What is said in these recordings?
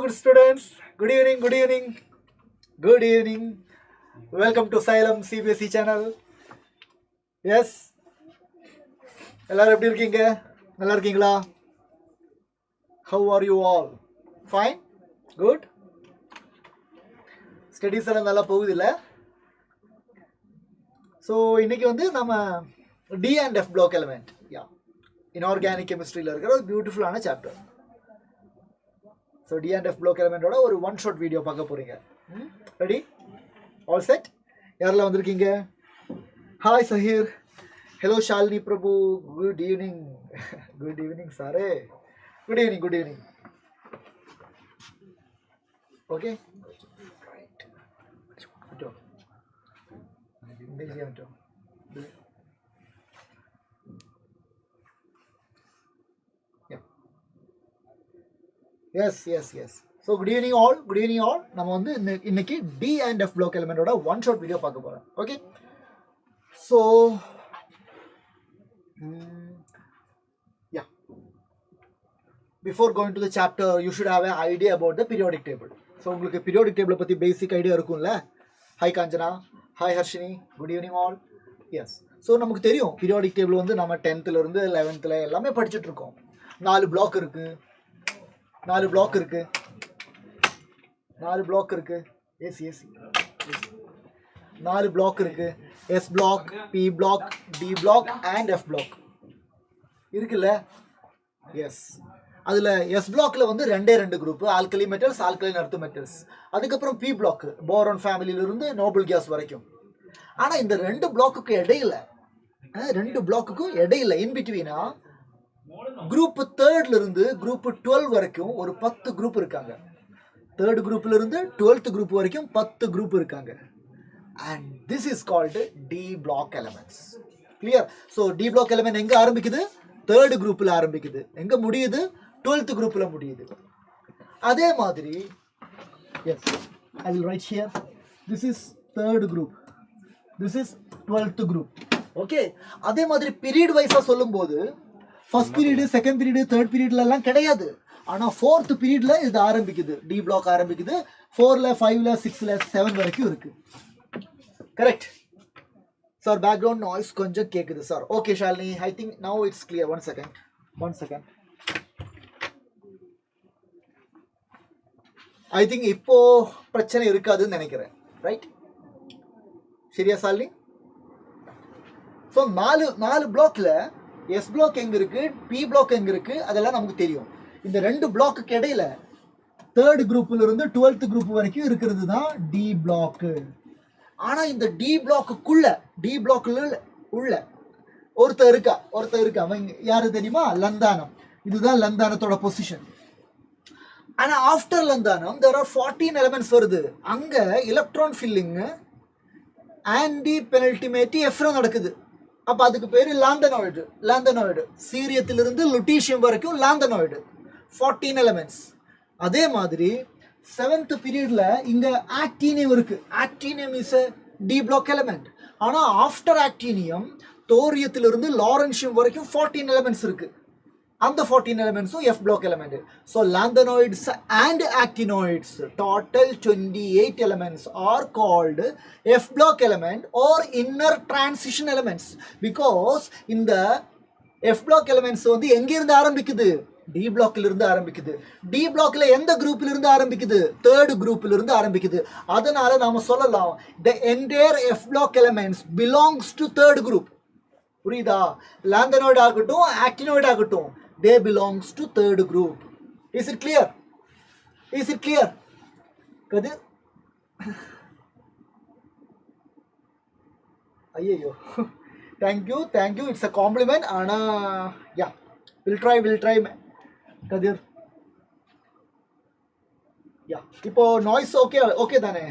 good students. Good evening, good evening. Good evening. Welcome to Xylem CBSE channel. Yes. எல்லாரும் எப்படி இருக்கீங்க? நல்லா இருக்கீங்களா? How are you all? Fine? Good? Studies எல்லாம் நல்லா போகுது இல்ல? So இன்னைக்கு வந்து நம்ம D and F block element. Yeah. Inorganic chemistry ல இருக்கிற ஒரு பியூட்டிஃபுல்லான chapter. So D and F block element ஓட ஒரு one shot video பார்க்க போறீங்க. Ready? All set? யாரெல்லாம் வந்திருக்கீங்க? Hi Sahir. Hello Shalini Prabhu. Good evening. Good evening Sare. Good evening, good evening. Okay? Right. Yeah. Yes. So good evening all. Good evening all. நம்ம வந்து இன்னைக்கு D and F block element ஓட one shot video பார்க்க போறோம். Okay? So yeah. Before going to the chapter, you should have an idea about the periodic table. So உங்களுக்கு periodic table பத்தி basic idea இருக்கும்ல? Hi Kanjana. Hi Harshini. Good evening all. Yes. So நமக்கு தெரியும் periodic table வந்து நம்ம 10th ல இருந்து 11th ல எல்லாமே படிச்சிட்டு இருக்கோம். 4 block இருக்கு. 4 block இருக்கு. 4 block இருக்கு. Yes. 4 block இருக்கு. S block, P block, D block and F block. இருக்குல்ல? Yes. அதுல S blockல வந்து ரெண்டு group, alkali metals, alkaline earth metals. அதுக்கு அப்புறம் P block, போரான் ஃபேமிலியில இருந்து நோபல் கேஸ் வரைக்கும். ஆனா இந்த ரெண்டு பிளாக்குக்கு இடையில இன் பிட்வீனா குரூப் 3ல இருந்து குரூப் 12 வரைக்கும் ஒரு 10 குரூப் இருக்காங்க. 3rd குரூப்ல இருந்து 12th குரூப் வரைக்கும் 10 குரூப் இருக்காங்க. And this is called D block elements. Clear? So D block element எங்க ஆரம்பிக்குது? 3rd குரூப்ல ஆரம்பிக்குது. எங்க முடியுது? 12th குரூப்ல முடியுது. அதே மாதிரி yes, I will write here. This is 3rd group. This is 12th group. Okay? அதே மாதிரி பீரியட் வைஸா சொல்லும்போது first period, second period, third பீரியட்ல எல்லாம் கிடையாது. ஆனா 4th பீரியட்ல இது ஆரம்பிக்குது. D block ஆரம்பிக்குது. 4ல 5ல 6ல 7 வரைக்கும் இருக்கு. Correct? Sir, background noise கொஞ்சம் கேக்குது sir. Okay Shalini, I think now it's clear. One second. I think இப்போ பிரச்சனை இருக்காதுன்னு நினைக்கிறேன். Right? சரியா Shalini? So 4 பிளாக்ல S block எங்க இருக்கு, P block எங்க இருக்கு, அதெல்லாம் நமக்கு தெரியும். இந்த ரெண்டு பிளாக்குக்கு இடையில 3rd குரூப்ல இருந்து 12th குரூப் வரைக்கும் இருக்கிறது தான் D block. ஆனா இந்த D blockல உள்ள ஒருத்தர் இருக்கா. அவன் யாரு தெரியுமா? லந்தானம். இதுதான் லந்தானத்தோட பொசிஷன். ஆனா ஆஃப்டர் லந்தானம் there are 14 elements வருது. அங்க எலக்ட்ரான் ஃபில்லிங் ஆன்டி பெனல்டிமேட்டி எஃப்ரோ நடக்குது. அப்ப அதுக்கு பேரு லாந்தனாய்டு. சீரியத்திலிருந்து லுட்டீசியம் வரைக்கும் லாந்தனாய்டு. 14 elements. அதே மாதிரி 7th பீரியட்ல இங்க ஆக்டினியம் இருக்கு. Actinium is a D block element. ஆனா ஆஃப்டர் ஆக்டினியம் தோரியத்திலிருந்து லாரன்சியம் வரைக்கும் 14 elements இருக்கு. அந்த 14 elements-உம் F block element. So lanthanoids and actinoids, total 28 elements are called F block element or inner transition elements. Because in the F block elements வந்து எங்க இருந்து ஆரம்பிக்குது? D blockல இருந்து ஆரம்பிக்குது. D blockல எந்த குரூப்ல இருந்து ஆரம்பிக்குது? 3rd குரூப்ல இருந்து ஆரம்பிக்குது. அதனால நாம சொல்லலாம் the entire F block elements belongs to 3rd group. புரியுதா? லாந்தனாய்டு ஆகட்டும், ஆக்டினாய்டு ஆகட்டும், they belongs to 3rd group. Is it clear? கதிர்? ஐயோ. Thank you. It's a compliment. ஆனா yeah, we'll try கதிர். Yeah. இப்போ நாய்ஸ் ஓகே தானே?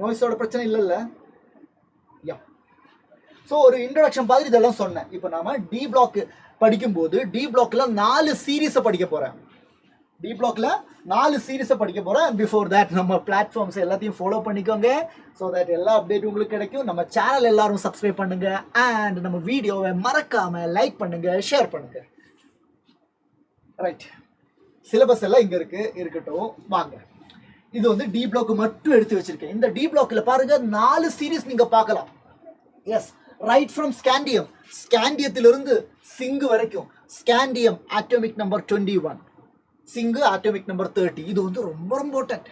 நாய்ஸோட பிரச்சனை இல்லைல்ல? Yeah. ஸோ ஒரு இன்ட்ரோடக்ஷன் மாதிரி இதெல்லாம் சொன்னேன். இப்போ நாம D block படிக்கும்போது D blockல 4 சீரீஸை படிக்க போறேன். அண்ட் பிஃபோர் தட் நம்ம பிளாட்ஃபார்ம்ஸ் எல்லாத்தையும் ஃபாலோ பண்ணிக்கோங்க. ஸோ தட் எல்லா அப்டேட் உங்களுக்கு கிடைக்கும். நம்ம சேனல் எல்லாரும் சப்ஸ்கிரைப் பண்ணுங்க. அண்ட் நம்ம வீடியோவை மறக்காம லைக் பண்ணுங்க, ஷேர் பண்ணுங்க. ரைட். சிலபஸ் எல்லாம் இங்க இருக்கு, இருக்கட்டும் வாங்க. இது வந்து டி பிளாக் மட்டும் எடுத்து வச்சிருக்கேன். இந்த டி பிளாக்ல பாருங்க 4 சீரிஸ் நீங்க பார்க்கலாம். எஸ், ரைட் ஃப்ரம் ஸ்காண்டியம், ஸ்காண்டியத்திலிருந்து சிங்க் வரைக்கும். Scandium atomic number 21, zinc atomic number 30. இது வந்து ரொம்ப இம்பார்ட்டன்ட்.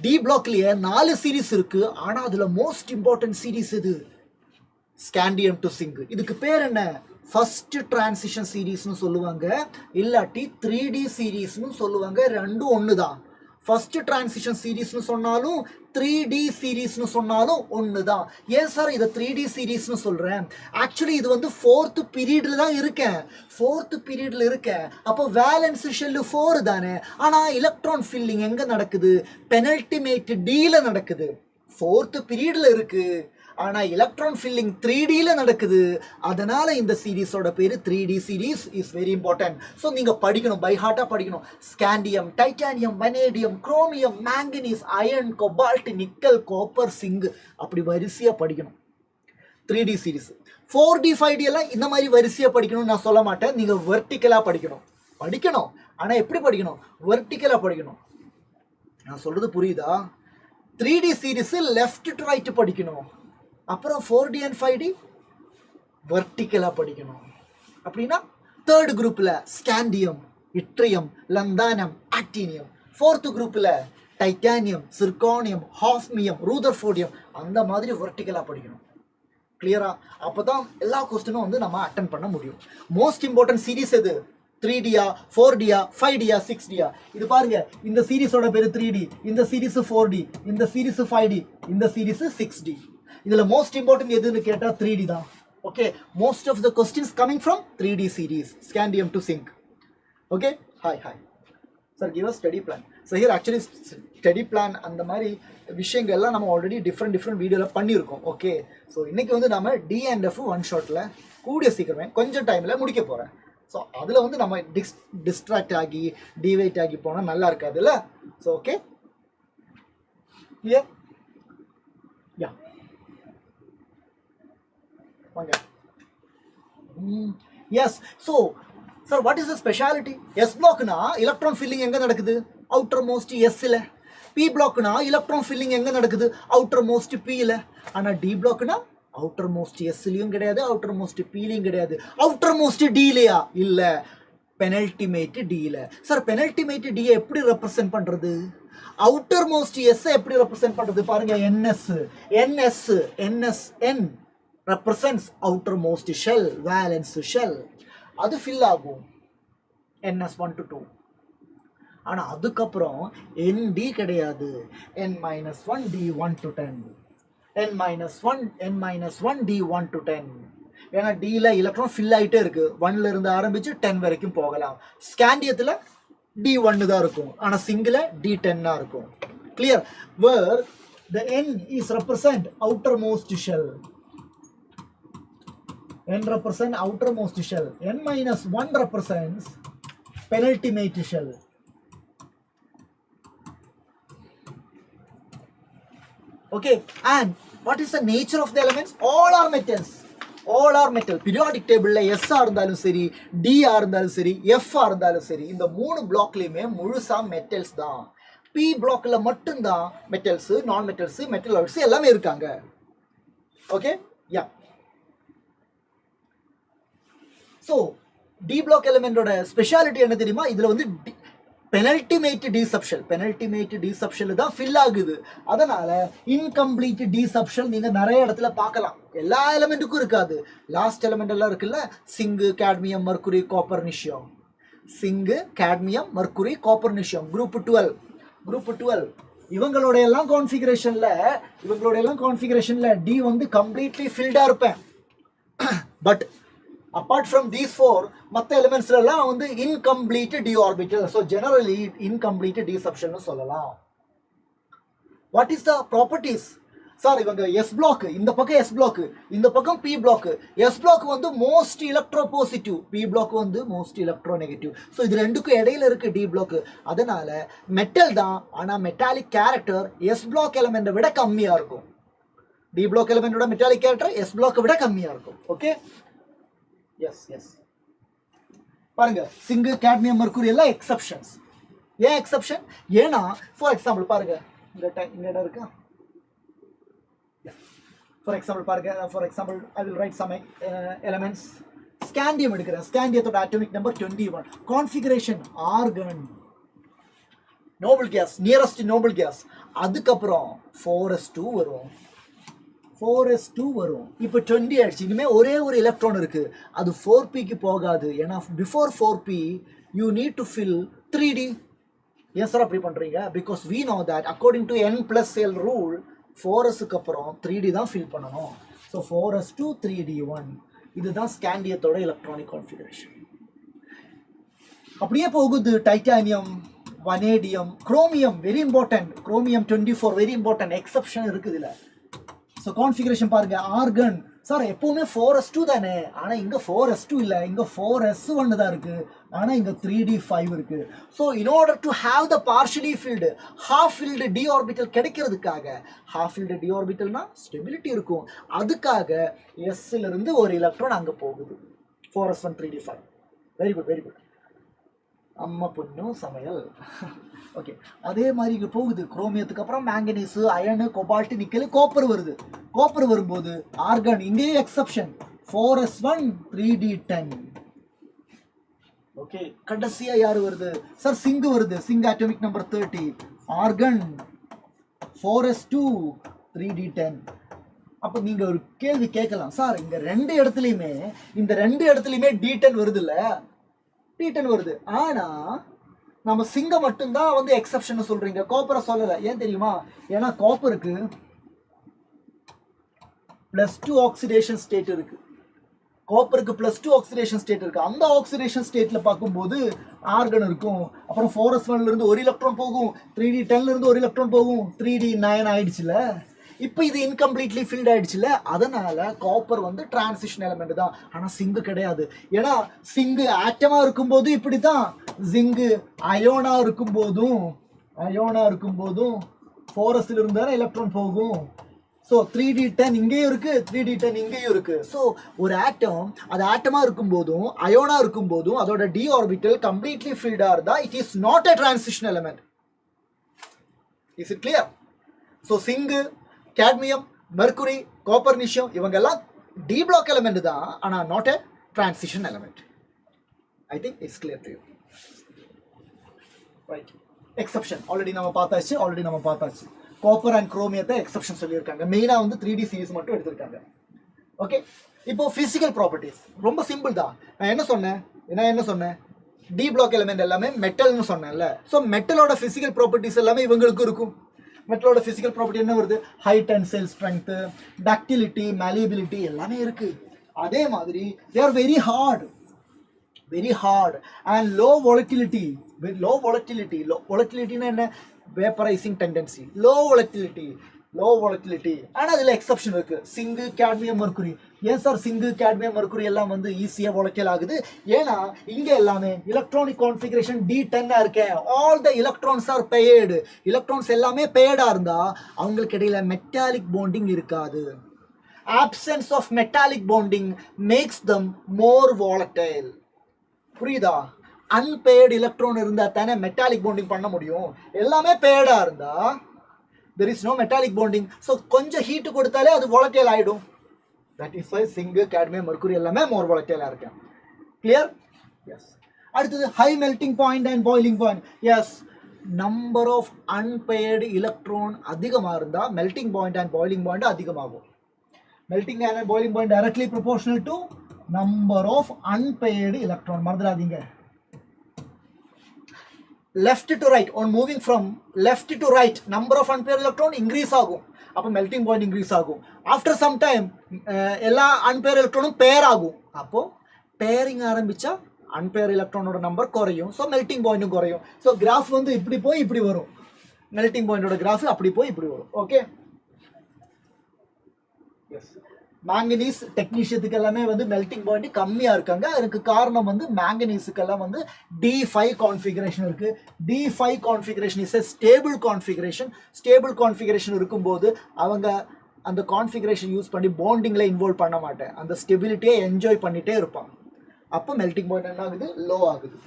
டி பிளாக்லயே 4 சீரிஸ் இருக்கு. ஆனா அதுல மோஸ்ட் இம்பார்ட்டன்ட் சீரிஸ் இது ஸ்காண்டியம் டு சிங்க். இதுக்கு பேர் என்ன? ஃபர்ஸ்ட் டிரான்சிஷன் சீரீஸ்னு சொல்லுவாங்க, இல்லாட்டி 3D சீரீஸ்னு சொல்லுவாங்க. ரெண்டும் ஒண்ணுதான். ஃபர்ஸ்ட் டிரான்சிஷன் சீரீஸ்னு சொன்னாலும் 3D சீரீஸ்னு சொன்னாலும் ஒண்ணுதான். ஏன் சார் இதை 3D சீரீஸ்னு சொல்றேன்? ஆக்சுவலி இது வந்து 4th பீரியட்ல தான் இருக்கேன். 4th பீரியட்ல இருக்கேன். அப்போ வேலன்ஸ் ஷெல் 4 தானே. ஆனா எலக்ட்ரான் ஃபில்லிங் எங்க நடக்குது? பெனல்டிமேட் Dல நடக்குது. 4th பீரியட்ல இருக்கு. ஆனா எலக்ட்ரான் ஃபில்லிங் 3Dல நடக்குது. அதனால இந்த சீரீஸோட பேரு 3D series is very important. So நீங்க படிக்கணும், பை ஹார்ட்டா படிக்கணும். Scandium, titanium, vanadium, chromium, manganese, iron, cobalt, nickel, copper, zinc, அப்படி வரிசையா படிக்கணும் 3D சீரீஸ். 4D 5D எல்லாம் இந்த மாதிரி வரிசையா படிக்கணும்னு நான் சொல்ல மாட்டேன். நீங்க வெர்டிக்கலா படிக்கணும். ஆனா எப்படி படிக்கணும்? வெர்டிக்கலா படிக்கணும். நான் சொல்றது புரியுதா? 3D series left to right படிக்கணும். அப்புறம் 4D and 5D வெர்டிக்கலா படிக்கணும். அப்படின்னா 3rd குரூப்ல ஸ்காண்டியம், இட்ரியம், லந்தானம், ஆக்டினியம். 4th குரூப்ல டைட்டானியம், சிர்கானியம், ஹாஃப்மியம், ரூதர்ஃபோர்டியம், அந்த மாதிரி வெர்டிக்கலா படிக்கணும். கிளியரா? அப்பதான் எல்லா கொஸ்டினும் வந்து நம்ம அட்டென்ட் பண்ண முடியும். மோஸ்ட் இம்பார்ட்டன்ட் சீரீஸ் எது? 3Dயா, 4Dயா, 5Dயா, 6Dயா? இது பாருங்க, இந்த சீரீஸோட பேரு 3D, இந்த சீரீஸ் 4D, இந்த சீரீஸ் 5D, இந்த சீரீஸ் 6D. இதுல மோஸ்ட் இம்பார்ட்டன்ட் எதுன்னு கேட்டா 3D தான். Okay, most of the questions coming from 3D series, scandium to zinc. Okay, hi sir, give us study plan. So here actually study plan அந்த மாதிரி விஷயங்கள்லாம் நம்ம already different வீடியோவில் பண்ணியிருக்கோம். ஓகே, ஸோ இன்னைக்கு வந்து நம்ம D&F ஒன் ஷாட்டில் கூடிய சீக்கிரமே கொஞ்சம் டைமில் முடிக்க போகிறேன். ஸோ அதில் வந்து நம்ம டிஸ்ட்ராக்ட் ஆகி டிவைட் ஆகி போனால் நல்லா இருக்காதுல்ல. So okay, clear? யா, வாங்க. Yes. So sir, what is the speciality? S பிளாக்னா எலக்ட்ரான் ஃபில்லிங் எங்கே நடக்குது? அவுட்டர் மோஸ்ட் எஸ்ல. பி பிளாக்னா எலக்ட்ரான் ஃபில்லிங் எங்கே நடக்குது? அவுட்டர் மோஸ்ட் பியில். ஆனால் டி பிளாக்னா அவுட்டர் மோஸ்ட் எஸ்லையும் கிடையாது, அவுட்டர் மோஸ்ட் பிலையும் கிடையாது, அவுட்டர் மோஸ்ட் டிலையா? இல்லை, பெனல்டிமேட் டியில். சார், பெனல்டிமேட் டியை எப்படி ரெப்ரசென்ட் பண்ணுறது? அவுட்டர் மோஸ்ட் எஸ் எப்படி ரெப்ரசென்ட் பண்ணுறது? பாருங்க, NN represents outermost shell, valence shell. அது fill ஆகும் NS1 to 2. ஆனா அதுக்கப்புறம் ND கிடையாது. N-1 D1 to 10, N-1 D1 to 10. ஏன்னா Dல எலக்ட்ரான் ஃபில் ஆகிட்டே இருக்கு. 1ல இருந்து ஆரம்பிச்சு 10 வரைக்கும் போகலாம். ஸ்காண்டியத்தில் D1 தான் இருக்கும், ஆனால் சிங்கில் D10 இருக்கும். Clear? Where the N is represent outermost shell. N represent outermost shell. N-1 represents penultimate shell. Okay, and what is the nature of the elements? All are metals. All are metal. Periodic table la S இருந்தாலும் சரி, D இருந்தாலும் சரி, F இருந்தாலும் சரி, இந்த 3 பிளாக்லயுமே முழுசா metals தான். P பிளாக்ல மட்டும்தான் மெட்டல்ஸ், நான் மெட்டல்ஸ், மெட்டலாய்ட்ஸ் எல்லாமே இருக்காங்க. ஓகே, யா. ஸோ டி பிளாக் எலிமெண்டோட ஸ்பெஷாலிட்டி என்ன தெரியுமா? இதில் வந்து பெனல்டிமேட் டிசப்ஷன் தான் ஃபில் ஆகுது. அதனால இன்கம்ப்ளீட் டிசப்ஷன் நீங்க நிறைய இடத்துல பார்க்கலாம். எல்லா எலிமெண்ட்டுக்கும் இருக்காது. லாஸ்ட் எலிமெண்ட் எல்லாம் இருக்குல்ல, சிங்கு, கேட்மியம், மர்க்குரி, காப்பர்னிஷியம். சிங்கு, கேட்மியம், மர்க்குரி, காப்பர்னிஷியம். குரூப் 12 இவங்களோட எல்லாம் கான்ஃபிகரேஷன்ல டி வந்து கம்ப்ளீட்லி ஃபில்டா இருப்பேன். பட் apart from these 4, மற்ற எலிமெண்ட்ஸ்ல எல்லாம் வந்து incomplete d orbital. so generally incomplete d subshell னு சொல்லலாம். what is the properties? Sir, இவங்க S block, இந்த பக்கம் S block, இந்த பக்கம் P block. S block வந்து most electropositive, P block வந்து most electronegative. so இது ரெண்டுக்கும் இடையில இருக்கு D block. அதனால மெட்டல் தான், ஆனா மெட்டாலிக் கேரக்டர் S block எலிமெண்ட விட கம்மியா இருக்கும். D block எலிமெண்டோட மெட்டாலிக் கேரக்டர் S block விட கம்மியா இருக்கும். Okay, yes. பாருங்க, சிங்கு, கேட்மியம், மர்க்குரி எல்லாம் எக்ஸப்ஷன்ஸ். ஏன் எக்ஸப்ஷன்? ஏன்னா ஃபார் எக்ஸாம்பிள் பாருங்க, இங்க இடம் இருக்கா? ஃபார் எக்ஸாம்பிள் பாருங்க, for example I will write some elements. Scandium எடுக்கிறேன். ஸ்காண்டியத்தோட atomic number 21. Configuration argon, noble gas, nearest noble gas. அதுக்கப்புறம் 4s2 வரும். 4s2 வரும். இப்போ 20 ஆயிடுச்சு. இனிமேல் ஒரே ஒரு எலக்ட்ரான் இருக்கு, அது 4pக்கு போகாது. ஏன்னா before 4p you need to fill 3d. ஏன் சார் அப்படி பண்றீங்க? Because we know that according to n+l rule 4sக்கு அப்புறம் 3d தான் ஃபில் பண்ணணும். So 4s2 3d1. இதுதான் ஸ்காண்டியத்தோட எலக்ட்ரானிக் கான்ஃபிகரேஷன். அப்படியே போகுது titanium, vanadium, chromium. Very important. Chromium 24 very important. Exception இருக்குது இல்லை. ஸோ கான்ஃபிகரேஷன் பாருங்க. ஆர்கன் சார் எப்பவுமே 4s2 தானே, ஆனால் இங்கே 4s2 இல்லை, இங்கே 4s1 தான் இருக்கு, ஆனால் இங்கே 3d5 இருக்கு. So in order to have the partially filled half filled D orbital கிடைக்கிறதுக்காக, ஹாஃப் ஃபில்டு டி ஆர்பிட்டல்னா ஸ்டெபிலிட்டி இருக்கும், அதுக்காக எஸ்ல இருந்து ஒரு எலக்ட்ரான் அங்கே போகுது. 4s1 3d5. Very good very good. அம்மா பொண்ணும் சமையல். ஓகே, அதே மாதிரி இங்கே போகுது. குரோமியத்துக்கு அப்புறம் manganese, iron, cobalt, nickel, copper வருது. காப்பர் வரும்போது ஆர்கன், இங்கே எக்ஸப்ஷன் 4s1 3d10. ஓகே, கடைசியா யாரு வருது சார்? சிங்க் வருது. Zinc atomic number 30. Argon 4s2 3d10. அப்போ நீங்க ஒரு கேள்வி கேட்கலாம், சார் இங்க ரெண்டு இடத்துலையுமே d10 வருது இல்ல, d10 வருது, ஆனா நம்ம சிங்க மட்டும்தான் வந்து எக்ஸப்ஷன் சொல்றீங்க, காப்பரை சொல்லல. ஏன் தெரியுமா? ஏன்னா காப்பருக்கு +2 ஆக்சிடேஷன் ஸ்டேட் இருக்கு. காப்பருக்கு +2 ஆக்சிடேஷன் ஸ்டேட் இருக்கு. அந்த ஆக்சிடேஷன் ஸ்டேட்ல பார்க்கும்போது ஆர்கன் இருக்கும். அப்புறம் 4s1ல இருந்து ஒரு எலக்ட்ரான் போகும், 3d10ல இருந்து ஒரு எலக்ட்ரான் போகும், 3d9 ஆயிடுச்சுல. இப்போ இது இன்கம்ப்ளீட்லி ஃபில்ட் ஆயிடுச்சுல, அதனால காப்பர் வந்து டிரான்சிஷன் எலிமெண்ட் தான். ஆனா சிங்கு கிடையாது. ஏன்னா சிங்கு ஆட்டமா இருக்கும்போது இப்படித்தான், ஜிங்கு அயோனா இருக்கும்போதும் 4sல இருந்தா எலக்ட்ரான் போகும். ஸோ 3d10 இங்கேயும் இருக்கு, 3d10 இங்கேயும் இருக்கு. ஸோ ஒரு ஆட்டம் அது ஆட்டமா இருக்கும்போதும் அயோனா இருக்கும்போதும் அதோட டி ஆர்பிட்டல் கம்ப்ளீட்லி ஃபில்டா இருந்தா it is not a transition element. Is it clear? So zinc, cadmium, mercury, copernicium இவங்கெல்லாம் டி பிளாக் எலிமெண்ட் தான், ஆனா not a transition element. I think it's clear to you. Right. Exception already நம்ம பார்த்தாச்சு. Copper and குரோமியத்தை exception சொல்லியிருக்காங்க. மெயினாக வந்து 3D series மட்டும் எடுத்திருக்காங்க. ஓகே, இப்போ பிசிக்கல் ப்ராப்பர்ட்டிஸ் ரொம்ப சிம்பிள் தான். நான் என்ன சொன்னேன்? டி பிளாக் எலிமெண்ட் எல்லாமே மெட்டல்னு சொன்னேன்ல. ஸோ மெட்டலோட பிசிக்கல் ப்ராப்பர்ட்டிஸ் எல்லாமே இவங்களுக்கு இருக்கும். மெட்டலோட பிசிக்கல் ப்ராப்பர்ட்டி என்ன வருது? ஹை டென்சைல் ஸ்ட்ரென்த், டக்டிலிட்டி, மேலியபிலிட்டி எல்லாமே இருக்கு. அதே மாதிரி they are very hard and low volatility. Volatility என்ன? வேப்பரைசிங் டெண்டன்சி. Low volatility. ஆனால் அதில் எக்ஸப்ஷன் இருக்கு. சிங்கு, கேட்மியம், மெர்குரி. ஏன் சார் சிங்கு, கேட்மியம், மெர்குரி எல்லாம் வந்து ஈஸியாக volatile ஆகுது? ஏன்னா இங்கே எல்லாமே எலக்ட்ரானிக் கான்ஃபிகரேஷன் D10 இருக்கேன். All the electrons are paired. Electrons எல்லாமே பெயர்டா இருந்தா அவங்களுக்கு இடையில மெட்டாலிக் பாண்டிங் இருக்காது. absence of metallic bonding makes them more volatile. புரியுதா? அன்பெய்டு எலக்ட்ரான் இருந்தா தானே மெட்டாலிக் பாண்டிங் பண்ண முடியும். எல்லாமே பெய்டா இருந்தா there is no metallic bonding. So கொஞ்சம் ஹீட் கொடுத்தாலே அது volatile ஆயிடும். that is why zinc, cadmium, mercury எல்லாமே மோர் volatile இருக்கு. கிளியர்? எஸ். அடுத்தது high melting point and boiling point. Yes, number of unpaired electron அதிகமாக இருந்தால் melting point and boiling point அதிகமாகும். Melting and boiling point directly proportional to number of unpaired electron. மறந்துடாதீங்க. Left to right, on moving from left to right, number of unpaired electron increase ஆகும். அப்போ melting point increase ஆகும். After some time எல்லா unpaired electronum pair ஆகும். அப்போ pairing ஆரம்பிச்சா unpaired electronோட number குறையும். So melting pointம் குறையும். ஸோ கிராஃப் வந்து இப்படி போய் இப்படி வரும். melting pointோட கிராஃப் அப்படி போய் இப்படி வரும். ஓகே. மேங்கனீஸ் டெக்னீஷியத்துக்கு எல்லாமே வந்து மெல்டிங் பாயிண்ட் கம்மியா இருக்காங்க. அதுக்கு காரணம் வந்து மேங்கனீஸுக்கெல்லாம் வந்து D5 கான்ஃபிகரேஷன் இருக்கு. D5 configuration is a stable configuration. Stable configuration இருக்கும்போது அவங்க அந்த கான்ஃபிகரேஷன் யூஸ் பண்ணி பாண்டிங்ல இன்வால்வ் பண்ண மாட்டேன், அந்த ஸ்டெபிலிட்டியை என்ஜாய் பண்ணிட்டே இருப்பாங்க. அப்போ மெல்டிங் பாயிண்ட் என்ன ஆகுது? லோ ஆகுது.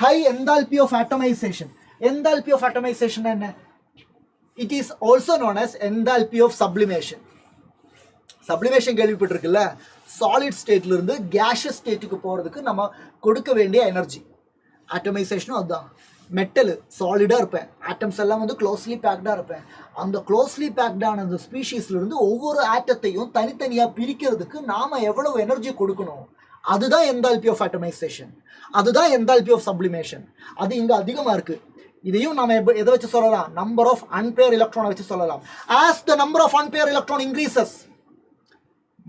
high enthalpy of atomization. Enthalpy of atomization என்ன? It is also known as enthalpy of sublimation. Sublimation கேள்விப்பட்டிருக்குல்ல, solid stateல இருந்து gaseous stateக்கு போறதுக்கு நம்ம கொடுக்க வேண்டிய எனர்ஜி. Atomization அதுதான். மெட்டல் சாலிடாக இருப்பேன், ஆட்டம்ஸ் எல்லாம் வந்து க்ளோஸ்லி பேக்டாக இருப்பேன். அந்த க்ளோஸ்லி பேக்டான அந்த ஸ்பீஷீஸ்லேருந்து ஒவ்வொரு ஆட்டத்தையும் தனித்தனியாக பிரிக்கிறதுக்கு நாம் எவ்வளவு எனர்ஜி கொடுக்கணும், அதுதான் எந்தால்பி ஆஃப் ஆட்டமைசேஷன், அதுதான் எந்தால்பி ஆஃப் சப்ளிமேஷன். அது இங்கே அதிகமாக இருக்குது. இதையும் நம்ம எதை வச்சு சொல்லலாம்? நம்பர் ஆஃப் அன்பேர் எலக்ட்ரானை வச்சு சொல்லலாம். As the number of unpaired electron increases,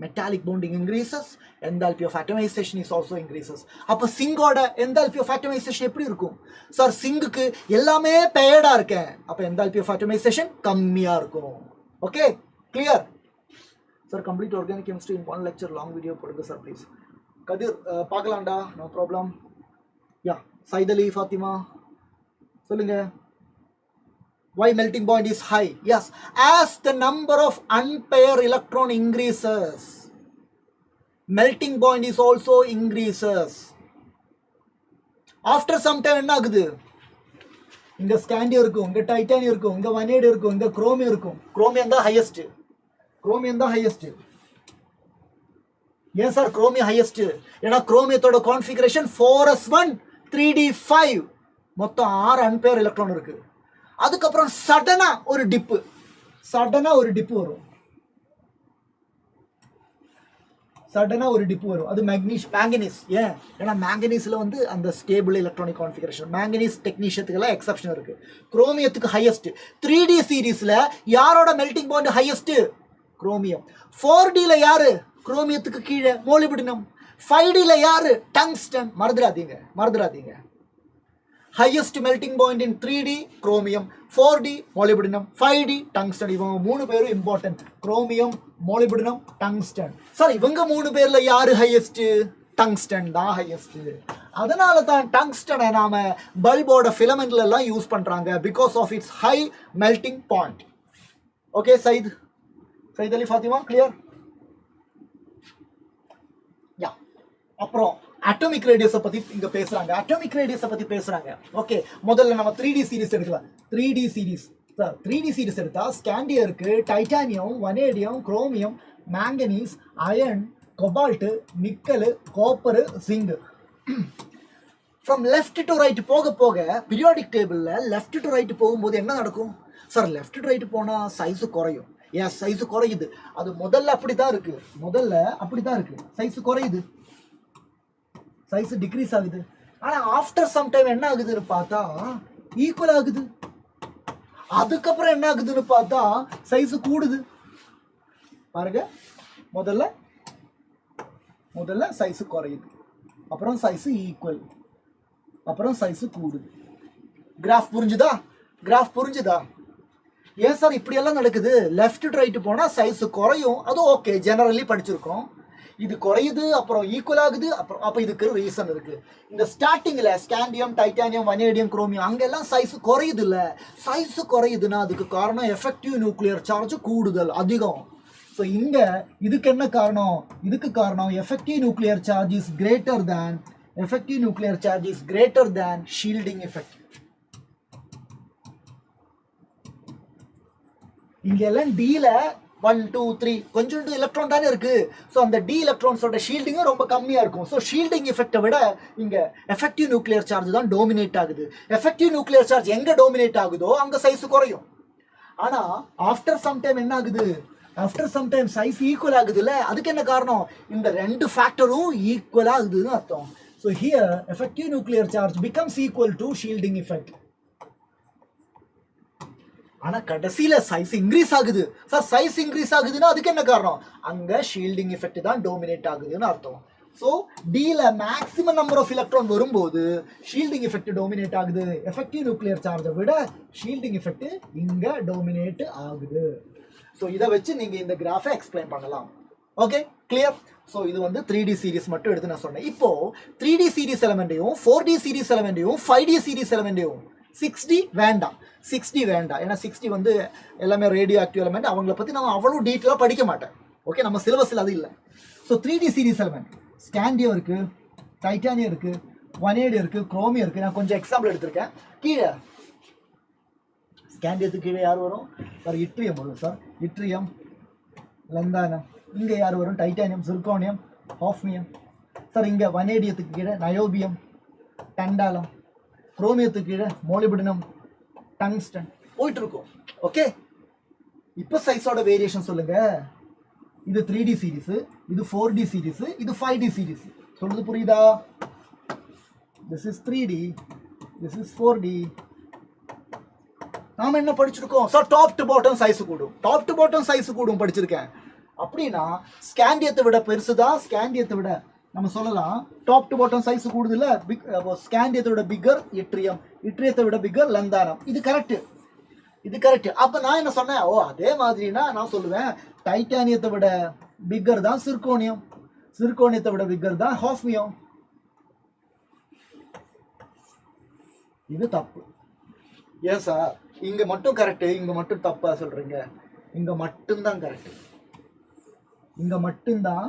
metallic bonding increases, enthalpy of atomization is also increases. அப்போ சிங்கோட enthalpy of atomization எப்படி இருக்கும்? சார் சிங்குக்கு எல்லாமே பேயர்டாக இருக்கேன், அப்போ enthalpy of atomization கம்மியாக இருக்கும். Okay, clear sir? Complete organic chemistry in one lecture, long video போடுங்க sir please. Kathir பார்க்கலாம்டா, no problem. Yeah, Saithali Fathima சொல்லுங்க. Why melting point is high? Yes, as the number of unpaired electron increases, melting point is also increases. After some time என்ன ஆகுது? இங்க scandium இருக்கும், இங்க titanium இருக்கும், இங்க வனேடியம் இருக்கும், இங்க குரோமியம் இருக்கும். குரோமியம் தான் ஹையஸ்ட். குரோமியம் தான் ஹையஸ்ட். ஏன் சார் குரோமியம் ஹையஸ்ட்? ஏன்னா குரோமியத்தோட கான்ஃபிகரேஷன் 4s1 3d5, மொத்தம் 6 அன்பேர் எலக்ட்ரான் இருக்கு. அதுக்கப்புறம் சடனா ஒரு டிப்பு வரும், சடனா ஒரு டிப்பு வரும். அது மேங்கனீஸ். ஏன்? ஏன்னா மேங்கனீஸ்ல வந்து அந்த ஸ்டேபிள் எலக்ட்ரானிக் கான்ஃபிகரேஷன். மேங்கனீஸ் டெக்னீஷியத்துக்கெல்லாம் எக்ஸப்ஷன் இருக்கு. குரோமியத்துக்கு ஹையஸ்ட். 3D சீரீஸ்ல யாரோட மெல்டிங் பாயிண்ட் ஹையஸ்ட்? குரோமியம். 4Dல யாரு? குரோமியத்துக்கு கீழே மோலிபிடினம். 5Dல யாரு? டங்ஸ்டன். மறந்துடாதீங்க. Highest melting point in 3D chromium, 4D molybdenum, 5D tungsten. இவங்க 3 பேரும் important. Chromium, molybdenum, tungsten. Sir இவங்க 3 பேர்ல யாரு ஹையஸ்ட்? டங்ஸ்டன் தான் ஹையஸ்ட். அதனால தான் டங்ஸ்டனை நாம பல்போட ஃபிலமெண்ட்ல எல்லாம் யூஸ் பண்றாங்க, because of its high melting point. Okay Syed Ali Fathima, clear? Yeah, அப்புறம் அட்டாமிக் ரேடியஸை பத்தி இங்க பேசுறாங்க. ஓகே, முதல்ல நம்ம 3D சீரிஸ் எடுக்கலாம். 3D சீரிஸ் எடுத்தா ஸ்காண்டியம் இருக்கு, titanium, vanadium, chromium, manganese, iron, cobalt, nickel, copper, zinc. From left to right போக பீரியாடிக் டேபிள்ல லெஃப்ட் டு ரைட் போகும்போது என்ன நடக்கும்? சார் லெஃப்ட் டு ரைட் போனா சைஸ் குறையும். ஏன் சைஸ் குறையுது? அது முதல்ல அப்படிதான் இருக்கு. சைஸ் குறையுது, சைஸ் டிக்ரீஸ் ஆகுது. ஆனா ஆஃப்டர் சம் டைம் என்ன ஆகுதுன்னு பார்த்தா ஈக்குவல் ஆகுது. அதுக்கப்புறம் என்ன ஆகுதுன்னு பார்த்தா சைஸ் கூடுது. பாருங்க, முதல்ல சைஸ் குறையுது, அப்புறம் சைஸ் ஈக்குவல், அப்புறம் சைஸ் கூடுது. கிராஃப் புரிஞ்சுதா? ஏன் சார் இப்படி எல்லாம் நடக்குது? லெஃப்ட் டு ரைட் போனா சைஸ் குறையும், அது ஓகே, ஜெனரலி படிச்சிருக்கோம். இது குறையுது, அப்புறம் ஈக்குவல் ஆகுது, அப்புறம் அப்போ இதுக்கு ரீசன் இருக்கு. இந்த ஸ்டார்டிங்ல ஸ்காண்டியம், டைட்டானியம், வனேடியம், குரோமியம் அங்கெல்லாம் சைஸ் குறையுது இல்ல. சைஸ் குறையுதுன்னா அதுக்கு காரணம் எஃபெக்டிவ் நியூக்ளியர் சார்ஜ் கூடுதல், அதிகம். ஸோ இங்க இதுக்கு என்ன காரணம்? இதுக்கு காரணம் effective nuclear charge is greater than shielding effect. இங்க எல்லாம் டீல 1 2 3 கொஞ்சம் எலக்ட்ரான் தானே இருக்கு. ஸோ அந்த டி எலக்ட்ரான்ஸோட ஷீல்டிங்கும் ரொம்ப கம்மியா இருக்கும். ஸோ ஷீல்டிங் எஃபெக்டை விட இங்க எஃபெக்டிவ் நியூக்ளியர் சார்ஜ் தான் டோமினேட் ஆகுது. எஃபெக்டிவ் நியூக்ளியர் சார்ஜ் எங்க டோமினேட் ஆகுதோ அங்க சைஸ் குறையும். ஆனா ஆஃப்டர் சம் டைம் என்ன ஆகுது? After some time size equal ஆகுதுல்ல. அதுக்கு என்ன காரணம்? இந்த 2 ஃபேக்டரும் ஈக்குவல் ஆகுதுன்னு அர்த்தம். So here effective nuclear charge becomes equal to shielding effect. ஆனா கடைசியில சைஸ் இன்க்ரீஸ் ஆகுது. சார் சைஸ் இன்க்ரீஸ் ஆகுதுன்னா அதுக்கு என்ன காரணம்? அங்க ஷீல்டிங் எஃபெக்ட் தான் டோமினேட் ஆகுதுன்னு அர்த்தம். ஸோ டில மேக்ஸிமம் நம்பர் ஆஃப் எலக்ட்ரான் வரும்போது ஷீல்டிங் எஃபெக்ட் டோமினேட் ஆகுது. எஃபெக்டிவ் நியூக்ளியர் சார்ஜை விட ஷீல்டிங் எஃபெக்ட் இங்க டோமினேட் ஆகுது. ஸோ இதை வச்சு நீங்க இந்த கிராஃபை எக்ஸ்பிளைன் பண்ணலாம். Okay, clear? ஸோ இது வந்து 3D சீரிஸ் மட்டும் எடுத்து நான் சொன்னேன். இப்போ 3D சீரிஸ் எலமெண்ட்டையும் 4D சீரிஸ் எலமெண்ட்டையும் 5D சீரிஸ் எலமெண்ட்டையும் 6D வேண்டாம். ஏன்னா 6D வந்து எல்லாமே ரேடியோ ஆக்டிவ் எலமெண்ட், அவங்கள பற்றி நம்ம அவ்வளோ டீட்டெயிலாக படிக்க மாட்டேன். ஓகே, நம்ம சிலபஸில் அது இல்லை. So 3D series element scandium இருக்கு, டைட்டானியம் இருக்கு, வனேடியம் இருக்கு, குரோமியம் இருக்கு. நான் கொஞ்சம் எக்ஸாம்பிள் எடுத்திருக்கேன். கீழே ஸ்காண்டியத்துக்கு கீழே யார் வரும் சார்? இட்ரியம் வரும் சார். இட்ரியம், லந்தானம். இங்கே யார் வரும்? Titanium, zirconium, hafnium. சார் இங்கே வனேடியத்துக்கு கீழே நயோபியம், டண்டாலம். குரோமியத்துக்கு கீழே மோலிபிடினம், டங்ஸ்டன். போயிட்டு இருக்கும். ஓகே, இப்போ சைஸோட வேரியேஷன் சொல்லுங்க. இது 3D சீரிஸ், இது 4D சீரிஸ், இது 5D சீரிஸ். சொல்றது புரியுதா? This is 3D, this is 4D. நாம என்ன படிச்சிருக்கோம் sir? Top to bottom size கூடும். டாப் டு பாட்டம் சைஸ் கூடும் படிச்சிருக்கேன். அப்படின்னா ஸ்காண்டியத்தை விட பெருசுதான். ஸ்காண்டியத்தை விட நம்ம சொல்லலாம் டாப் டு பாட்டம் சைஸ் கூடுது இல்ல. ஸ்காண்டியத்தை விட பிக்கர் இட்ரியம், இட்ரியத்தை விட பிக்கர் லந்தானம். இது கரெக்ட், இது கரெக்ட். அப்ப நான் என்ன சொன்னேன்? ஓ அதே மாதிரினா நான் சொல்லுவேன் டைட்டானியத்தை விட பிக்கர் தான் சிர்கோனியம், சிர்கோனியத்தை விட பிக்கர் தான் ஹாஃப்னியம். இது தப்பு. ஏன் சார் இங்க மட்டும் கரெக்ட், இங்க மட்டும் தப்பா சொல்றீங்க? இங்க மட்டும்தான் கரெக்ட். இங்க மட்டும்தான்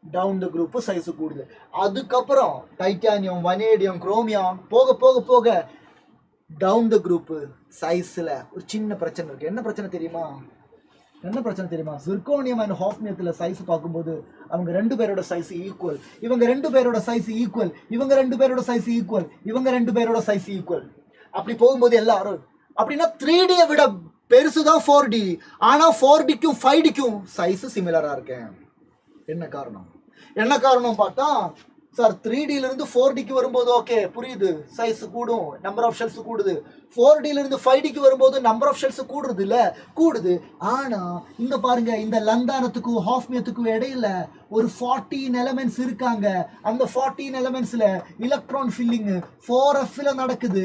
டவுன் த குரூப் சைஸ் கூடுது. அதுக்கப்புறம் டைட்டானியம், வனேடியம், குரோமியம் போக போக போக டவுன் த குரூப் சைஸ்ல ஒரு சின்ன பிரச்சனை இருக்கு. என்ன பிரச்சனை தெரியுமா? என்ன பிரச்சனை தெரியுமா? சிர்கோனியம் அண்ட் ஹாஃப்னியத்தில் சைஸ் பார்க்கும்போது அவங்க 2 பேரோட சைஸ் ஈக்குவல், இவங்க 2 பேரோட சைஸ் ஈக்குவல், இவங்க 2 பேரோட சைஸ் ஈக்குவல், இவங்க 2 பேரோட சைஸ் ஈக்குவல். அப்படி போகும்போது எல்லாரும் அப்படின்னா 3Dயை விட பெருசுதான் 4D. ஆனா 4Dக்கும் 5Dக்கும் சைஸ் சிமிலரா இருக்கேன். என்ன காரணம்? என்ன காரணம் பார்த்தா சார் 3Dல இருந்து 4Dக்கு வரும்போது ஓகே புரியுது, சைஸ் கூடும், நம்பர் ஆஃப் ஷெல்ஸ் கூடுது. 4Dல இருந்து 5Dக்கு வரும்போது நம்பர் ஆஃப் ஷெல்ஸ் கூடுறது இல்ல, கூடுது. ஆனா இங்க பாருங்க, இந்த லந்தானத்துக்கும் ஹாஃப்னியத்துக்கும் இடையில ஒரு 14 எலிமெண்ட்ஸ் இருக்காங்க. அந்த 14 எலிமெண்ட்ஸ்ல எலக்ட்ரான் ஃபில்லிங் 4Fல நடக்குது.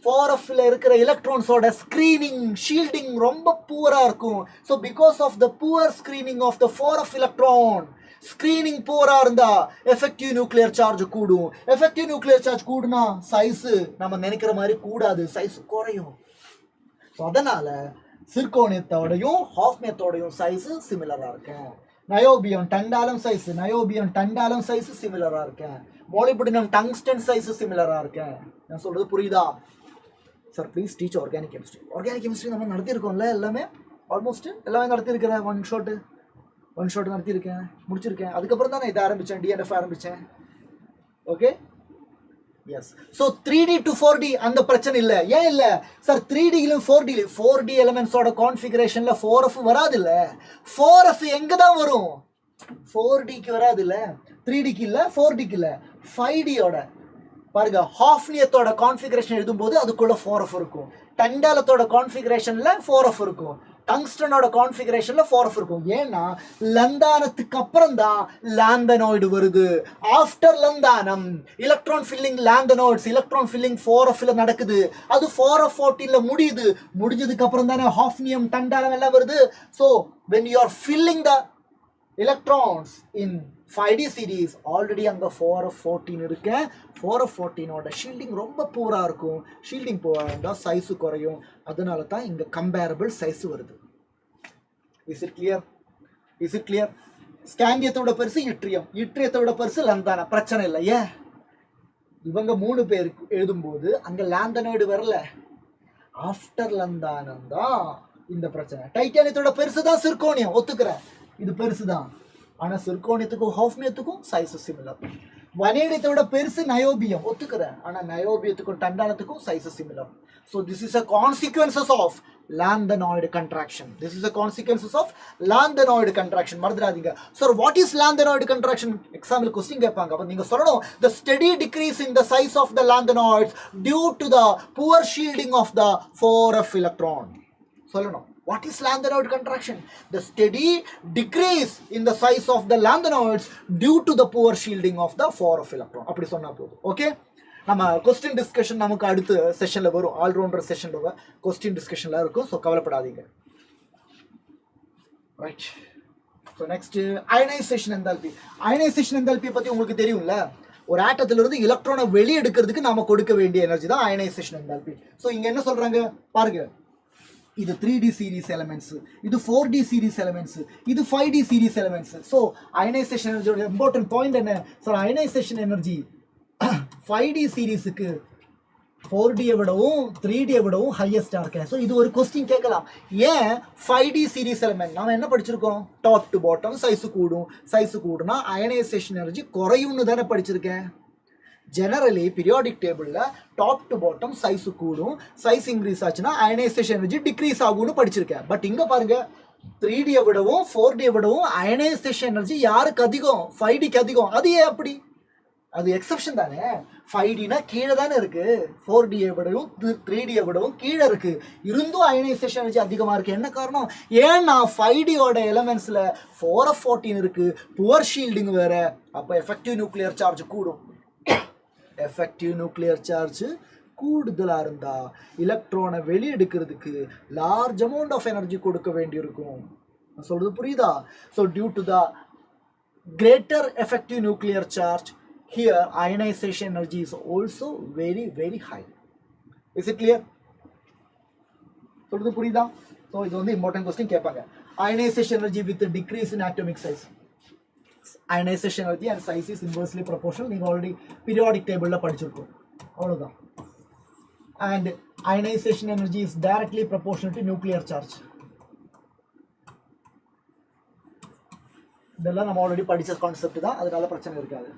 4Fல இருக்கிற எலக்ட்ரான்ஸோட ஸ்கிரீனிங், ஷீல்டிங் ரொம்ப பூரா இருக்கும். So because of the poor screening of the 4F electron, screening போரா இருந்தா எஃபெக்டிவ் நியூக்ளியர் சார்ஜ் கூடும். எஃபெக்டிவ் நியூக்ளியர் சார்ஜ் கூடுனா சைஸ் நம்ம நினைக்கிற மாதிரி கூடாது, சைஸ் குறையும். அதனால சிர்கோனியத்தோடையும் ஹாஃப்னியத்தோடையும் சைஸ் சிமிலரா இருக்கேன். நயோபியம் டண்டாலம் சைஸ், நயோபியம் டண்டாலம் சைஸ் சிமிலரா இருக்கேன். மோலிபிடினம் டங்ஸ்டன் சைஸ் சிமிலரா இருக்கேன். நான் சொல்றது புரியுதா? Sir please teach organic chemistry. Organic chemistry நம்ம நடத்தியிருக்கோம்ல, எல்லாமே ஆல்மோஸ்ட் எல்லாமே நடத்தியிருக்கிறேன். ஒன் ஷாட் நடத்தியிருக்கேன், முடிச்சிருக்கேன். அதுக்கப்புறம் தான் நான் இதை ஆரம்பித்தேன், டிஎன்எஃப் ஆரம்பித்தேன். Okay, S. So 3D to 4D அந்த பிரச்சனை இல்லை. ஏன் இல்லை சார்? 3Dயிலும் 4D எலிமெண்ட்ஸோட கான்ஃபிகரேஷன்ல 4F வராது இல்லை. 4F எங்கே தான் வரும்? 4Dக்கு வராது இல்லை, 3Dக்கு இல்லை, 4Dக்கு இல்லை, 5Dயோட பாருங்க. ஹாஃப்னியத்தோட கான்ஃபிகரேஷன் எழுதும்போது அதுக்குள்ள 4F இருக்கும். டண்டாலத்தோட கான்ஃபிகரேஷன்ல 4F இருக்கும். டங்ஸ்டனோட கான்ஃபிகரேஷன்ல 4F இருக்கும். ஏன்னா லந்தானத்துக்கு அப்புறம் தான் லாந்தனாய்டு வருது. After lanthanum electron filling lanthanoids, electron filling 4Fல நடக்குது. அது 4F14ல முடியுது. முடிஞ்சதுக்கு அப்புறம் தானே ஹாஃப்னியம், டண்டாலம் எல்லாம் வருது. So when you are filling the electrons in 5D series already அங்கே 4F14 இருக்கு. 4F14ஓட ஷீல்டிங் ரொம்ப பூரா இருக்கும். ஷீல்டிங் பூரா இருந்தால் சைஸு குறையும். அதனால தான் இங்கே கம்பேரபிள் சைஸ் வருது. Is it clear? Is it clear? ஸ்காண்டியத்தோட பெருசு இட்ரியம், இட்ரியத்தோட பெருசு லந்தானா. பிரச்சனை இல்லை. ஏன் இவங்க 3 பேருக்கு எழுதும்போது அங்கே லாந்தனாய்டு வரல. ஆஃப்டர் லந்தானம் தான் இந்த பிரச்சனை. டைட்டானியத்தோட பெருசு தான் சிர்கோனியம், ஒத்துக்கிறேன், இது பெருசு தான். ஆனால் சிர்கோனியத்துக்கும் ஹாஃப்னியத்துக்கும் சைஸ் சிமிலர். வனேடியத்தோட பெருசு நயோபியம், ஒத்துக்கிறேன். ஆனால் நயோபியத்துக்கும் டண்டாலத்துக்கும் size similar. So this is a consequences of lanthanoid contraction. This is a consequences of lanthanoid contraction. மறந்துடாதீங்க. Sir what is lanthanoid contraction? Example question கேட்பாங்க. அப்போ நீங்கள் சொல்லணும் the steady decrease in the size of the lanthanoids due to the poor shielding of the 4F electron. சொல்லணும். What is lanthanoid contraction? The steady decrease in the size of the lanthanoids due to the poor shielding of the 4F electron. அப்படி சொன்னா போதும். Okay, நம்ம question discussion நமக்கு அடுத்த செஷன்ல வரும். Allrounder செஷன்ல question டிஸ்கஷன்ல இருக்கும். So கவலைப்படாதீங்க. Right. So next ionisation enthalpy. Ionisation enthalpy பற்றி உங்களுக்கு தெரியும்ல. ஒரு ஆட்டத்திலிருந்து எலக்ட்ரானை வெளியெடுக்கிறதுக்கு நாம கொடுக்க வேண்டிய எனர்ஜி தான் அயனைசேஷன் எந்தால்பி. ஸோ இங்க என்ன சொல்றாங்க பாருங்க. இது 3D சீரிஸ் எலிமெண்ட்ஸ், இது 4D சீரிஸ் எலிமெண்ட்ஸ், இது 5D series elements. So ionisation எனர்ஜியோட இம்பார்ட்டன்ட் பாயிண்ட் என்ன சார்? அயனைசேஷன் எனர்ஜி 5D சீரிஸுக்கு 4D விடவும் 3D விடவும் ஹையஸ்டா இருக்கு. ஸோ இது ஒரு கொஸ்டின் கேட்கலாம். ஏன் 5D சீரிஸ் எலிமெண்ட் நாம என்ன படிச்சிருக்கோம்? டாப் டு பாட்டம் சைஸ் கூடுனா அயனைசேஷன் எனர்ஜி குறையும்னு தானே படிச்சிருக்கேன். ஜெனரலி பீரியாடிக் டேபிளில் டாப் டு பாட்டம் சைஸ் கூடும், சைஸ் இன்க்ரீஸ் ஆச்சுன்னா அயனைசேஷன் எனர்ஜி டிக்ரீஸ் ஆகும்னு படிச்சிருக்கேன். பட் இங்கே பாருங்க 3D விடவும் 4D விடவும் அயனைசேஷன் எனர்ஜி யாருக்கு அதிகம்? 5Dக்கு அதிகம். அது ஏன் அப்படி? அது எக்ஸப்ஷன் தானே. 5Dனா கீழே தானே இருக்கு, 4D விடவும் 3D விடவும் கீழே இருக்கு. இருந்தும் அயனைசேஷன் எனர்ஜி அதிகமாக இருக்கு. என்ன காரணம்? ஏன்னா 5Dயோட எலமெண்ட்ஸில் 4f14 இருக்கு, புவர் ஷீல்டிங் வேற. அப்போ எஃபெக்டிவ் நியூக்ளியர் சார்ஜ் கூடும். எஃபெக்டிவ் நியூக்ளியர் சார்ஜ் கூடுதலாக இருந்தால் எலக்ட்ரானை வெளியெடுக்கிறதுக்கு லார்ஜ் அமௌண்ட் ஆஃப் எனர்ஜி கொடுக்க வேண்டியிருக்கும். நான் சொல்கிறது புரியுதா? So due to the greater effective nuclear charge here ionization energy is also very high. Is it clear? சொல்றது புரியுதா? ஸோ இது வந்து இம்பார்ட்டன்ட் கொஸ்டின் கேட்பாங்க. ionization energy with a decrease in atomic size. Ionization energy and size is inversely proportional. நீங்கள் already periodic டேபிளில் படிச்சிருக்கோம். அவ்வளோதான். And ionization energy is directly proportional to nuclear charge. இதெல்லாம் நம்ம ஆல்ரெடி படித்த கான்செப்ட் தான், அதனால பிரச்சனை இருக்காது.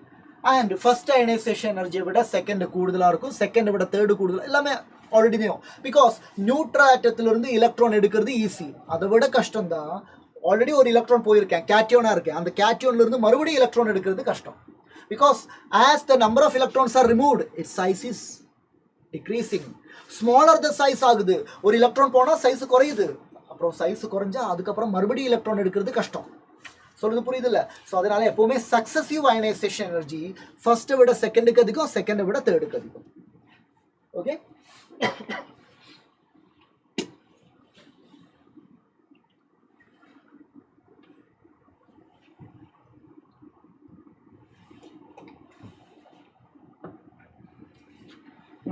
அண்ட் ஃபர்ஸ்ட் அயனைசேஷன் எனர்ஜியை விட செகண்ட் கூடுதலாக இருக்கும், செகண்டை விட தேர்டு கூடுதல், எல்லாமே ஆல்ரெடி தெரியும். பிகாஸ் நியூட்ரல் ஆட்டத்திலிருந்து எலக்ட்ரான் எடுக்கிறது ஈஸி, அதை விட கஷ்டம் தான். ஆல்ரெடி ஒரு எலக்ட்ரான் போயிருக்கேன், கேட்டியோனாக இருக்கேன், அந்த கேட்டியோன்லேருந்து மறுபடியும் எலக்ட்ரான் எடுக்கிறது கஷ்டம். Because as the number of electrons are removed its size is decreasing. Smaller the size ஆகுது, ஒரு எலக்ட்ரான் போனால் சைஸ் குறையுது, அப்புறம் சைஸ் குறைஞ்சா அதுக்கப்புறம் மறுபடியும் எலக்ட்ரான் எடுக்கிறது கஷ்டம். சொல்றது புரியுது இல்லை? ஸோ அதனால எப்பவுமே சக்சஸிவ் அயனைசேஷன் எனர்ஜி ஃபர்ஸ்ட்டை விட செகண்டுக்கு அதிகம், செகண்டை விட தேர்டுக்கு அதிகம். Okay,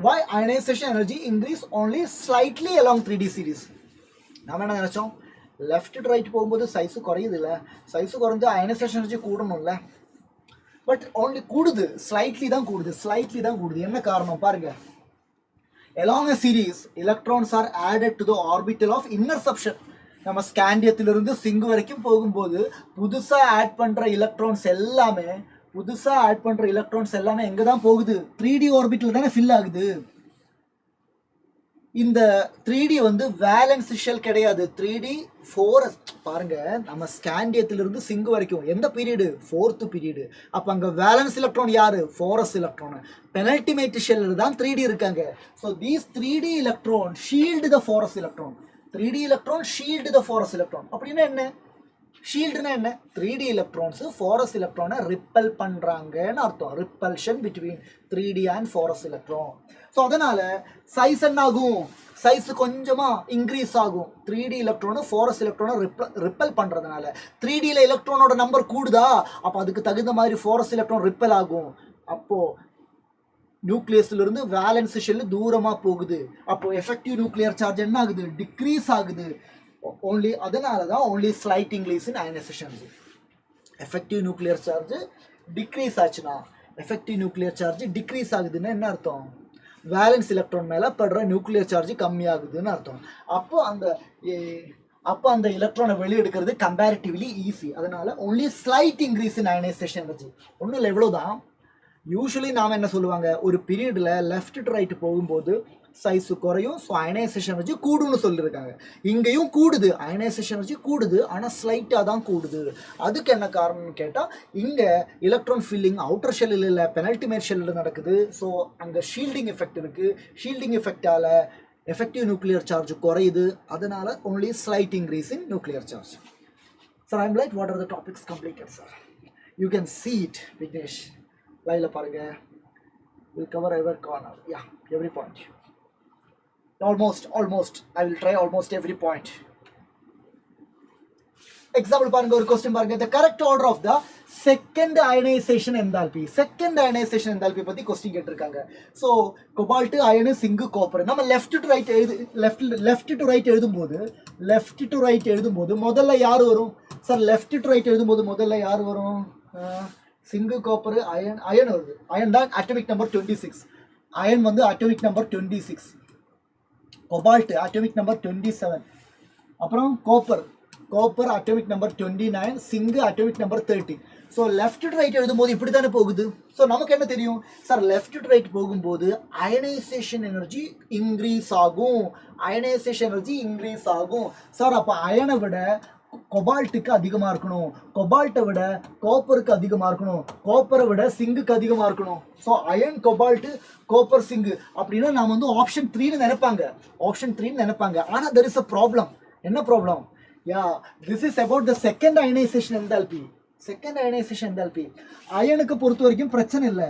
why ionization energy increase only slightly along 3D series? நாம என்ன நினைச்சோம்? லெஃப்ட் டு ரைட் போகும்போது சைஸு குறையுது இல்லை, சைஸு குறைஞ்சா அயனைசேஷன் எனர்ஜி கூடணும்ல. பட் ஓன்லி கூடுது, ஸ்லைட்லி தான் கூடுது. என்ன காரணம் பாருங்க. along a series electrons are added to the orbital of interception. நம்ம ஸ்காண்டியத்திலிருந்து சிங்கு வரைக்கும் போகும்போது புதுசாக ஆட் பண்ணுற எலக்ட்ரான்ஸ் எல்லாமே எங்கே தான் போகுது? 3D ஆர்பிட்டில் தானே ஃபில் ஆகுது. இந்த 3D வந்து வேலன்ஸ் ஷெல் கிடையாது, 3D ஃபோரஸ்ட். பாருங்க, நம்ம ஸ்காண்டியத்திலிருந்து சிங்கு வரைக்கும் எந்த பீரியடு? 4th period. அப்போ அங்கே வேலன்ஸ் எலக்ட்ரான் யாரு? Forest electron. பெனல்டிமேட் ஷெல்லில் தான் 3D இருக்காங்க. So these 3D electron shield the forest electron. 3D electron shield the forest electron. அப்படின்னா என்ன? ஷீல்டுனா என்ன? 3D எலக்ட்ரான்ஸ் ஃபாரஸ்ட் எலக்ட்ரானை ரிப்பல் பண்ணுறாங்கன்னு அர்த்தம். Repulsion between 3D and forest electron. So அதனால சைஸ் என்ன ஆகும்? சைஸ் கொஞ்சமாக இன்க்ரீஸ் ஆகும். 3D எலக்ட்ரானு ஃபாரஸ்ட் எலக்ட்ரானை ரிப்பல் பண்ணுறதுனால 3Dயில் எலக்ட்ரானோட நம்பர் கூடுதா, அப்போ அதுக்கு தகுந்த மாதிரி ஃபாரஸ்ட் எலக்ட்ரான் ரிப்பல் ஆகும். அப்போது நியூக்ளியஸ்லேருந்து வேலன்ஸ் ஷெல்லு தூரமாக போகுது. அப்போது எஃபெக்டிவ் நியூக்ளியர் சார்ஜ் என்ன ஆகுது? டிக்ரீஸ் ஆகுது. only அதனால தான் only slight increase in ionization energy. effective nuclear charge decrease ஆச்சுனா, effective nuclear charge decrease ஆகுதுன்னா என்ன அர்த்தம்? வேலன்ஸ் எலக்ட்ரான் மேலே படுற நியூக்ளியர் சார்ஜ் கம்மியாகுதுன்னு அர்த்தம். அப்போ அந்த எலக்ட்ரானை வெளியெடுக்கிறது கம்பேரிட்டிவ்லி ஈஸி. அதனால only slight increase in ionization energy. ஒன்றும் இல்லை, எவ்வளோதான். யூஸ்வலி நாம் என்ன சொல்லுவாங்க, ஒரு பீரியடில் லெஃப்ட் டு ரைட்டு போகும்போது சைஸு குறையும், ஸோ அயனைசேஷன் எனர்ஜி கூடுன்னு சொல்லியிருக்காங்க. இங்கேயும் கூடுது, அயனைசேஷன் எனர்ஜி கூடுது, ஆனால் ஸ்லைட்டாக தான் கூடுது. அதுக்கு என்ன காரணம்னு கேட்டால், இங்கே எலக்ட்ரான் ஃபில்லிங் அவுட்டர் ஷெல்லில் இல்லை, பெனல்டிமேட் ஷெல்லில் நடக்குது. ஸோ அங்கே ஷீல்டிங் எஃபெக்ட் இருக்குது. ஷீல்டிங் எஃபெக்டால் எஃபெக்டிவ் நியூக்ளியர் சார்ஜ் குறையுது. அதனால only slight increase in nuclear charge. Sir, I'm like, what are the topics completed, sir? You can see it, Vignesh. Laila பாருங்க, we'll cover every corner. Yeah, every point. Almost. I will try almost every point. Example பாருங்க, ஒரு question பாருங்க. The correct order of the second ionization enthalpy. Second ionization enthalpy பத்தி question கேட்டிருக்காங்க. So cobalt, iron, zinc, copper. நம்ம left to right எழுதும்போது முதல்ல யார் வரும்? சார் left to right எழுதும்போது முதல்ல யார் வரும்? சிங்கு காப்பர் அயன் வருது. அயன் தான் அட்டமிக் நம்பர் 26. அயன் வந்து atomic number 26. Cobalt atomic number 27. அப்புறம் copper atomic number 29. Zinc atomic number 30. So left to right எழுதும்போது இப்படி தானே போகுது. ஸோ நமக்கு என்ன தெரியும் சார், லெஃப்ட் டு ரைட் போகும்போது அயனைசேஷன் எனர்ஜி இன்க்ரீஸ் ஆகும். சார் அப்போ அயனை விட கொபால்ட்டுக்கு அதிகமாக இருக்கணும், கொபால்ட்டை விட காப்பருக்கு அதிகமாக இருக்கணும், காப்பரை விட சிங்குக்கு அதிகமாக இருக்கணும். So iron cobalt copper zinc அப்படின்னா நாம் வந்து ஆப்ஷன் 3ன்னு நினைப்பாங்க. ஆனால் தெர் இஸ் அ ப்ராப்ளம். என்ன problem? This is about the second ionisation enthalpy. அயனுக்கு பொறுத்த வரைக்கும் பிரச்சனை இல்லை.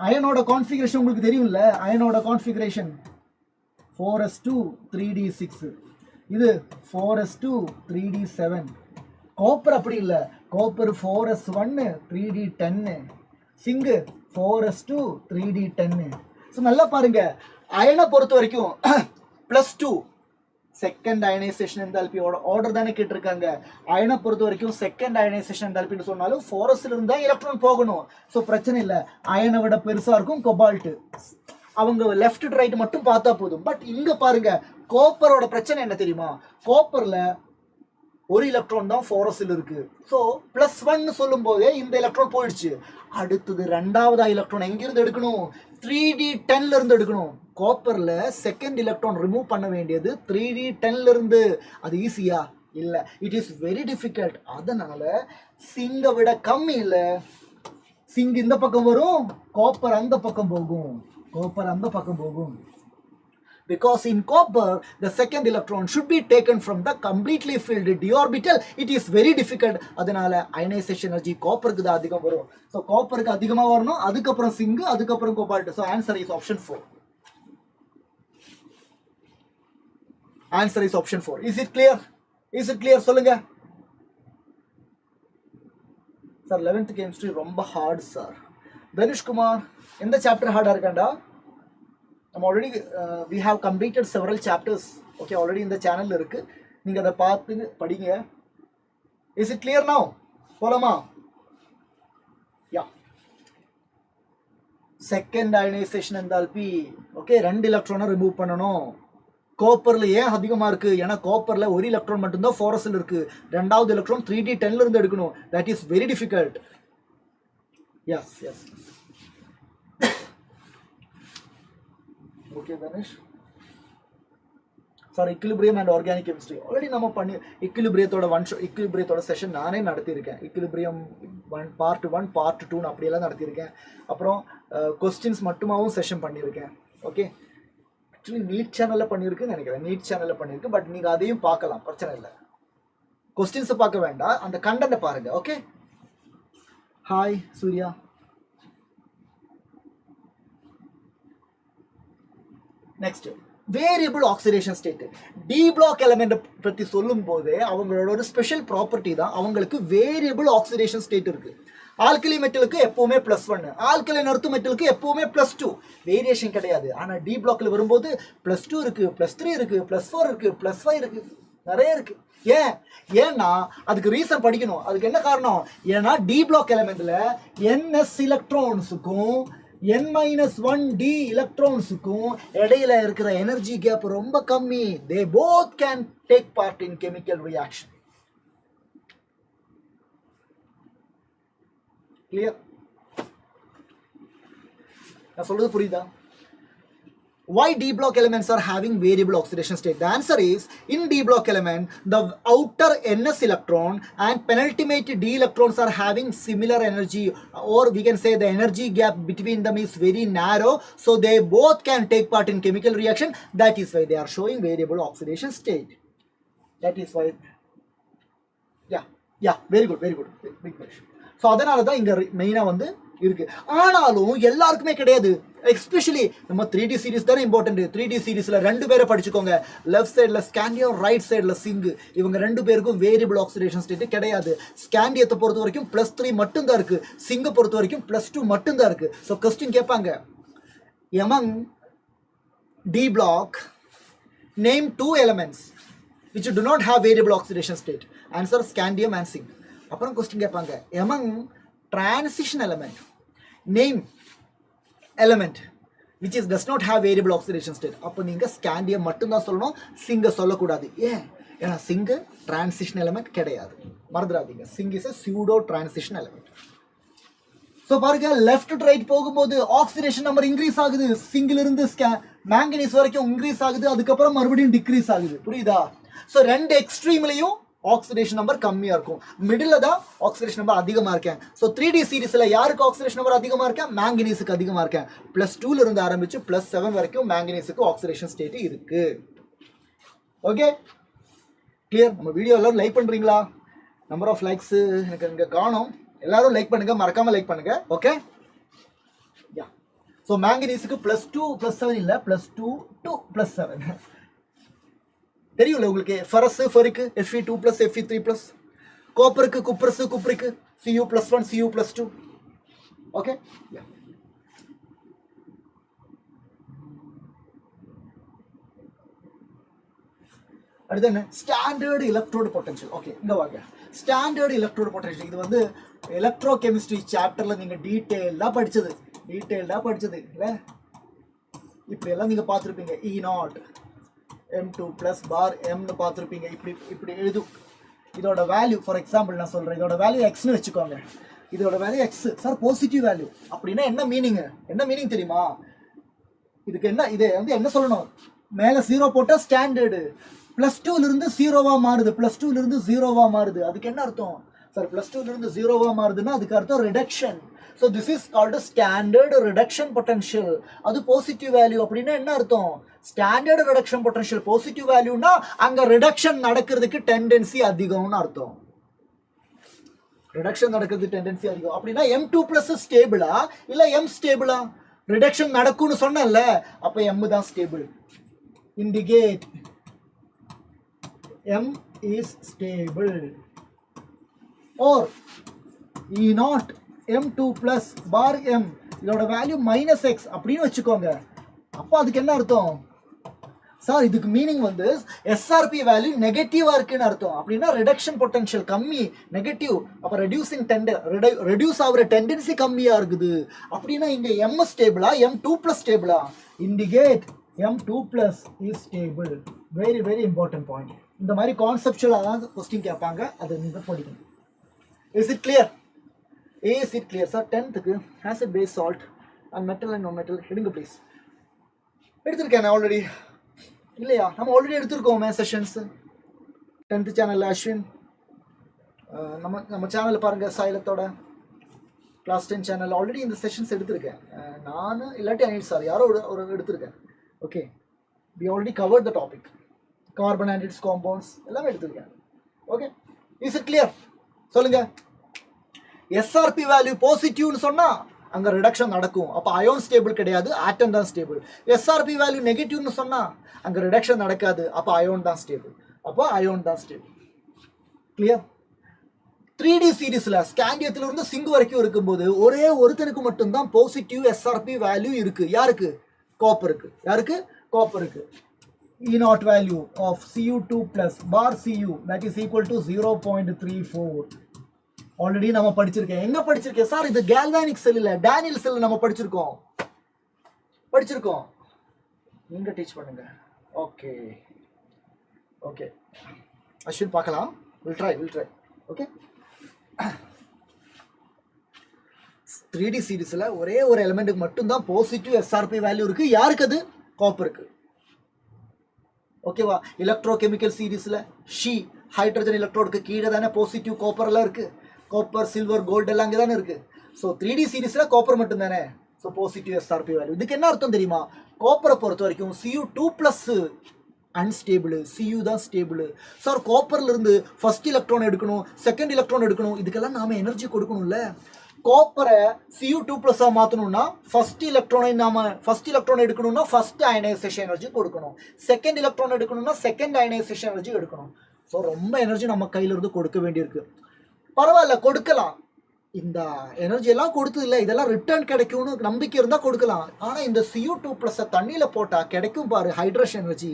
அயனோட கான்ஃபிகரேஷன் உங்களுக்கு தெரியும்ல. அயனோட கான்ஃபிகரேஷன் 4s2 3d6, இது 4s2 3d7. காப்பர் அப்படி இல்லை. காப்பர் 4s1 3d10, சிங்கு 4s2 3d10. ஸோ நல்லா பாருங்க, அயனை பொறுத்த வரைக்கும் +2 செகண்ட் அயனைசேஷன் என்தால்பியோட ஆர்டர் தானே கேட்டிருக்காங்க. அயனை பொறுத்த வரைக்கும் செகண்ட் அயனைசேஷன் என்தால்பின்னு சொன்னாலும் 4sல இருந்தா எலக்ட்ரான் போகணும். ஸோ பிரச்சனை இல்லை, அயனை விட பெருசா இருக்கும் கொபால்ட். அவங்க லெஃப்ட் டு ரைட் மட்டும் பார்த்தா போதும். பட் இங்க பாருங்க, காப்பரோட பிரச்சனை என்ன தெரியுமா? காப்பர்ல ஒரு எலக்ட்ரான் தான் 4sல இருக்கு. ஸோ +1 சொல்லும் போதே இந்த எலக்ட்ரான் போயிடுச்சு. அடுத்தது ரெண்டாவதா எலக்ட்ரான் எங்கிருந்து எடுக்கணும்? 3d10ல இருந்து எடுக்கணும். காப்பர்ல செகண்ட் எலக்ட்ரான் ரிமூவ் பண்ண வேண்டியது 3d10ல இருந்து. அது ஈஸியா? இல்லை, இட் இஸ் வெரி டிஃபிகல்ட். அதனால சிங்கை விட கம்மி இல்லை. சிங் இந்த பக்கம் வரும், காப்பர் அந்த பக்கம் போகும். Because in copper, the second electron should be taken from the completely filled d orbital. It is very difficult. அதனால ionization energy காப்பருக்கு தான் அதிகம் வரும். ஸோ காப்பருக்கு அதிகமாக வரணும், அதுக்கப்புறம் சிங்கு, அதுக்கப்புறம் cobalt. So answer is option 4. Is it clear? சொல்லுங்க சார். 11th கெமிஸ்ட்ரி ரொம்ப ஹார்ட் சார். தனுஷ்குமார், எந்த சாப்டர் ஹார்டா இருக்காண்டா? நம்ம already we have completed several chapters. Okay, already இந்த சேனல்ல இருக்கு, நீங்க அதை பார்த்து படிங்க. Is it clear now? போலாமா? யா, செகண்ட் அயனைசேஷன் என்தால்பி. ஓகே, 2 எலக்ட்ரானை ரிமூவ் பண்ணணும். காப்பர்ல ஏன் அதிகமா இருக்கு? ஏன்னா காப்பர்ல ஒரு எலக்ட்ரான் மட்டும்தான் 4sல இருக்கு. ரெண்டாவது எலக்ட்ரான் 3d10ல இருந்து எடுக்கணும். That is very difficult. Yes. Okay Dhanush sir, equilibrium and organic chemistry already நம்ம பண்ணி equilibriumத்தோட செஷன் நானே நடத்தியிருக்கேன். equilibrium part 1 part 2 அப்படியெல்லாம் நடத்தியிருக்கேன். அப்புறம் கொஸ்டின்ஸ் மட்டுமாவும் செஷன் பண்ணியிருக்கேன். ஓகே, ஆக்சுவலி நீட் சேனலில் பண்ணியிருக்குன்னு நினைக்கிறேன். பட் நீங்கள் அதையும் பார்க்கலாம், பிரச்சனை இல்லை. கொஸ்டின்ஸை பார்க்க வேண்டாம், அந்த கண்டென்ட்டை பாருங்க. Okay, hi Surya. Next, variable oxidation state. D block element பற்றி சொல்லும் போது அவங்களோட ஒரு ஸ்பெஷல் ப்ராப்பர்ட்டி தான், அவங்களுக்கு வேரியபிள் ஆக்சிடேஷன் ஸ்டேட் இருக்கு. ஆல்கலி மெட்டலுக்கு எப்பவுமே +1, ஆல்கலைன் எர்த் மெட்டலுக்கு எப்பவுமே +2, வேரியேஷன் கிடையாது. ஆனால் டி பிளாக்ல வரும்போது +2 இருக்கு, +3 இருக்கு, +4 இருக்கு, +5 இருக்கு, நிறைய இருக்கு. ஏன்னா அதுக்கு ரீசன் படிக்கணும். அதுக்கு என்ன காரணம்? ஏன்னா டி பிளாக் எலமெண்ட்ல NS எலக்ட்ரான்ஸுக்கும் N-1d எலக்ட்ரான்ஸுக்கும் இடையில இருக்கிற எனர்ஜி கேப் ரொம்ப கம்மி. They both can take part in chemical reaction. Clear? நான் சொல்றது புரியுதா? Why D block elements are having variable oxidation state? The answer is, in D block element, the outer NS electron and penultimate D electrons are having similar energy, or we can say the energy gap between them is very narrow, so they both can take part in chemical reaction. That is why they are showing variable oxidation state. That is why, yeah, very good, big question. So அதனால தான் இங்க மெயினா வந்து இருக்கு. ஆனாலும் எல்லாருக்குமே கிடையாது. Especially நம்ம 3D சீரிஸ் தானே இம்பார்ட்டன்ட். 3D சீரிஸ்ல 2 பேரை படிச்சுக்கோங்க. லெஃப்ட் சைடுல ஸ்காண்டியம், ரைட் சைடுல சிங். இவங்க 2 பேருக்கும் வேரியபிள் ஆக்சிடேஷன் ஸ்டேட் கிடையாது. ஸ்காண்டியத்தை பொறுத்த வரைக்கும் +3 மட்டும் தான் இருக்கு, சிங்கை பொறுத்த வரைக்கும் +2 மட்டும் தான் இருக்கு. ஸோ கொஸ்டின் கேட்பாங்க, among D block name 2 elements which do not have variable oxidation state. Answer scandium and zinc. அப்புறம் கொஸ்டின் கேட்பாங்க, among transition element. Name element which is does not have variable oxidation state. அப்போ நீங்க scandium மட்டும் தான் சொல்லணும், சிங்க சொல்லக்கூடாது. ஏன்னா சிங்க் டிரான்சிஷன் எலிமெண்ட் கிடையாது, மறந்துடாதீங்க. Zinc is a pseudo transition element. So பாருங்க, லெஃப்ட் டு ரைட் போகும்போது ஆக்சிடேஷன் நம்பர் இன்க்ரீஸ் ஆகுது. சிங்கிள் இருந்து மேங்கனீஸ் வரைக்கும் இன்க்ரீஸ் ஆகுது, அதுக்கப்புறம் மறுபடியும் டிக்ரீஸ் ஆகுது. புரியுதா? ஸோ ரெண்டு எக்ஸ்ட்ரீம்லையும் ஆக்சிடேஷன் நம்பர் கம்மியாக இருக்கும், மிடில் தான் ஆக்சிடேஷன் நம்பர் அதிகமாக இருக்கேன். ஸோ 3D சீரீஸில் யாருக்கு ஆக்சிடேஷன் நம்பர் அதிகமாக இருக்கேன்? மேங்கனீஸுக்கு அதிகமாக இருக்கேன். +2 இருந்து ஆரம்பிச்சு +7 வரைக்கும் மேங்கனீஸுக்கு ஆக்சிடேஷன் ஸ்டேட் இருக்கு. Okay, clear? நம்ம வீடியோ எல்லாரும் லைக் பண்ணுறீங்களா? நம்பர் ஆஃப் லைக்ஸ் எனக்கு இங்கே காணும். எல்லாரும் லைக் பண்ணுங்க, மறக்காம லைக் பண்ணுங்க. ஓகே, யா. ஸோ மேங்கனீஸுக்கு +2 +7 இல்லை, +2 to +7 தெரியும்ல உங்களுக்கு. ஃபெரஸ் ஃபெரிக்கு Fe2 + Fe3+, காப்பருக்கு குப்ரஸ் குப்ரிக்கு Cu+1 Cu+2. ஓகே, அடுத்து என்ன? Standard electrode potential. ஓகே, இங்க வாங்க. ஸ்டாண்டர்டு எலக்ட்ரோடு பொட்டன்ஷியல் இது வந்து எலக்ட்ரோ கெமிஸ்ட்ரி சாப்டர்ல நீங்க டீட்டெயிலாக படிச்சது இல்லை? இப்படி எல்லாம் நீங்க பார்த்துருப்பீங்க. E0 M2+ பார் Mனு பார்த்துருப்பீங்க. இப்படி எழுதும். இதோட வேல்யூ ஃபார் எக்ஸாம்பிள் நான் சொல்றேன், இதோட வேல்யூ எக்ஸ்னு வச்சுக்கோங்க. இதோட value X sir, positive value. அப்படின்னா என்ன மீனிங் தெரியுமா? இதுக்கு என்ன, இதை வந்து என்ன சொல்லணும்? மேலே 0 போட்டால் ஸ்டாண்டர்டு, +2லிருந்து 0வா மாறுது, +2லிருந்து 0வா மாறுது. அதுக்கு என்ன அர்த்தம் சார்? +2லிருந்து 0வா மாறுதுன்னா அதுக்கு அர்த்தம் reduction. So this is called standard reduction potential. அது பாசிட்டிவ் வேல்யூ. அப்படின்னா என்ன அர்த்தம்? ஸ்டாண்டர்டு ரிடக்ஷன் பொட்டன்ஷியல் பாசிட்டிவ் வேல்யூனா அங்க ரிடக்ஷன் நடக்கிறதுக்கு டெண்டன்சி அதிகம்னு அர்த்தம். ரிடக்ஷன் நடக்கிறது டெண்டன்சி அதிகம். அப்படின்னா M2+ ஸ்டேபிளா இல்ல M ஸ்டேபிளா? ரிடக்ஷன் நடக்கும்னு சொன்னல, அப்ப M தான் stable. Indicate M is stable or E0 M2+ bar M இதோட வேல்யூ -x அப்படின்னு வச்சுக்கோங்க. அப்போ அதுக்கு என்ன அர்த்தம் சார்? இதுக்கு மீனிங் வந்து எஸ்ஆர்பி வேல்யூ நெகட்டிவா இருக்குன்னு அர்த்தம். அப்படின்னா ரிடக்ஷன் பொட்டன்ஷியல் கம்மி, நெகட்டிவ். அப்ப ரெடியூஸ் ஆகிற டெண்டன்சி கம்மியா இருக்குது. அப்படின்னா இங்க M ஸ்டேபிளா M2+ ஸ்டேபிளா? Indicate M2+ is stable. Very very important point. இந்த மாதிரி கான்செப்சுவலாக கொஸ்டின் கேட்பாங்க, அதை நீங்கள் படிக்கணும். Is it clear? Sir 10th acid base salt and metal and no metal எடுங்க ப்ளீஸ். எடுத்திருக்கேன் ஆல்ரெடி இல்லையா? நம்ம ஆல்ரெடி எடுத்திருக்கோமே செஷன்ஸ் 10th சேனலில். அஸ்வின் நம்ம சேனலில் பாருங்கள், சைலத்தோட கிளாஸ் 10 சேனல் ஆல்ரெடி இந்த செஷன்ஸ் எடுத்திருக்கேன். நான் இல்லாட்டி அனில் சார் யாரோ ஒரு எடுத்திருக்கேன். Okay, we already covered the topic. Carbon and its compounds எல்லாமே எடுத்திருக்கேன். Okay, is it clear? சொல்லுங்க. எஸ்ஆர்பி வேல்யூ பாசிட்டிவ்னு சொன்னா அங்க ரிடக்ஷன் நடக்கும், அப்ப அயோன் ஸ்டேபிள் கிடையாது, ஆட்டம் தான் ஸ்டேபிள். எஸ்ஆர்பி வேல்யூ நெகட்டிவ்னு சொன்னா அங்க ரிடக்ஷன் நடக்காது, அப்ப அயோன் தான் ஸ்டேபிள். கிளியர்? 3D சீரீஸ்ல ஸ்காண்டியத்துல இருந்து சிங்க் வரைக்கும் இருக்கும்போது ஒரே ஒருத்தனுக்கு மட்டும்தான் பாசிட்டிவ் எஸ்ஆர்பி வேல்யூ இருக்கு. யாருக்கு? காப்பருக்கு. காப்பருக்கு. E0 value of Cu2+ bar Cu that is equal to 0.34. Already நம்ம படிச்சிருக்கேன். எங்க படிச்சிருக்கேன் சார்? இது கேல்வானிக் செல் இல்ல, டேனியல் செல் நம்ம படிச்சிருக்கோம். நீங்க டீச் பண்ணுங்க. ஓகே அஸ்வின் பார்க்கலாம். Will try. ஓகே, 3D சீரீஸ்ல ஒரே ஒரு எலிமெண்ட்டுக்கு மட்டும்தான் பாசிட்டிவ் எஸ்ஆர்பி வேல்யூ இருக்கு. யாருக்கு? அது காப்பருக்கு. ஓகேவா? எலக்ட்ரோ கெமிக்கல் சீரீஸ்ல ஹைட்ரஜன் எலக்ட்ரோடுக்கு கீழே தானே பாசிட்டிவ் காப்பர்லாம் இருக்கு. காப்பர், சில்வர், கோல்டு எல்லாம் அங்கே தானே இருக்கு. ஸோ 3D சீரீஸ்ல காப்பர் மட்டும் தானே. So positive SRP value. இதுக்கு என்ன அர்த்தம் தெரியுமா? காப்பரை பொறுத்த வரைக்கும் Cu2+ அன்ஸ்டேபிள், Cu தான் ஸ்டேபிள். சார் காப்பர்ல இருந்து ஃபர்ஸ்ட் எலக்ட்ரான் எடுக்கணும், செகண்ட் எலக்ட்ரான் எடுக்கணும், இதுக்கெல்லாம் நாம எனர்ஜி கொடுக்கணும்ல. காப்பரை Cu2+ மாற்றணும்னா ஃபர்ஸ்ட் எலக்ட்ரான் எடுக்கணும்னா ஃபர்ஸ்ட் அயனைசேஷன் எனர்ஜி கொடுக்கணும், செகண்ட் எலக்ட்ரான் எடுக்கணும்னா செகண்ட் அயனைசேஷன் எனர்ஜி எடுக்கணும். ஸோ ரொம்ப எனர்ஜி நம்ம கையில இருந்து கொடுக்க வேண்டியிருக்கு. பரவாயில்ல, கொடுக்கலாம். இந்த எனர்ஜி எல்லாம் கொடுத்தது இல்லை, இதெல்லாம் ரிட்டர்ன் கிடைக்கும்னு நம்பிக்கை இருந்தால் கொடுக்கலாம். ஆனால் இந்த Cu2+ தண்ணியில் போட்டால் கிடைக்கும் பாரு ஹைட்ரேஷன் எனர்ஜி,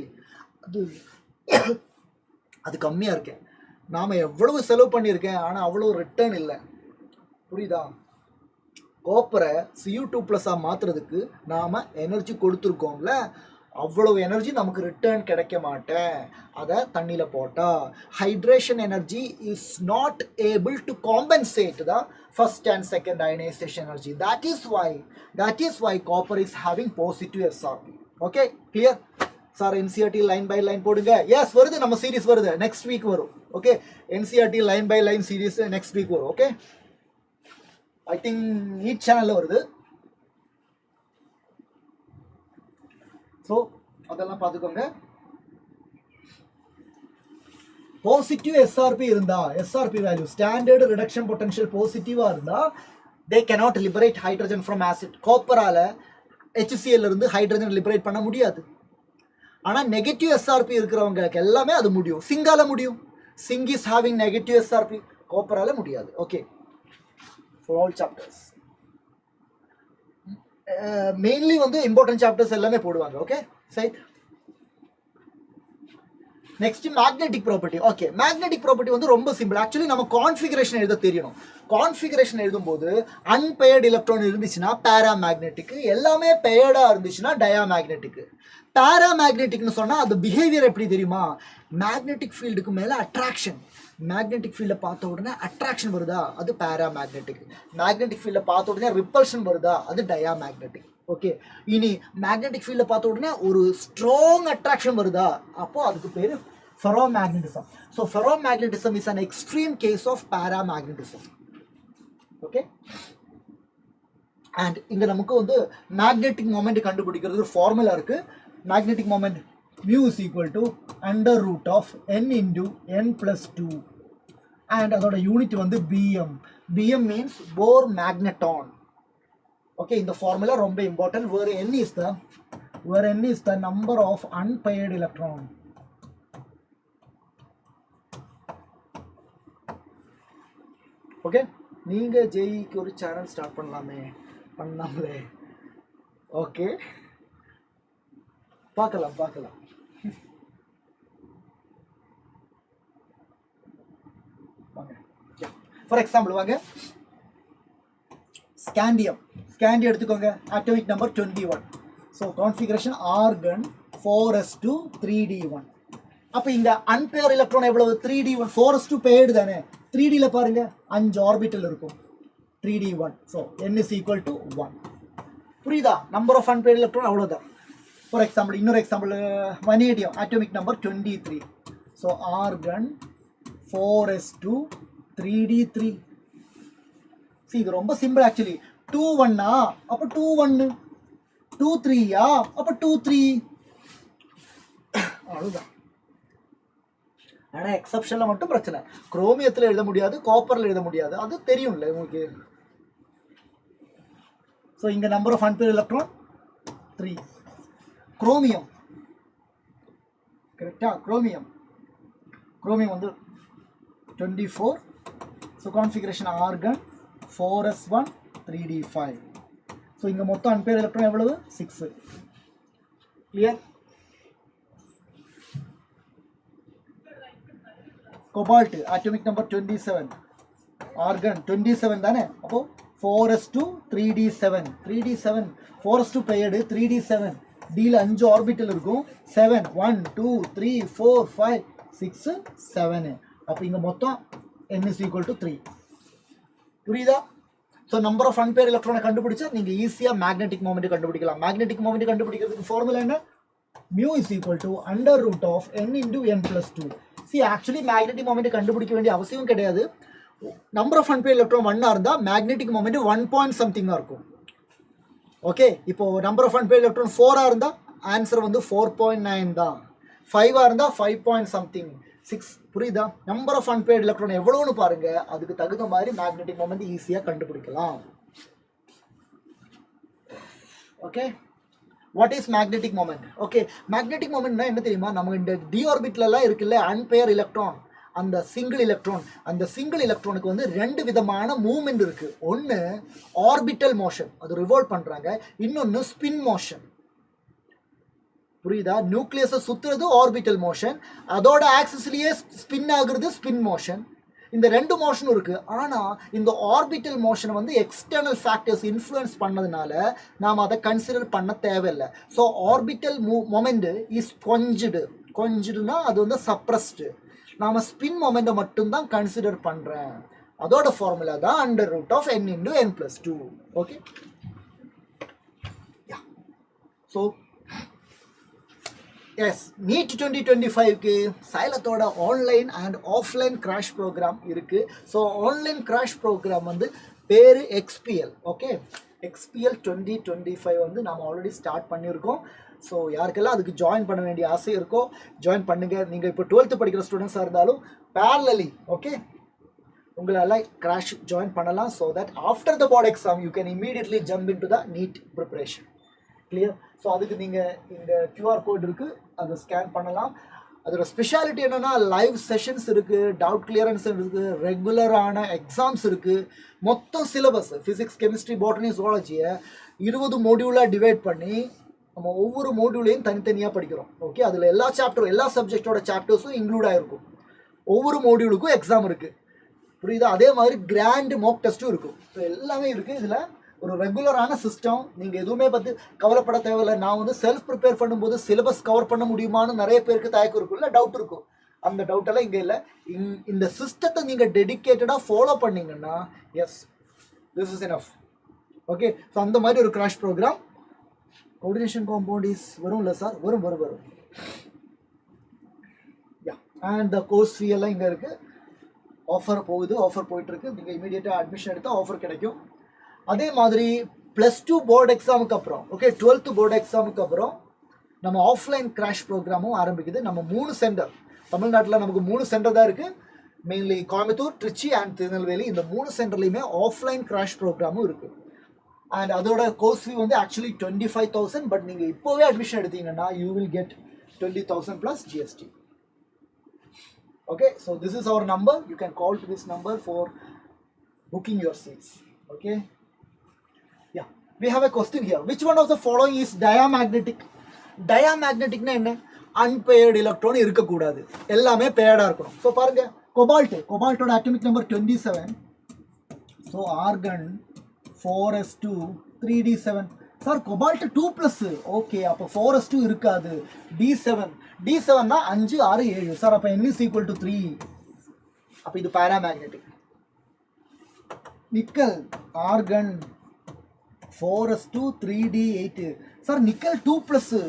அது கம்மியாக இருக்கேன். நாம் எவ்வளவு செலவு பண்ணியிருக்கேன், ஆனால் அவ்வளோ ரிட்டர்ன் இல்லை. புரியுதா? காப்பரை Cu2+ மாற்றுறதுக்கு நாம் எனர்ஜி கொடுத்துருக்கோம்ல, அவ்வளவு எனர்ஜி நமக்கு ரிட்டர்ன் கிடைக்க மாட்டேன் அதை தண்ணியில் போட்டால். Hydration energy is not able to compensate the first and second ionization energy. That is why copper is having positive SRP. Okay, clear sir? NCERT line by line போடுங்க. Yes, வருது, நம்ம series வருது, next week வரும். Okay, NCERT line by line series next week வரும். Okay, I think NEET சேனலில் வருது. So அதெல்லாம் பார்த்துக்கோங்க. பாசிட்டிவ் SRP இருந்தா, SRP value standard reduction potential பாசிட்டிவா இருந்தா, they cannot liberate hydrogen from acid. காப்பரால HCl இருந்து ஹைட்ரஜன் லிபரேட் பண்ண முடியாது. ஆனால் நெகட்டிவ் SRP இருக்கிறவங்களுக்கு எல்லாமே அது முடியும். சிங்கால முடியும். Singh is having negative SRP, காப்பரால முடியாது. Okay, for all chapters mainly வந்து இம்பார்ட்டன்ட் சாப்டர்ஸ் எல்லாமே போடுவாங்க. ஓகே, சரி. Next magnetic property. Okay, magnetic property வந்து ரொம்ப சிம்பிள். ஆக்சுவலி நம்ம கான்ஃபிகரேஷன் எழுத தெரியணும். கான்ஃபிகரேஷன் எழுதும்போது அன்பெயர்டு எலக்ட்ரான் இருந்துச்சுன்னா பேராமேக்னெட்டிக், எல்லாமே பெயர்டாக இருந்துச்சுன்னா டயாமேக்னெட்டிக். பேராமேக்னெட்டிக்னு சொன்னால் அது பிஹேவியர் எப்படி தெரியுமா? மேக்னெட்டிக் ஃபீல்டுக்கு மேலே அட்ராக்ஷன். மேக்னெட்டிக் ஃபீல்டை பார்த்த உடனே அட்ராக்ஷன் வருதா, அது பேராமேக்னெட்டிக். மேக்னெட்டிக் ஃபீல்டை பார்த்த உடனே ரிப்பல்ஷன் வருதா, அது டயாமேக்னெட்டிக். ஓகே, இனி மேக்னெட்டிக் ஃபீல்டை பார்த்த உடனே ஒரு ஸ்ட்ராங் அட்ராக்ஷன் வருதா, அப்போ அதுக்கு பேர் ferromagnetism. So ferromagnetism is an extreme case of paramagnetism. Okay, and இங்கே நமக்கு வந்து மேக்னெட்டிக் மொமெண்ட் கண்டுபிடிக்கிறது ஒரு ஃபார்முலா இருக்கு. Magnetic moment mu is equal to under root of n into n plus 2 and அதோட யூனிட் வந்து bm. bm means Bohr magneton. okay, இந்த formula ரொம்ப important. where n is the number of unpaired electron. Okay, நீங்க ஜேஇக்கு ஒரு channel start பண்ணலாமே. Okay, பார்க்கலாம். For example வாங்க, scandium எடுத்துக்கோங்க. Atomic number 21. So configuration argon 4s2 3d1. அப்போ இங்க அன்பேர் எலக்ட்ரான் எவ்வளவு? 3d1. 4s2 பேய்டு தானே. 3dல பாருங்க 5 ஆர்பிட்டல் இருக்கும். 3d1. So n is equal to 1. புரியுதா? நம்பர் ஆஃப் அன்பேர் எலக்ட்ரான் அவ்வளோதான். ஃபார் எக்ஸாம்பிள் இன்னொரு example, vanadium atomic number 23. So organ 4s2 3d3. இது ரொம்ப சிம்பிள் ஆக்சுவலி. 2-1 அப்போ 2-1, 2-3 அப்போ 2-3. அவ்வளோதான். ஆனால் எக்ஸப்ஷனில் மட்டும் பிரச்சனை. குரோமியத்தில் எழுத முடியாது, காப்பரில் எழுத முடியாது, அது தெரியும்ல உங்களுக்கு. ஸோ இங்கே number of unpaired electron 3. Chromium கரெக்டா? குரோமியம் வந்து 24. So configuration argon 4s1 3d5. So இங்கே மொத்தம் அன்பேர் எலக்ட்ரான் எவ்வளவு? 6. Clear? Cobalt atomic number 27. Organ 27 தானே. அப்போ 4s2 3d7. 4s2 பெயர்டு 3d7. டீல 5 ஆர்பிட்டல் இருக்கும். 7 1 2 3 4 5 6 7. அப்போ இங்க மொத்தம் n is equal to 3. புரியுதா? ஸோ நம்பர் ஆஃப் அன்பேர் எலக்ட்ரானை கண்டுபிடிச்சா நீங்க ஈஸியா மேக்னெட்டிக் மொமெண்ட் கண்டுபிடிக்கலாம். மேக்னெட்டிக் மொமெண்ட் கண்டுபிடிக்கிறதுக்கு ஃபார்முலா என்ன? mu is equal to under root of n into n plus 2. see actually magnetic moment கண்டுபிடிக்க வேண்டிய அவசியம் கிடையாது. நம்பர் ஆஃப் அன்பேர் எலக்ட்ரான் 1 இருந்தா மேக்னெட்டிக் மொமெண்ட் 1 பாயிண்ட் சம்திங் இருக்கும். ஓகே, இப்போ நம்பர் ஆஃப் அன்பேர் எலக்ட்ரான் 4 இருந்தா ஆன்சர் வந்து 4.9 தான். 5 இருந்தா 5 பாயிண்ட் சம்திங் 6. புரியுதா? நம்பர் ஆஃப் அன்பேர்ட் எலக்ட்ரான் எவ்வளவுன்னு பாருங்க, அதுக்கு தகுந்த மாதிரி மேக்னெட்டிக் மொமெண்ட் ஈஸியா கண்டுபிடிக்கலாம். Okay, what is magnetic moment? Okay, magnetic மொமெண்ட்னா என்ன தெரியுமா? நம்ம இந்த டி ஆர்பிட்லாம் இருக்குல்ல அன்பேர் எலக்ட்ரான், அந்த சிங்கிள் எலக்ட்ரானுக்கு வந்து 2 விதமான மூவ்மெண்ட் இருக்கு. ஒன்று ஆர்பிட்டல் மோஷன், அது ரிவால்வ் பண்றாங்க. இன்னொன்று ஸ்பின் மோஷன். புரியுதா? நியூக்ளியஸை சுத்துறது ஆர்பிட்டல் மோஷன், அதோட ஆக்சிஸ்லயே ஸ்பின் ஆகுறது ஸ்பின் மோஷன். இந்த ரெண்டு மோஷனும் இருக்குது. ஆனால் இந்த ஆர்பிட்டல் மோஷனை வந்து எக்ஸ்டர்னல் ஃபேக்டர்ஸ் இன்ஃப்ளூயன்ஸ் பண்ணதுனால நாம் அதை கன்சிடர் பண்ண தேவையில்லை. ஸோ ஆர்பிட்டல் மொமெண்ட் இஸ் கொஞ்சுடுனா அது வந்து சப்ரஸ்டு. நாம் ஸ்பின் மொமெண்ட்டை மட்டும்தான் கன்சிடர் பண்ணுறேன். அதோட ஃபார்முலா தான் under root of n into n+2. Okay, so yes NEET 2025க்கு சைலத்தோட online and offline crash programme இருக்குது. ஸோ ஆன்லைன் கிராஷ் ப்ரோக்ராம் வந்து பேர் XPL. ஓகே, XPL 2025 வந்து நம்ம ஆல்ரெடி ஸ்டார்ட் பண்ணியிருக்கோம். ஸோ யாருக்கெல்லாம் அதுக்கு ஜாயின் பண்ண வேண்டிய ஆசை இருக்கோ ஜாயின் பண்ணுங்கள். நீங்கள் இப்போ 12th படிக்கிற ஸ்டூடெண்ட்ஸாக இருந்தாலும் parallelly ஓகே உங்களால் கிராஷ் ஜாயின் பண்ணலாம். So that after the board exam you can immediately jump into the NEET preparation. Clear? So அதுக்கு நீங்கள் இந்த QR கோட் இருக்குது, அதை ஸ்கேன் பண்ணலாம். அதோட ஸ்பெஷாலிட்டி என்னென்னா லைவ் செஷன்ஸ் இருக்குது, டவுட் கிளியரன்ஸ் இருக்குது, ரெகுலரான எக்ஸாம்ஸ் இருக்குது. மொத்தம் சிலபஸ் ஃபிசிக்ஸ், கெமிஸ்ட்ரி, பாட்டனி, ஜுவாலஜியை 20 மோடியூலாக டிவைட் பண்ணி நம்ம ஒவ்வொரு மோடியூலையும் தனித்தனியாக படிக்கிறோம். ஓகே, அதில் எல்லா சாப்டரும் எல்லா சப்ஜெக்டோட சாப்டர்ஸும் இன்க்ளூட் ஆகிருக்கும். ஒவ்வொரு மோடியூலுக்கும் எக்ஸாம் இருக்குது, புரியுதா? அதே மாதிரி கிராண்ட் மாக் டெஸ்ட்டும் இருக்கும். ஸோ எல்லாமே இருக்குது. இதில் ஒரு ரெகுலரான சிஸ்டம். நீங்கள் எதுவுமே பற்றி கவலைப்பட தேவையில்லை. நான் வந்து செல்ஃப் ப்ரிப்பேர் பண்ணும்போது சிலபஸ் கவர் பண்ண முடியுமான்னு நிறைய பேருக்கு தயக்கம் இருக்கும், இல்லை டவுட் இருக்கும். அந்த டவுட்டெல்லாம் இங்கே இல்லை. இந்த சிஸ்டத்தை நீங்கள் டெடிக்கேட்டடாக ஃபாலோ பண்ணிங்கன்னா yes this is enough. Okay, so அந்த மாதிரி ஒரு crash program. Coordination compound is வரும் இல்லை சார்? வரும். யா, அண்ட் த கோர்ஸ் ஃபீ எல்லாம் இங்கே இருக்குது. ஆஃபர் போயிட்டுருக்கு. நீங்கள் இமீடியட்டாக அட்மிஷன் எடுத்தால் ஆஃபர் கிடைக்கும். அதே மாதிரி +2 போர்டு எக்ஸாமுக்கு அப்புறம் ஓகே 12th போர்டு எக்ஸாமுக்கு அப்புறம் நம்ம ஆஃப்லைன் கிராஷ் ப்ரோக்ராமும் ஆரம்பிக்குது. நம்ம 3 சென்டர் தமிழ்நாட்டில் நமக்கு 3 சென்டர் தான் இருக்குது. Mainly Coimbatore, Trichy and Tirunelveli. இந்த 3 சென்டர்லையுமே ஆஃப்லைன் கிராஷ் ப்ரோக்ராமும் இருக்குது. அண்ட் அதோட கோர்ஸ் ஃபீ வந்து ஆக்சுவலி 25,000. பட் நீங்கள் இப்போவே அட்மிஷன் எடுத்தீங்கன்னா you will get 20,000 + GST. Okay, so this is our number. You can call to this number for booking your seats. Okay, yeah, we have a question here. Which one of the following is diamagnetic? Diamagnetic na enna? Unpaired electron irukka koodadu, ellame paired ah irukanum. So parunga, cobalt oda atomic number 27. So argon 4s2 3d7. Sir, cobalt 2+. Okay, appo 4s2 irukadu. D7 na 5 6 7. Sir, appo n is equal to 3. appo idu paramagnetic. Nickel, argon 4s2 3d8. Sir, nickel 2+.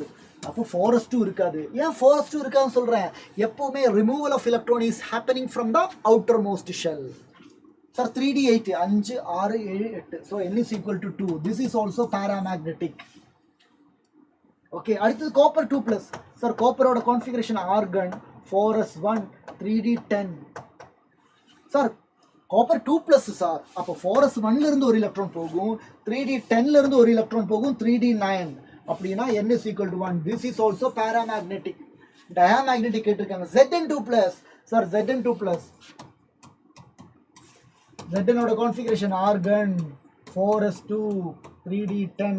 அப்போ 4s2 இருக்காது. ஏன் 4s2 இருக்காதுன்னு சொல்கிறேன்? எப்போவுமே removal of electron is happening from the outermost shell. Sir 3d8 5 6 7 8. So n is equal to 2. This is also paramagnetic. Okay, அடுத்தது copper 2+. Sir காப்பரோட configuration argon 4s1 3d10. Sir copper 2+. Sir அப்போ 4s1லேருந்து ஒரு electron போகும், 3d10லேருந்து ஒரு electron போகும், 3d9. அப்படின்னா n is equal to 1. This is also paramagnetic. Diamagnetic கேட்டிருக்காங்க. Zn2+. Sir Zn2+. Zn ஓட configuration argon 4s2 3d10.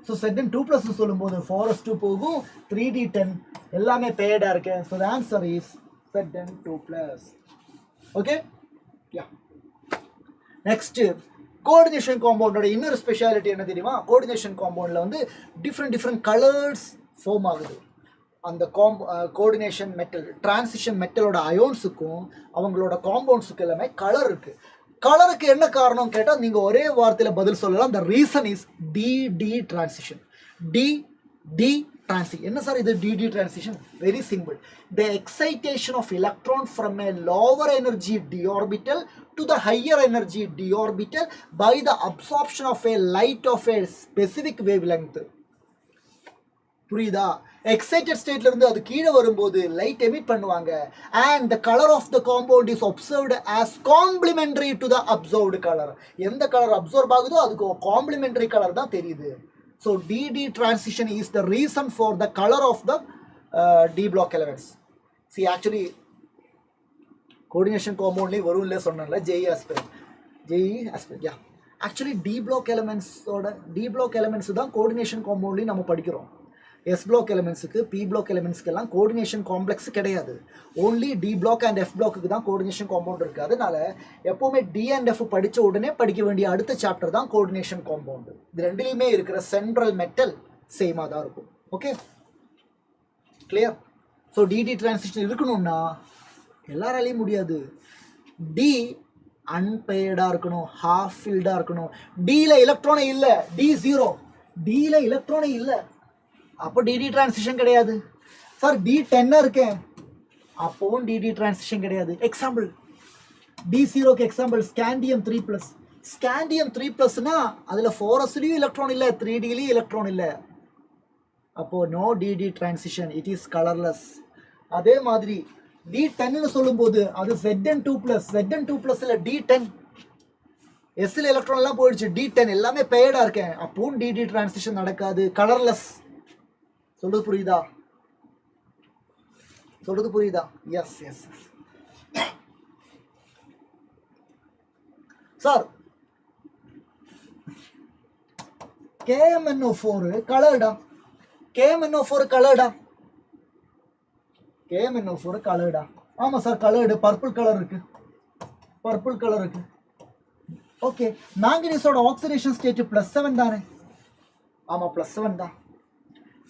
So Zn2+ சொல்லும்போது 4s2 போகும், 3d10 எல்லாமே பேடா இருக்கு. So the answer is Zn2+. Okay, yeah. Next coordination காம்பவுண்டோட இன்னொரு ஸ்பெஷாலிட்டி என்ன தெரியுமா? கோஆர்டினேஷன் காம்பவுண்டில் வந்து டிஃப்ரெண்ட் கலர்ஸ் ஃபார்ம் ஆகுது. அந்த கோஆர்டினேஷன் மெட்டல், டிரான்சிஷன் மெட்டலோட அயோன்ஸுக்கும் அவங்களோட காம்பவுண்ட்ஸுக்கு எல்லாமே கலர் இருக்குது. கலருக்கு என்ன காரணம் கேட்டால் நீங்கள் ஒரே வார்த்தையில் பதில் சொல்லலாம். The reason is D transition. D transition. என்ன சார் இது dd transition? Very simple. The excitation of electron from a lower energy d orbital to the higher energy d orbital by the absorption of a light of a specific wavelength. புரியுதா? Excited ஸ்டேட்ல இருந்து அது கீழே வரும்போது light emit பண்ணுவாங்க. and the color of the compound is observed as complementary to the absorbed color. எந்த colour observe ஆகுதோ அதுக்கு காம்ப்ளிமெண்டரி கலர் தான் தெரியுது. So dd transition is the reason for the color of the d block elements. See, actually coordination compound le varunle sonnala JEE aspirant. Yeah, actually d block elements da coordination compound li nama padikrom. S block எலிமெண்ட்ஸுக்கு P பிளாக் எலிமெண்ட்ஸ்க்கெல்லாம் coordination complex கிடையாது. Only D block and F பிளாக்கு தான் coordination compound இருக்குது. அதனால எப்போவுமே D and F படித்த உடனே படிக்க வேண்டிய அடுத்த சாப்டர் தான் கோஆர்டினேஷன் காம்பவுண்டு. இது ரெண்டுலேயுமே இருக்கிற சென்ட்ரல் மெட்டல் சேமாக தான் இருக்கும். Okay, clear? So DD transition இருக்கணும்னா எல்லாராலையும் முடியாது. டி அன்பெய்டாக இருக்கணும், ஹாஃப் ஃபில்டாக இருக்கணும். டியில் எலக்ட்ரானே இல்லை, டி 0, டியில் எலக்ட்ரானே இல்லை, அப்போ டிடி டிரான்சிஷன் கிடையாது. சார் டி 10 இருக்கேன், அப்போவும் டிடி டிரான்சிஷன் கிடையாது. எக்ஸாம்பிள் D0க்கு எக்ஸாம்பிள் ஸ்காண்டியம் 3+. ஸ்காண்டியம் 3+னா அதில் 4sலையும் எலக்ட்ரான் இல்லை, 3Dலையும் எலக்ட்ரான் இல்லை, அப்போது no d d transition, it is colourless. அதே மாதிரி D10ன்னு சொல்லும்போது அது Zn2+, Zn2+ல D10, எஸ்ல எலக்ட்ரான் எல்லாம் போயிடுச்சு, D10 எல்லாமே பெயர்டாக இருக்கேன், அப்பவும் டிடி டிரான்சிஷன் நடக்காது, கலர்லெஸ். சொல்றது புரியுதா? சொல்றது புரியுதா? Yes yes. சார் KMNO4 கலர்டா, KMNO4 கலர்டா, KMNO4 கலர்டா. ஆமாம் சார் கலர்டு, பர்பிள் கலர் இருக்கு, பர்பிள் கலர் இருக்கு. ஓகே, மேங்கனீஸோட ஆக்சிடேஷன் ஸ்டேட் +7 தானே? ஆமாம் +7 தான்.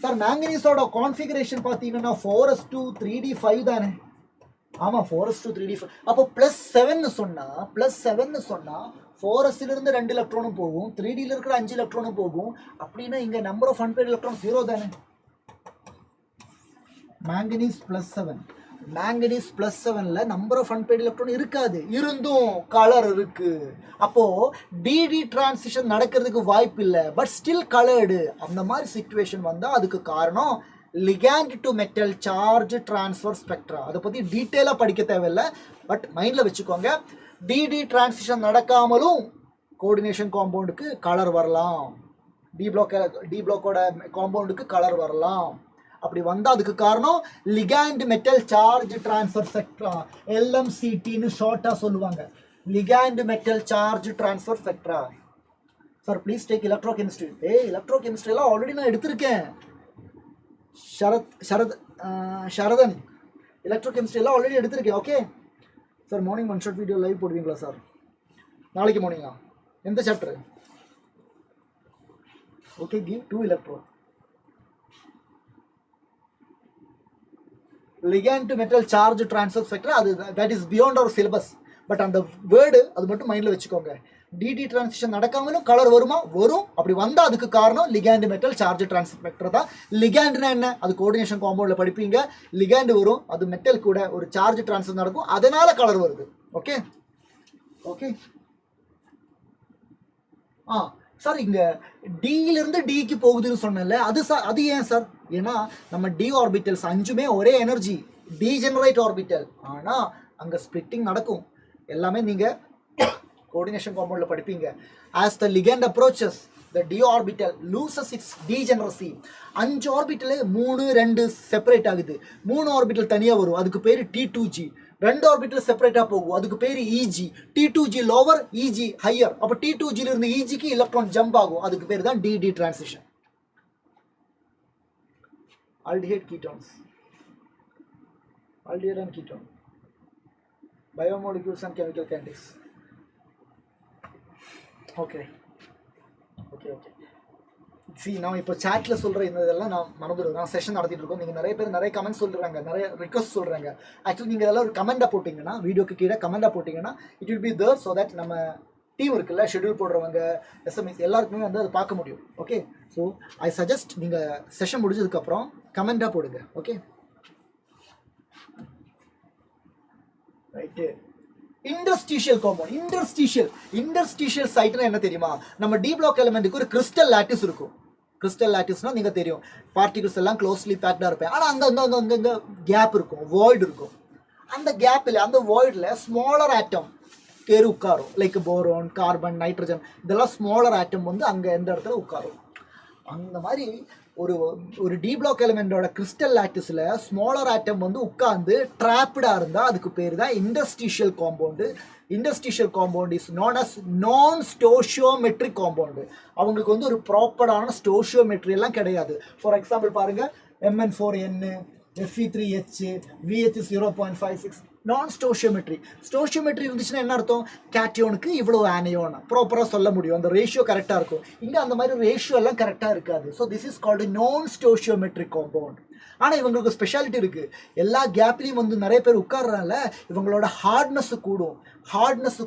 சார் மேங்கனீஸோட கான்ஃபிகரேஷன் பார்த்தீங்கன்னா 4s2 3d5 தானே? ஆமாம் 4s2 3d5. அப்போ +7ன்னு சொன்னால் 4sலிருந்து 2 எலக்ட்ரானும் போகும், 3dல இருக்கிற 5 எலக்ட்ரானும் போகும். அப்படின்னா இங்கே நம்பர் ஆஃப் அன்பெய்ட் எலக்ட்ரான் 0 தானே? மேங்கனீஸ் +7, மேங்கனீஸ் +7ல நம்பர் ஆஃப் அன்பெய்ட் எலக்ட்ரான் இருக்காது, இருந்தும் கலர் இருக்கு. அப்போ டிடி டிரான்சிஷன் நடக்கிறதுக்கு வாய்ப்பு இல்லை, பட் ஸ்டில் கலர்டு. அந்த மாதிரி சிச்சுவேஷன் வந்தால் அதுக்கு காரணம் ligand to metal charge transfer spectra. அதை பற்றி டீட்டெயிலாக படிக்க தேவையில்லை, பட் மைண்டில் வச்சுக்கோங்க. டிடி டிரான்சிஷன் நடக்காமலும் கோஆர்டினேஷன் காம்பவுண்டுக்கு கலர் வரலாம், டி பிளாக்கோட காம்பவுண்டுக்கு கலர் வரலாம். அப்படி வந்தால் அதுக்கு காரணம் ligand metal charge transfer spectra, LMCTன்னு ஷார்ட்டாக சொல்லுவாங்க, ligand metal charge transfer spectra. Sir please take electrochemistry. எலக்ட்ரோ கெமிஸ்ட்ரியெல்லாம் ஆல்ரெடி நான் எடுத்திருக்கேன். ஷரதன் எலக்ட்ரோ கெமிஸ்ட்ரியெல்லாம் ஆல்ரெடி எடுத்திருக்கேன். Okay sir, morning 1 short video live போடுவீங்களா சார்? நாளைக்கு மார்னிங்கா? எந்த chapter? Okay, give 2 electro. ligand to metal charge transfer spectra, that is beyond our syllabus, but அந்த வேர்டு அது மட்டும் மைண்டில் வச்சுக்கோங்க. டிடி டிரான்சிஷன் நடக்காமலும் கலர் வருமா? வரும். அப்படி வந்தால் அதுக்கு காரணம் ligand metal charge transfer spectra தான். லிகாண்ட்னா என்ன? அது கோஆர்டினேஷன் காம்பவுண்டில் படிப்பீங்க. லிகாண்ட் வரும், அது மெட்டல் கூட ஒரு சார்ஜ் டிரான்ஸ்ஃபர் நடக்கும், அதனால கலர் வருது. Okay okay. சார் இங்கே டியிலிருந்து டிக்கு போகுதுன்னு சொன்னேன்ல, அது ஏன் சார்? ஏன்னா நம்ம டி ஆர்பிட்டல்ஸ் 5மே ஒரே எனர்ஜி, டீஜெனரேட் ஆர்பிட்டல். ஆனால் அங்கே ஸ்பிளிட்டிங் நடக்கும். எல்லாமே நீங்கள் கோஆர்டினேஷன் காம்பவுண்டில் படிப்பீங்க. As the ligand approaches the d orbital loses its degeneracy. 5 ஆர்பிட்டலே 3 2 separate ஆகுது. 3 ஆர்பிட்டல் தனியாக வரும், அதுக்கு பேர் T2G. 2 ஆர்பிட்டல் செப்பரேட்டாக போகும், அதுக்கு பேர் EG. T2G lower, EG higher. அப்போ T2Gலிருந்து EGக்கு எலக்ட்ரான் ஜம்ப் ஆகும், அதுக்கு பேர் தான் DD transition. aldehyde ketones, aldehyde and ketone, biomolecules and chemical kinetics. Okay. See, நான் இப்போ சாட்டில் சொல்கிற இதெல்லாம் நான் மறந்துடுவேன். நான் செஷன் நடத்திட்டு இருக்கோம், நீங்கள் நிறைய பேர் நிறைய கமெண்ட் சொல்கிறாங்க, நிறைய ரிக்வஸ்ட் சொல்கிறாங்க. ஆக்சுவலி நீங்கள் இதெல்லாம் ஒரு கமெண்டாக போட்டிங்கன்னா, வீடியோக்கு கீழே கமெண்டாக போட்டிங்கன்னா it will be there, so that நம்ம டீம் இருக்குல்ல, ஷெட்யூல் போடுறவங்க, எஸ்எம்எஸ் எல்லாருக்குமே வந்து அதை பார்க்க முடியும். ஓகே, ஸோ ஐ சஜஸ்ட் நீங்கள் செஷன் முடிஞ்சதுக்கப்புறம் கமெண்டாக போடுங்க. Okay right. Interstitial compound, interstitial சைட்னா என்ன தெரியுமா? நம்ம டி பிளாக் எலிமெண்ட்டுக்கு ஒரு கிறிஸ்டல் லாட்டிஸ் இருக்கும். கிறிஸ்டல் லாட்டிஸ்னா நீங்கள் தெரியும், பார்ட்டிகல்ஸ் எல்லாம் க்ளோஸ்லி பேக்டாக இருப்பேன். ஆனால் அங்கே கேப் இருக்கும், வாய்டு இருக்கும். அந்த கேப்பில், அந்த வாய்டில் ஸ்மாலர் ஆட்டம் கேரு உட்காரும். லைக் போரோன், கார்பன், நைட்ரஜன், இதெல்லாம் ஸ்மாலர் ஆட்டம் வந்து அங்கே எந்த இடத்துல உட்காரும். அந்த மாதிரி ஒரு டி பிளாக் எலிமெண்டோட கிறிஸ்டல் லாட்டிஸில் ஸ்மாலர் ஆட்டம் வந்து உட்கார்ந்து ட்ராப்டாக இருந்தால் அதுக்கு பேர் தான் industrial compound. interstitial compound is known as non-stoichiometric compound. அவங்களுக்கு வந்து ஒரு ப்ராப்பரான ஸ்டோஷியோமெட்ரி எல்லாம் கிடையாது. ஃபார் எக்ஸாம்பிள் பாருங்க, Mn4n, Fe3H, VH 0.56, நான் ஸ்டோஷியோமெட்ரி. ஸ்டோஷியோமெட்ரி இருந்துச்சுன்னா என்ன அர்த்தம்? கேட்டியோனுக்கு இவ்வளோ ஆனியோன் ப்ராப்பராக சொல்ல முடியும், அந்த ரேஷியோ கரெக்டாக இருக்கும். இங்கே அந்த மாதிரி ரேஷியோ எல்லாம் கரெக்டாக இருக்காது. ஸோ திஸ் இஸ் கால்டு நான் ஸ்டோஷியோமெட்ரிக் காம்பவுண்ட். ஆனால் இவங்களுக்கு ஸ்பெஷாலிட்டி இருக்குது. எல்லா கேப்லேயும் வந்து நிறைய பேர் உட்கார்றனால இவங்களோட ஹார்ட்னஸ்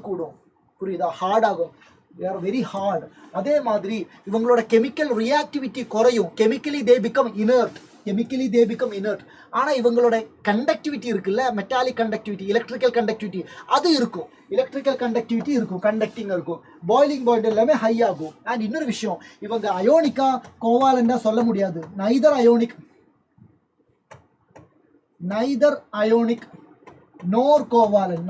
கூடும். புரியுதா? ஹார்ட் ஆகும், they are very hard. அதே மாதிரி இவங்களோட கெமிக்கல் ரியாக்டிவிட்டி குறையும். Chemically they become inert. ஆனால் இவங்களோட கண்டக்டிவிட்டி இருக்குல்ல, மெட்டாலிக் கண்டக்டிவிட்டி, எலக்ட்ரிக்கல் கண்டக்டிவிட்டி அது இருக்கும். கண்டக்டிங் இருக்கும். பாய்லிங் பாயிண்ட் எல்லாமே ஹை ஆகும். அண்ட் இன்னொரு விஷயம், இவங்க அயோனிக்கா கோவாலண்டா சொல்ல முடியாது. Neither ionic nor covalent.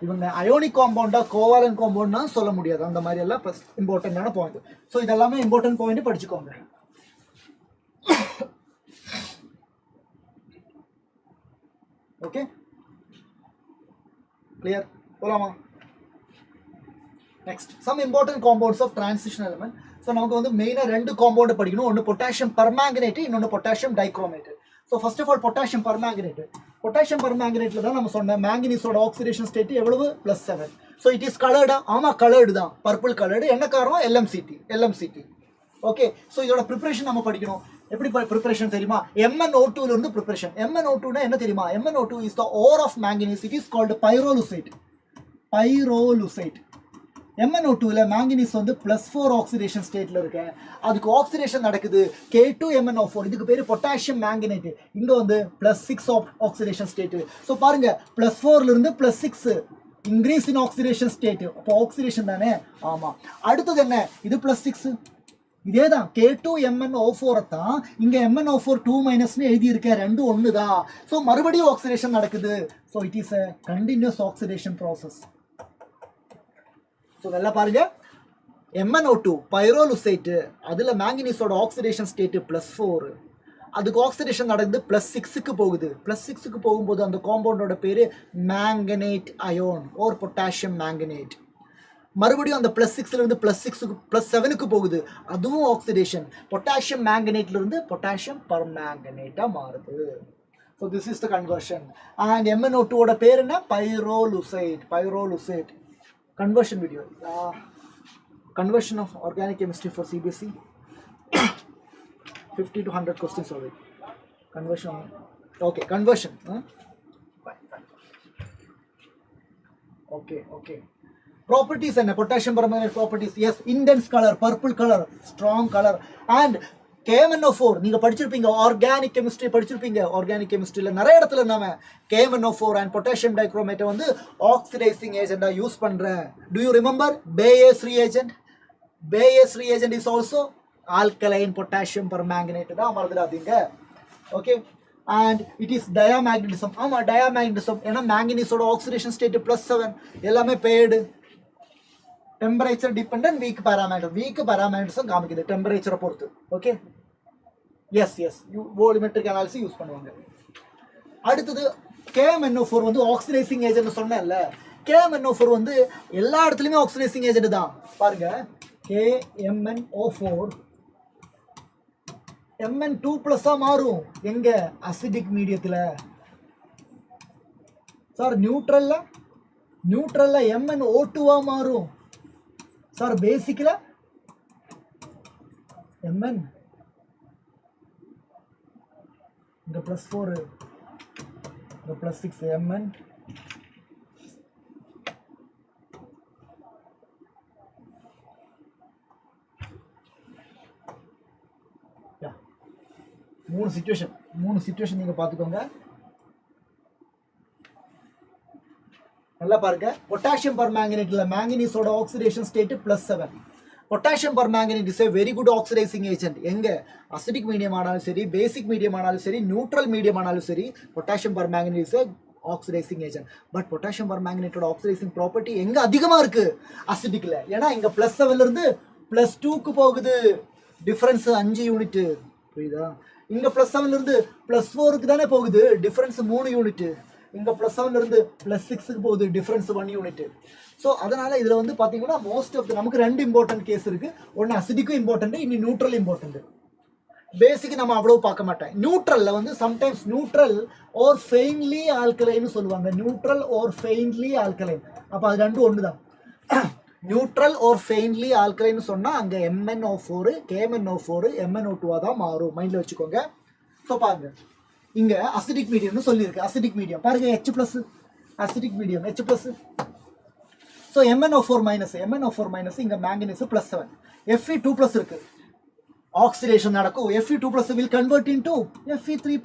இவங்க அயோனிக் காம்பவுண்டா கோவாலன் காம்பவுண்ட்னா சொல்ல முடியாது. அந்த மாதிரி எல்லாம் இம்பார்ட்டன்டான பாயிண்ட். ஸோ இதெல்லாமே இம்பார்ட்டன்ட் பாயிண்ட் படிச்சுக்கோங்க. Okay, clear? போலாமா? Next, some important compounds of transition element. So நமக்கு வந்து மெயினாக 2 காம்பவுண்ட் படிக்கணும். ஒன்று பொட்டாசியம் பர்மாங்கனேட், இன்னொன்று potassium dichromate. So first of all potassium பர்மாங்கனேட்ல தான் நம்ம சொன்ன மேங்கனீஸோட ஆக்சிடேஷன் ஸ்டேட் எவ்வளவு? +7. ஸோ இட் இஸ் கலர்டா? ஆமாம், கலர்டு தான், பர்பிள் கலர்டு. என்ன காரணம்? LMCT. ஓகே, ஸோ இதோட ப்ரிப்பரேஷன் நம்ம படிக்கணும். எப்படி ப்ரிப்பரேஷன் தெரியுமா? MnO2 இருந்து ப்ரிப்பரேஷன். MnO2னா என்ன தெரியுமா? MnO2 is the ore of manganese. It is called pyrolusite. MnO2ல மேங்கனீஸ் வந்து +4 ஆக்சிடேஷன் ஸ்டேட்ல இருக்கு. அதுக்கு ஆக்சிடேஷன் நடக்குது K2MnO4. இதுக்கு பேரு பொட்டாசியம் மேங்கனேட். இங்க வந்து +6 ஆக்சிடேஷன் ஸ்டேட். ஸோ பாருங்க, +4ல இருந்து +6 இன்க்ரீஸ் இன் ஆக்சிடேஷன் ஸ்டேட். அப்போ ஆக்சிடேஷன் தானே? ஆமா. அடுத்தது என்ன? இது +6. இதே தான் K2MnO4 தான் இங்க MnO4 2- எழுதி இருக்க. ரெண்டும் ஒன்று தான். ஸோ மறுபடியும் ஆக்சிடேஷன் நடக்குது. So it is a continuous oxidation process. So நல்லா பாருங்க, MnO2 பைரோலுசைட்டு, அதில் மேங்கனீஸோட ஆக்சிடேஷன் ஸ்டேட்டு +4. அதுக்கு ஆக்சிடேஷன் நடக்குது +6க்கு போகுது. +6க்கு போகும்போது அந்த காம்பவுண்டோட பேர் manganate ion or potassium manganate. மறுபடியும் அந்த +6லேருந்து +7க்கு போகுது. அதுவும் ஆக்சிடேஷன். பொட்டாசியம் மேங்கனேட்லேருந்து பொட்டாசியம் பர்மேங்கனேட்டாக மாறுது. So this is the conversion. And MnO2ஓட பேர் என்ன? பைரோலுசைட். Conversion video. Conversion of organic chemistry for CBSE. 50 to 100 questions already. Conversion. Okay, conversion. Fine. Okay. Properties and potassium permanganate properties. Yes, intense color, purple color, strong color, and KMnO4 நீங்க படிச்சிருப்பீங்க. Organic chemistry படிச்சிருப்பீங்க. Organic கெமிஸ்ட்ரியில நிறைய இடத்துல நாம KMnO4 and potassium டைக்ரோமேட்டை வந்து oxidising ஏஜெண்டா use பண்றேன். To you remember Bayes reagent? Bayes reagent is also alkaline potassium permanganate தான், மறந்துடாதீங்க. Okay, and it is diamagnetism. ஆமா, டயாமேக்னட்டிசம். ஏன்னா மேங்கனீஸோட ஆக்சிடேஷன் ஸ்டேட் +7. எல்லாமே பேய்டு. டெம்பரேச்சர் டிபெண்டன்ட் வீக் பாராமீட்டர்ஸும் காமிக்குது டெம்பரேச்சரை பொறுத்து. Okay, as volumetric analysis use பண்ணுவாங்க. அடுத்தது KMnO4 வந்து ஆக்சிடைசிங் ஏஜென்ட் சொன்னேன்ல. KMnO4 வந்து எல்லா இடத்துலையுமே ஆக்சிடைசிங் ஏஜென்ட் தான். பாருங்க, KMnO4 Mn2+ மாறும். எங்க? அசிடிக் மீடியத்தில். சார் நியூட்ரல்ல MnO2 மாறும். சார் பேசிக்கல Mn இங்க +4 இங்க +6 Mn. மூணு சிச்சுவேஷன் நீங்க பாத்துக்கோங்க. நல்லா பாருங்க, பொட்டாசியம் பர்மேங்கனேட்ல மேங்கனீஸோட oxidation state +7. Potassium permanganate is a very good oxidizing agent. எங்க? அசிடிக் மீடியம் ஆனாலும் சரி, பேசிக் மீடியம் ஆனாலும் சரி, நியூட்ரல் மீடியம் ஆனாலும் சரி, potassium permanganate is a oxidising agent. But potassium பர்மேங்கனேட்டோட ஆக்சிடைசிங் ப்ராப்பர்ட்டி எங்க அதிகமா இருக்கு? அசிடிக்ல. ஏன்னா இங்க +7ல இருந்து +2க்கு போகுது. Difference 5 unit. புரியுதா? இங்க +7ல இருந்து +4க்கு தானே போகுது. Difference 3 unit. இங்கே +7 இருந்து +6க்கு போகுது, டிஃப்ரென்ஸ் 1 யூனிட். ஸோ அதனால் இதில் வந்து பார்த்தீங்கன்னா மோஸ்ட் ஆஃப் நமக்கு 2 இம்பார்ட்டன்ட் கேஸ் இருக்குது. ஒன்று அசிடிக்கும் இம்பார்ட்டன்ட், இன்னும் நியூட்ரல் இம்பார்ட்டன்ட். பேசிக் நம்ம அவ்வளோ பார்க்க மாட்டேன். நியூட்ரலில் வந்து சம்டைம்ஸ் நியூட்ரல் ஓர் ஃபெயின்லி ஆல்கலைன்னு சொல்லுவாங்க. நியூட்ரல் ஓர் ஃபெயின்லி ஆல்கலைன். அப்போ அது ரெண்டும் ஒன்று தான். நியூட்ரல் ஓர் ஃபெயின்லி ஆல்கலைன்னு சொன்னால் அங்கே MnO4 KMnO4 MnO2 தான் மாறும். மைண்டில் வச்சுக்கோங்க. ஸோ பாருங்க, இங்கே அசிடிக் மீடியம்னு சொல்லியிருக்கு. அசிடிக் மீடியம் பாருங்க, H+, acidic medium H+. So MnO4 minus இங்கே மேங்கனீஸ் +7, Fe2+ இருக்கு. ஆக்சிடேஷன் நடக்கும். Fe2+ will convert into Fe3+.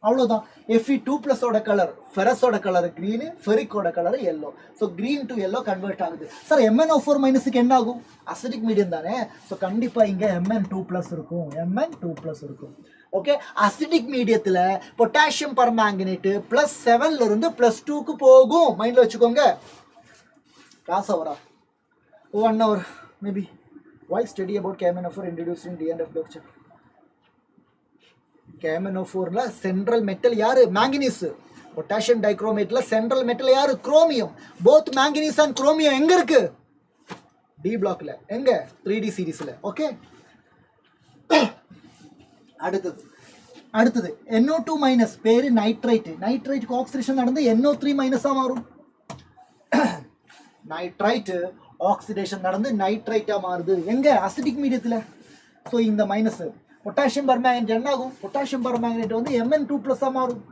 அவ்வளோதான். Fe2+ ஓட கலர் ஃபெரஸோட கலர் க்ரீனு, ஃபெரிக்கோட colour yellow. So green to yellow convert ஆகுது. சார் MnO4- என்ன ஆகும்? அசிடிக் மீடியம் தானே. ஸோ கண்டிப்பாக இங்கே Mn2+ இருக்கும். Mn2+ இருக்கும். ஓகே, அசிடிக் மீடியத்தில் பொட்டாசியம் பர்மேங்கனேட்டு +7 இருந்து +2க்கு போகும். மைண்டில் வச்சுக்கோங்க. கிளாஸ் அவரா 1 hour maybe. Why study about KMnO4 introduced in D&F lecture? KMnO4ல சென்ட்ரல் மெட்டல் யாரு? மேங்கனீஸ். பொட்டாசியம் டைக்ரோமேட்ல சென்ட்ரல் மெட்டல் யாரு? Chromium. Both manganese and chromium எங்க இருக்கு? டி பிளாக்ல. எங்க? 3D சீரிஸ்ல. ஓகே, அடுத்தது NO2- பேரு நைட்ரைட். நைட்ரைட்டுக்கு ஆக்சிடேஷன் நடந்து NO3- மாறும். நைட்ரைட் ஆக்சிடேஷன் நடந்து நைட்ரைட்டா மாறுது. எங்க? அசிடிக் மீடியத்தில். ஸோ இந்த மைனஸ் பொட்டாசியம் பர்மேங்கனேட் என்ன ஆகும்? பொட்டாசியம் பர்மேங்கனேட் வந்து Mn2+ மாறும்.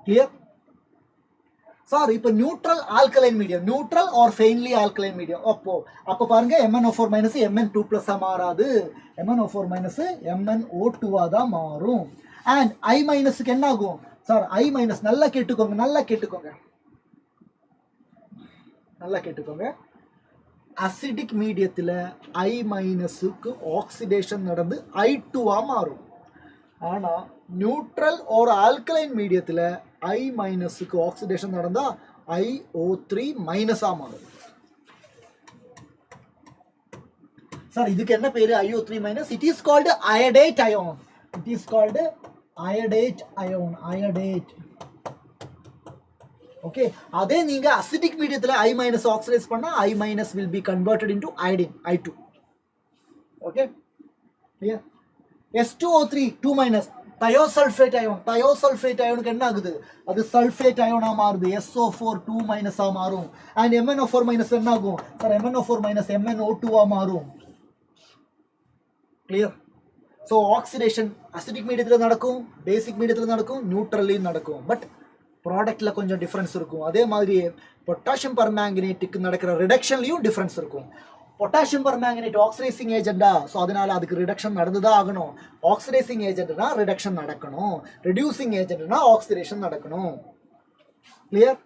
Clear sir? இப்போ neutral alkaline medium, neutral or faintly alkaline medium. அப்போ பாருங்க, MnO4- Mn2+ மாறாது. MnO4- MnO2 தான் மாறும். அண்ட் I- என்ன ஆகும் சார்? I- நல்லா கேட்டுக்கோங்க. அசிடிக் மீடியத்தில் I- ஆக்சிடேஷன் நடந்து I2 மாறும். ஆனால் நியூட்ரல் ஒரு ஆல்கலைன் மீடியத்தில் I- ஆக்சிடேஷன் நடந்தால் IO3- மாறும். சார் இதுக்கு என்ன பேரு? IO3-. It is called iodate ion. Iodate. Okay, அதே நீங்க அசிடிக் மீடியத்தில் I- ஆக்சிடைஸ் பண்ணா I- will be converted into iodine, I2. Okay, clear? S2O3 2-. Thiosulphate அயோனுக்கு என்ன ஆகுது? அது சல்ஃபேட் அயோனா மாறுது. SO4 2- மாறும். அண்ட் MnO4- என்ன ஆகும் சார்? MnO4- MnO2 மாறும். கிளியர்? ஸோ ஆக்சிடேஷன் அசிடிக் மீடியத்தில் நடக்கும், பேசிக் மீடியத்தில் நடக்கும், நியூட்ரல்லையும் நடக்கும். பட் ப்ராடக்ட்ல கொஞ்சம் டிஃப்ரென்ஸ் இருக்கும். அதே மாதிரி பொட்டாசியம் பர்மேங்கனேட்டுக்கு நடக்கிற ரிடக்ஷன்லையும் டிஃப்ரென்ஸ் இருக்கும். பொட்டாசியம் பர்மேங்கனேட் ஆக்சிடைசிங் ஏஜெண்டா, ஸோ அதனால அதுக்கு ரிடக்ஷன் நடந்துதான் ஆகணும். ஆக்சிடைசிங் ஏஜென்ட்னா ரிடக்ஷன் நடக்கணும், ரெடியூசிங் ஏஜென்ட்னா ஆக்சிடேஷன் நடக்கணும். கிளியர்?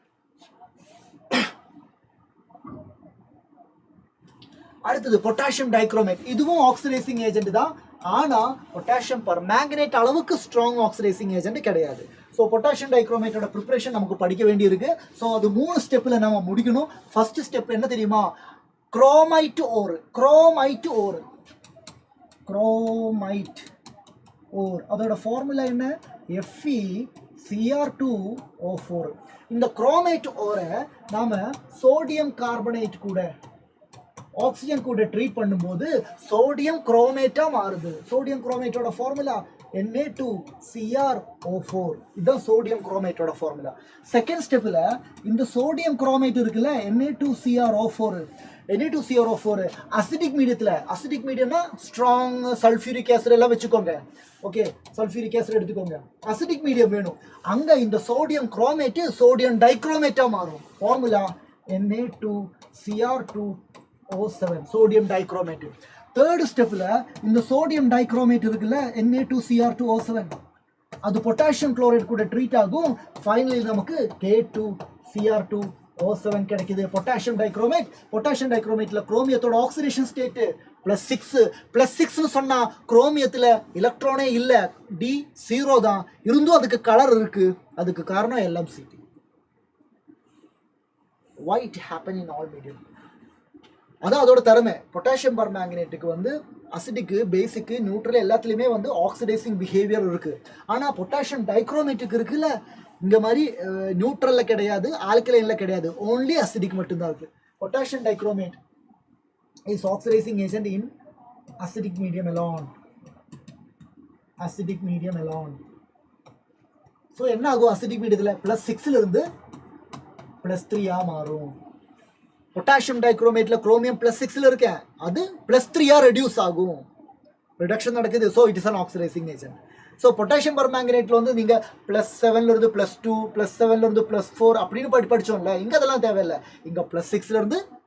அடுத்தது பொட்டாசியம் டைக்ரோமேட். இதுவும் ஆக்சிடைசிங் ஏஜென்ட் தான். ஆனால் பொட்டாசியம் பர்மேங்கனேட் அளவுக்கு ஸ்ட்ராங் ஆக்சிடைசிங் ஏஜென்ட் கிடையாது. ஸோ பொட்டாசியம் டைக்ரோமேட்டோட ப்ரிப்பரேஷன் நமக்கு படிக்க வேண்டியிருக்கு. ஸோ அது 3 ஸ்டெப்பில் நம்ம முடிக்கணும். ஃபர்ஸ்ட் ஸ்டெப் என்ன தெரியுமா? Chromite ore. அதோட ஃபார்முலா என்ன? FeCr2O4. இந்த குரோமைட் ஓரை நாம சோடியம் கார்பனேட் கூட ஆக்சிஜன் கூட ட்ரீட் பண்ணும்போது சோடியம் குரோமேட்டா மாறுது. சோடியம் குரோமேட்டோட ஃபார்முலா Na2Cr O4. இதுதான் சோடியம் குரோமேட்டோட ஃபார்முலா. செகண்ட் ஸ்டெப்ல இந்த சோடியம் குரோமேட் இருக்குல்ல, Na2CrO4 அசிடிக் மீடியம்னா ஸ்ட்ராங் சல்ஃபியூரிக் ஆசிட் எல்லாம் வச்சுக்கோங்க. ஓகே, சல்ஃபியூரிக் ஆசிட் எடுத்துக்கோங்க. அசிடிக் மீடியம் வேணும். அங்க இந்த சோடியம் குரோமேட் சோடியம் டைக்ரோமேட்டா மாறும். Formula Na2Cr2O7 sodium dichromate. Third ஸ்டெப்ல இந்த சோடியம் டைக்ரோமேட் இருக்குல்ல, Na2Cr2O7, அது பொட்டாசியம் குளோரைட் கூட ட்ரீட் ஆகும். ஃபைனலி நமக்கு K2Cr2O7 கிடைக்குது. பொட்டாசியம் டைக்ரோமேட்ல குரோமியத்தோட ஆக்சிடேஷன் ஸ்டேட் +6 சொன்னா குரோமியத்துல எலக்ட்ரானே இல்ல, D0 தான். இருந்தும் அதுக்கு கலர் இருக்கு. அதுக்கு காரணம் LMCT. Why it happen in all medium? அதான் அதோட திறமை. பொட்டாசியம் பர்மேங்கனேட்டுக்கு வந்து அசிடிக்கு பேசிக்கு நியூட்ரல் எல்லாத்துலேயுமே வந்து ஆக்சிடைசிங் பிஹேவியர் இருக்குது. ஆனால் பொட்டாசியம் டைக்ரோமேட்டுக்கு இருக்குல்ல, இங்கே மாதிரி நியூட்ரலில் கிடையாது, ஆல்கலைனில் கிடையாது, ஓன்லி அசிடிக் மட்டும்தான் இருக்குது. Potassium dichromate is oxidising agent in acidic medium alone. Acidic medium alone. So என்ன ஆகும் அசிடிக் மீடியத்தில் +6 +3 மாறும். பொட்டாசியம் டைக்ரோமேட்ல குரோமியம் +6 இருக்கேன், அது +3 ரெடியூஸ் ஆகும், ரிடக்ஷன் நடக்குது. So it is an oxidising agent. So potassium பர்மேங்கனேட்ல வந்து நீங்க +7 +2 +7 +4 அப்படின்னு படிச்சோம்ல, இங்க அதெல்லாம் தேவையில்லை. இங்க +6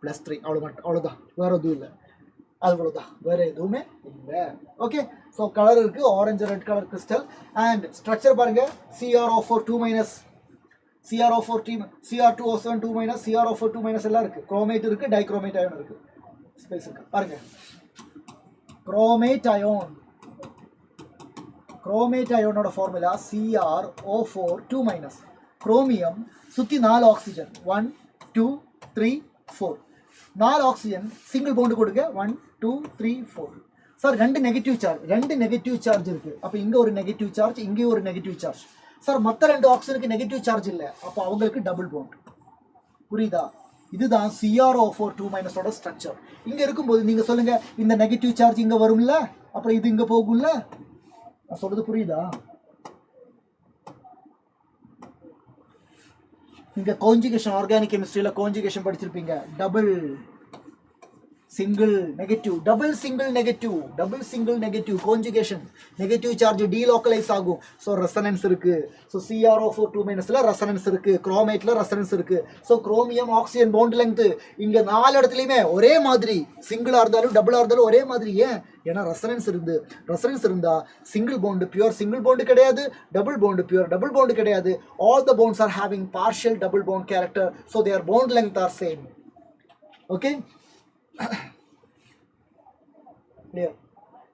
+3 அவ்வளவுதான், வேற எதுவும் இல்லை, அவ்வளவுதான், வேற எதுவுமே இல்லை. ஓகே, ஸோ கலர் இருக்கு, orange red colour crystal. And structure பாருங்க, CrO4 2- CrO4 Cr2O7 2- CrO4 2- எல்லாம் இருக்கு. குரோமேட் இருக்கு, டைக்ரோமேட் அயோன் இருக்கு, ஸ்பேஸ் இருக்கு. பாருங்க, குரோமேட் அயோனோட ஃபார்முலா CrO4 2-. குரோமியம் சுத்தி 4 ஆக்சிஜன், 1 2 3 4, 4 ஆக்சிஜன் சிங்கிள் பாண்ட் கொடுங்க, 1 2 3 4. சார் 2 நெகட்டிவ் சார்ஜ் இருக்கு. அப்போ இங்க ஒரு நெகட்டிவ் சார்ஜ், இங்கே ஒரு நெகட்டிவ் சார்ஜ். சார் மற்ற 2 ஆக்சிஜனுக்கு நெகட்டிவ் சார்ஜ் இல்லை, அப்போ அவங்களுக்கு டபுள் பாண்ட். புரியுதா? இதுதான் CrO4 2- ஸ்ட்ரக்சர். இங்க இருக்கும்போது நீங்க சொல்லுங்க, இந்த நெகட்டிவ் சார்ஜ் இங்க வரும்ல, அப்புறம் இது இங்க போகும்ல. நான் சொல்றது புரியுதா? நீங்க கான்ஜுகேஷன், ஆர்கானிக் கெமிஸ்ட்ரியில கான்ஜுகேஷன் படிச்சிருப்பீங்க. Double single negative, double single negative conjugation, negative charge delocalise ஆகும். ஸோ ரெசனன்ஸ் இருக்கு. ஸோ CrO4 2- ரெசனன்ஸ் இருக்கு, குரோமேட்ல ரெசனன்ஸ் இருக்கு. So chromium oxygen bond length இங்க 4 இடத்துலையுமே ஒரே மாதிரி, சிங்கிளா இருந்தாலும் டபுளா இருந்தாலும் ஒரே மாதிரி. ஏன்? ஏன்னா ரெசனன்ஸ் இருந்தா single bond pure single bond கிடையாது, double bond pure double bond கிடையாது. All the bonds are having partial double bond character. So their bond length are same. Okay,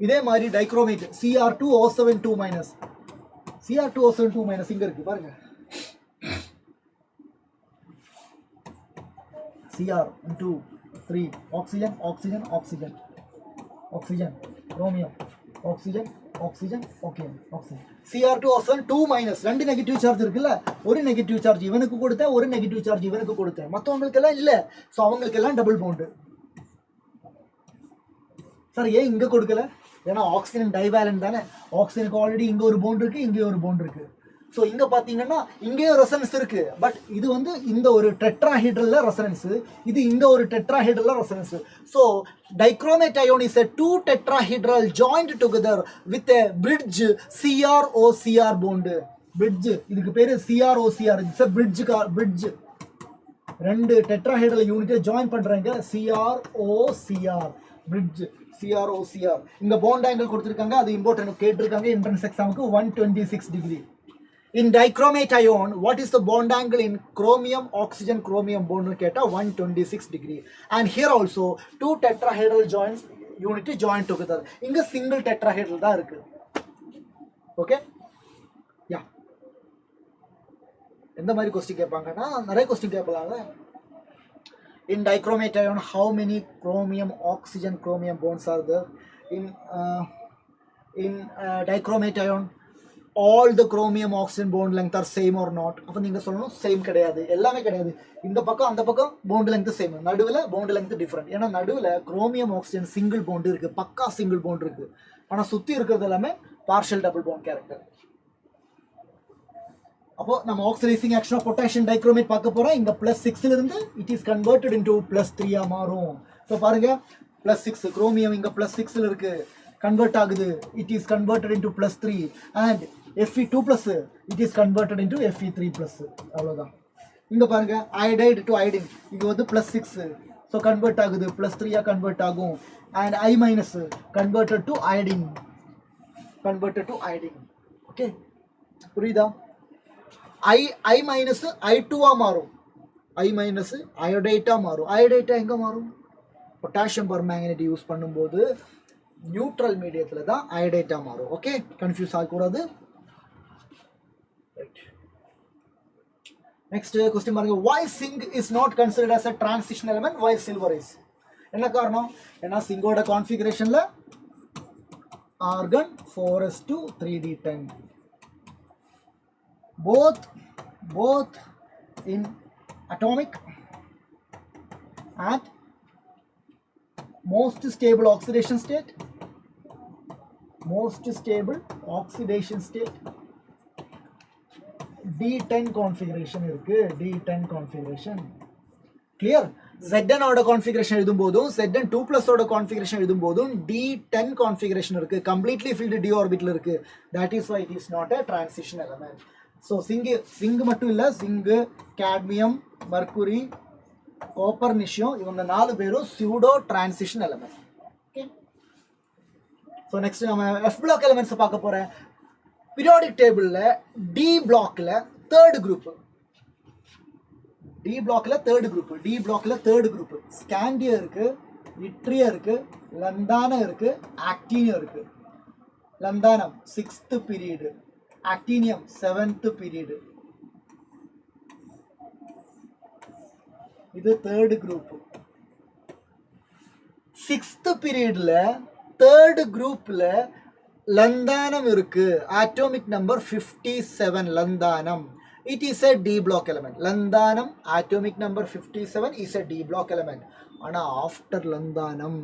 இதே மாதிரி டைக்ரோமேட் Cr2O7 2-. Cr2O7 2- இங்க இருக்கு பாருங்க, Cr 3 oxygen oxygen oxygen oxygen, chromium oxygen oxygen oxygen. Cr2O7 2-. 2 negative charge இருக்குல்ல, ஒரு negative charge இவனுக்கு கொடுத்தேன், ஒரு நெகட்டிவ் சார்ஜ் இவனுக்கு கொடுத்தேன், மற்றவங்களுக்கு எல்லாம் இல்லை. ஸோ அவங்களுக்கு எல்லாம் டபுள் பாண்ட். சார் ஏன் இங்க கொடுக்கல? ஏன்னா ஆக்சிஜன் டைவேலன்ட் தானே, ஆக்சிஜனுக்கு ஆல்ரெடி இங்க ஒரு பாண்ட் இருக்கு, இங்கே ஒரு பாண்ட் இருக்கு. ஸோ இங்க பாத்தீங்கன்னா இங்கேயும் ரெசனன்ஸ் இருக்கு, பட் இது வந்து இந்த ஒரு டெட்ராஹெட்ரல்ல ரெசனன்ஸ், இது இங்க ஒரு டெட்ராஹெட்ரல்ல resonance. So dichromate ion is a 2 tetrahedral joined together with a bridge CrOCr bond. bridge, இதுக்கு பேரு CrOCr, it's a bridge. 2 tetrahedral யூனிட்டை ஜாயின் பண்றாங்க, CrOCr bridge. CrOCr. இங்க பாண்ட் ஆங்கிள் கொடுத்திருக்காங்க, அது இம்பார்ட்டன்ட் கேட்டிருக்காங்க என்ட்ரன்ஸ் எக்ஸாமுக்கு, 126 degree. In dichromate ion, what is the bond angle in chromium oxygen chromium bond கேட்டா 126 degree. And here also 2 tetrahedral joints unit joined together. இங்க single tetrahedral தான் இருக்கு. Okay, யா எந்த மாதிரி கொஸ்டின் கேட்பாங்கன்னா நிறைய question கேட்கலாம்ல. In dichromate ion, how many chromium oxygen chromium bonds are there? In dichromate ion, all the chromium oxygen bond length are same or not? அப்ப நீங்க சொல்லணும் same கிடையாது, எல்லாமே கிடையாது. இந்த பக்கம் அந்த பக்கம் bond length சேம், நடுவுல bond length டிஃபரெண்ட். ஏன்னா நடுவுல குரோமியம் ஆக்சிஜன் சிங்கிள் bond இருக்கு, பக்கா சிங்கிள் bond இருக்கு. ஆனா சுத்தி இருக்கிறது எல்லாமே பார்ஷியல் டபுள் bond கேரக்டர். அப்போ நம்ம oxidising action of potassium dichromate பார்க்க போறோம். இங்க +6 இருந்து இட் இஸ் கன்வெர்ட்டட் இன்டு +3 மாறும். ஸோ பாருங்க, +6 குரோமியம் இங்க +6 இருக்கு, கன்வெர்ட் ஆகுது, it is converted into +3. And Fe2+ it is converted into Fe3+. அவ்வளவுதான். இங்க பாருங்க, அயோடைடு டு அயோடின், இது வந்து +6, ஸோ கன்வெர்ட் ஆகுது, +3 கன்வெர்ட் ஆகும். And I- converted to iodine, okay புரியுதா? I- I2 மாறும், I- அயோடைட்டா மாறும். அயோடைட்டா எங்க மாறும்? பொட்டாசியம் பர்மேங்கனேட் யூஸ் பண்ணும்போது நியூட்ரல் மீடியத்துல தான் அயோடைட்டா மாறும். ஓகே, கன்ஃபியூஸ் ஆகக்கூடாது. நெக்ஸ்ட் क्वेश्चन பாருங்க, why zinc is not considered as a transition element while silver is? என்ன காரணம்? ஏன்னா சிங்கோட கான்ஃபிகரேஷன்ல argon 4s2 3d10. Both in atomic at most stable oxidation state. D10 configuration இருக்கு. D10 configuration. Clear? Zn ஓட configuration எழுதும்போதும் Zn 2+ ஓட configuration எழுதும்போதும் D10 configuration இருக்கு. Completely filled d orbital இருக்கு. That is why it is not a transition element. So zinc மட்டும் இல்ல, zinc, cadmium, mercury, copernicium இவங்க 4 பேரும் pseudo transition element. Okay. So next நம்ம F block elements பார்க்க போறேன். Periodic table D block third group. D block third group. Scandia இருக்கு, yttria இருக்கு, lanthanum இருக்கு, actinium இருக்கு. Lanthanum 6th period, actinium 7th period. இது third group. 6th period third group lanthanum இருக்கு, atomic number 57 lanthanum. It is a D block element. Lanthanum atomic number 57 is a D block element. ஆனா after lanthanum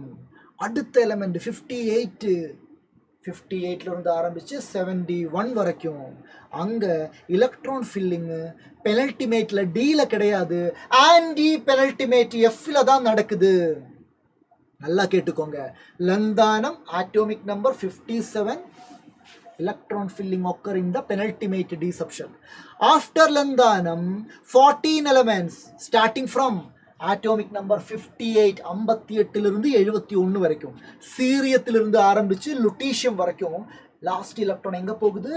அடுத்த element 58ல இருந்து ஆரம்பிச்சு 71 வரைக்கும் அங்க electron filling penultimateல D ல கிடையாது, anti penultimate F ல தான் நடக்குது. நல்லா கேட்டுக்கோங்க. lanthanum atomic number 57 electron filling occur in the penultimate D subshell. After lanthanum 14 elements starting from atomic number 58 58 இலிருந்து 71 வரைக்கும் சீரியத்திலிருந்து ஆரம்பிச்சு லுட்டீசியம் வரைக்கும் லாஸ்ட் எலக்ட்ரான் எங்க போகுது,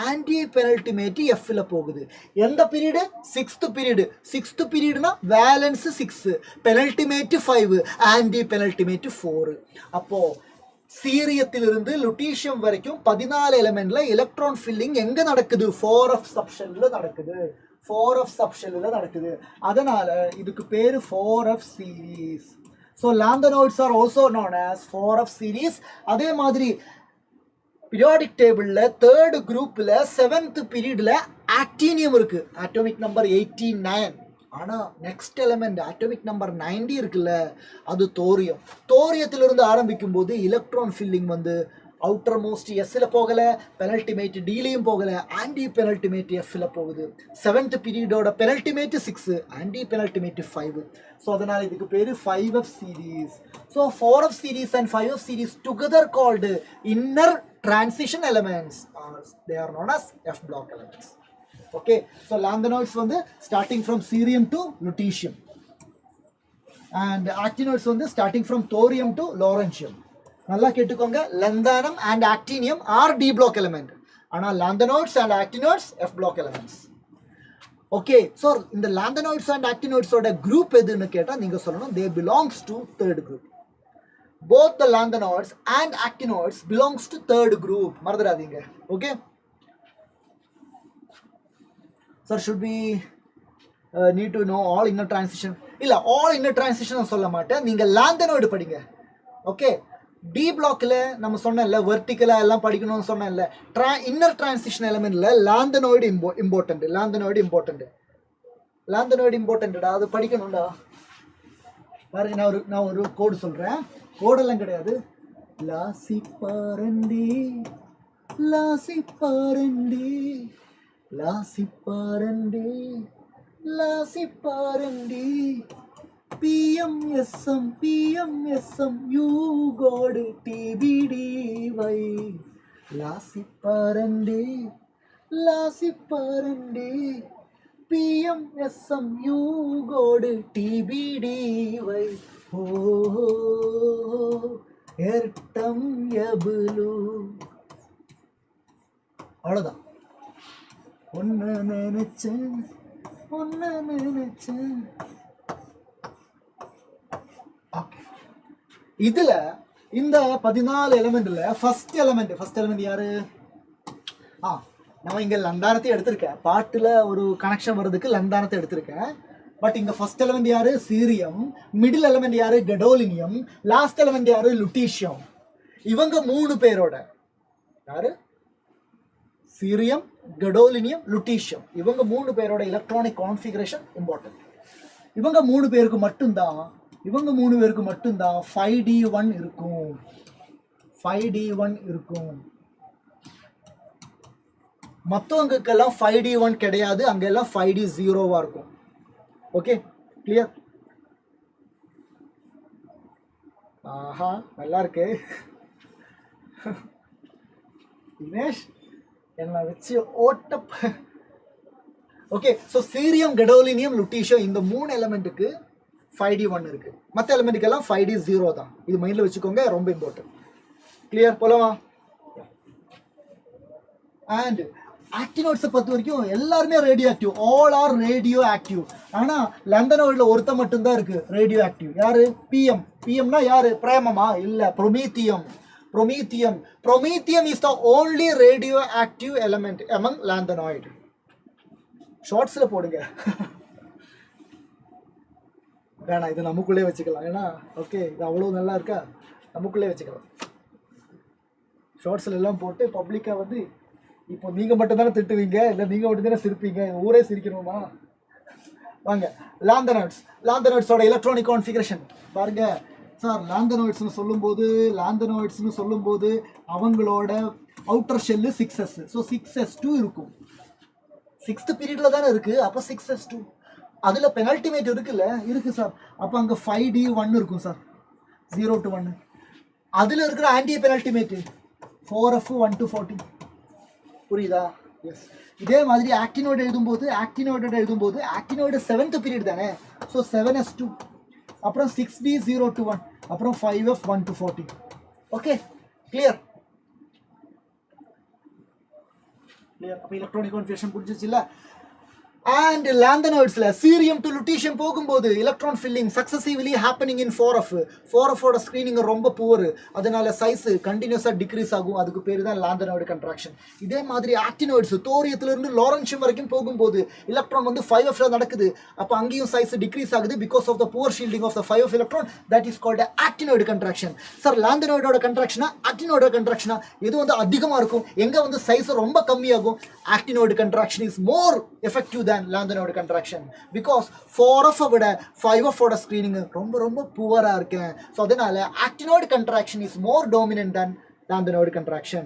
ஆன்டி பெனல்டிமேட் F ல போகுது. எந்த பீரியட்? 6th பீரியட்னா வேலன்ஸ் 6, பெனல்டிமேட் 5, ஆன்டி பெனல்டிமேட் 4. அப்போ சீரியத்திலிருந்து லுட்டீசியம் வரைக்கும் 14 எலிமெண்ட்ல எலக்ட்ரான் ஃபில்லிங் எங்க நடக்குது? 4f சப்ஷெல்ல நடக்குது. 4f சப்ஷெல்ல நடக்குது. அதனால இதுக்கு பேரு 4f series. So lanthanoids are also known as 4f series. அதே மாதிரி periodic table third groupல 7th periodல actinium இருக்கு, atomic number 89. ஆனா நெக்ஸ்ட் எலிமெண்ட் atomic number 90 இருக்குல்ல, அது தோரியம். தோரியத்திலிருந்து ஆரம்பிக்கும் போது எலக்ட்ரான் ஃபில்லிங் வந்து அவுட்டர் மோஸ்ட் S ல போகல, பெனல்டிமேட் D லயும் போகல, ஆன்டி பெனல்டிமேட் F ல போகுது. 7th பீரியடோட பெனல்டிமேட் 6, ஆன்டி பெனல்டிமேட் 5. ஸோ அதனால இதுக்கு பேரு 5f series. So 4f series and 5f series together called inner transition elements. They are known as F block elements. Okay, so lanthanoids வந்து starting from cerium to lutetium and actinoids வந்து starting from thorium to lawrencium. நல்லா கேட்டுக்கோங்க, lanthanum and actinium are D block element, ஆனா lanthanoids and actinoids F block elements. Okay, so இந்த lanthanoids and actinoids ஓட group எதுன்னு கேட்டா நீங்க சொல்லணும் they belongs to third group. Both the lanthanoids and actinoids belongs to third group. மறந்துடாதீங்க. Okay. Sir, should we need to know all inner transition? இல்ல, all inner transition சொல்ல மாட்டேன், நீங்க lanthanoid படிங்க. ஓகே, D blockல நம்ம சொன்னேன்ல வெர்டிகலா எல்லாம் படிக்கணும்னு சொன்னேன்ல, இன்னர் டிரான்சிஷன் எலிமெண்ட்ல lanthanoid important. Lanthanoid இம்பார்ட்டன்ட்டா, அது படிக்கணும்டா. பாருங்க, நான் ஒரு கோடு சொல்றேன். கோடெல்லாம் கிடையாது. லாசிப்பாரண்டி லாசிப்பாரண்டி லாசிப்பாரண்டி லாசிப்பாரண்டி PMSM you got TBDY. லாசிப்பாரண்டி லாசிப்பாரண்டி PMSM you got TBDY. எர்டம் எபுலு. அவ்வளோதான். ஒன்று நினைச்சேன். ஓகே, இதுல இந்த 14 எலிமெண்ட்ல ஃபர்ஸ்ட் எலிமெண்ட் யாரு? நான் இங்க லந்தானத்தை எடுத்திருக்கேன். பாட்டுல ஒரு கனெக்ஷன் வர்றதுக்கு லந்தானத்தை எடுத்திருக்கேன். பட் இங்க ஃபர்ஸ்ட் எலிமெண்ட் யாரு? சீரியம். மிடில் எலிமெண்ட் யாரு? கெடோலினியம். லாஸ்ட் எலிமெண்ட் யாரு? லுட்டீசியம். இவங்க 3 பேரோட யாரு? Cerium, கெடோலினியம், lutetium. இவங்க 3 பேரோட எலக்ட்ரானிக் கான்ஃபிகரேஷன் இம்பார்ட்டன்ட். இவங்க 3 பேருக்கு மட்டும்தான் 5D1 இருக்கும். 5D1 இருக்கும். மற்றவங்களுக்கெல்லாம் 5D1 கிடையாது. அங்கெல்லாம் 5D0 இருக்கும். Okay, clear? ஆஹா, நல்லா இருக்கு. தினேஷ் என்ன வச்சு ஓட்ட. ஓகே, ஸோ சீரியம், கெடோலினியம், லுட்டீஷியம் இந்த 3 எலிமெண்ட்டுக்கு 5D1 இருக்கு. மற்ற எலிமெண்ட்டுக்கெல்லாம் 5D0 தான். இது மைண்டில் வச்சுக்கோங்க, ரொம்ப இம்பார்ட்டன்ட். கிளியர்? போலவா? அண்ட் ஆக்டினோட்ஸை பொறுத்த வரைக்கும் எல்லாருமே radioactive. All are radioactive. ஆனால் லண்டனோய்டில் ஒருத்த மட்டும்தான் இருக்கு ரேடியோ ஆக்டிவ். யாரு? பிஎம். பிஎம்னா யாரு? பிரேமமா? இல்லை, ப்ரொமீத்தியம். Promethium is the only radioactive element among lanthanoid. ஷார்ட்ஸ்ல போடுங்க. வேணாம், இது நமக்குள்ளே வச்சுக்கலாம். ஏன்னா ஓகே, இது அவ்வளோ நல்லா இருக்கா, நமக்குள்ளே வச்சுக்கலாம். ஷார்ட்ஸ்ல எல்லாம் போட்டு பப்ளிக்கா வந்து இப்போ நீங்க மட்டும் தானே திட்டுவீங்க, இல்லை நீங்க மட்டும் தானே சிரிப்பீங்க, ஊரே சிரிக்கணுமா? வாங்க, லாந்தனாய்ட்ஸோட எலக்ட்ரானிக் கான்ஃபிகரேஷன் பாருங்க சார். லாந்தனாய்ட்ஸ்னு சொல்லும்போது அவங்களோட outer shell 6s. So 6s2 இருக்கும். 6th பீரியட்ல தானே இருக்கு. அப்போ 6s2 அதில் பெனல்டிமேட் இருக்குல்ல? இருக்கு சார். அப்போ அங்கே 5D1 இருக்கும் சார், 0 to 1. அதில் இருக்கிற ஆன்டி பெனல்டிமேட் 4F 1 to 14. புரியுதா? எஸ். இதே மாதிரி ஆக்டினோய்டு எழுதும்போது ஆக்டினோய்டு 7th பீரியட் தானே. ஸோ 7s2, அப்புறம் 6D 0 to 1, அப்புறம் 5F 1 to 14. Okay, clear? அப்போ எலக்ட்ரானிக் கான்ஃபிகரேஷன் புரிஞ்சிச்சுல்ல? And lanthanoidsல சீரியம் டு லுட்டீஷியம் போகும்போது electron filling successively happening in 4F. 4F-ஓட ஸ்க்ரீனிங் ரொம்ப புவர். அதனால சைஸ் கண்டினியூஸாக டிக்ரீஸ் ஆகும். அதுக்கு பேர் தான் லாந்தனாய்டு கன்ட்ராக்ஷன். இதே மாதிரி ஆக்டினாய்ட்ஸ் தோரியத்திலிருந்து லாரன்ஷியம் வரைக்கும் போகும்போது எலக்ட்ரான் வந்து 5F-ல நடக்குது. அப்போ அங்கேயும் சைஸ் டிக்ரீஸ் ஆகுது because of the poor shielding of the 5F electron. That is called actinoid contraction. Sir, லாந்தனாய்டோட கன்ட்ராக்ஷனா ஆக்டினாய்டோட கன்ட்ராக்ஷனா எது வந்து அதிகமாக இருக்கும்? எங்கே வந்து சைஸ் ரொம்ப கம்மியாகும்? Actinoid contraction is more effective than lanthanoid contraction because 4F விட 5F ஓட ஸ்கிரீனிங் ரொம்ப புவரா இருக்கு. ஸோ அதனால actinoid contraction is more dominant than lanthanoid contraction.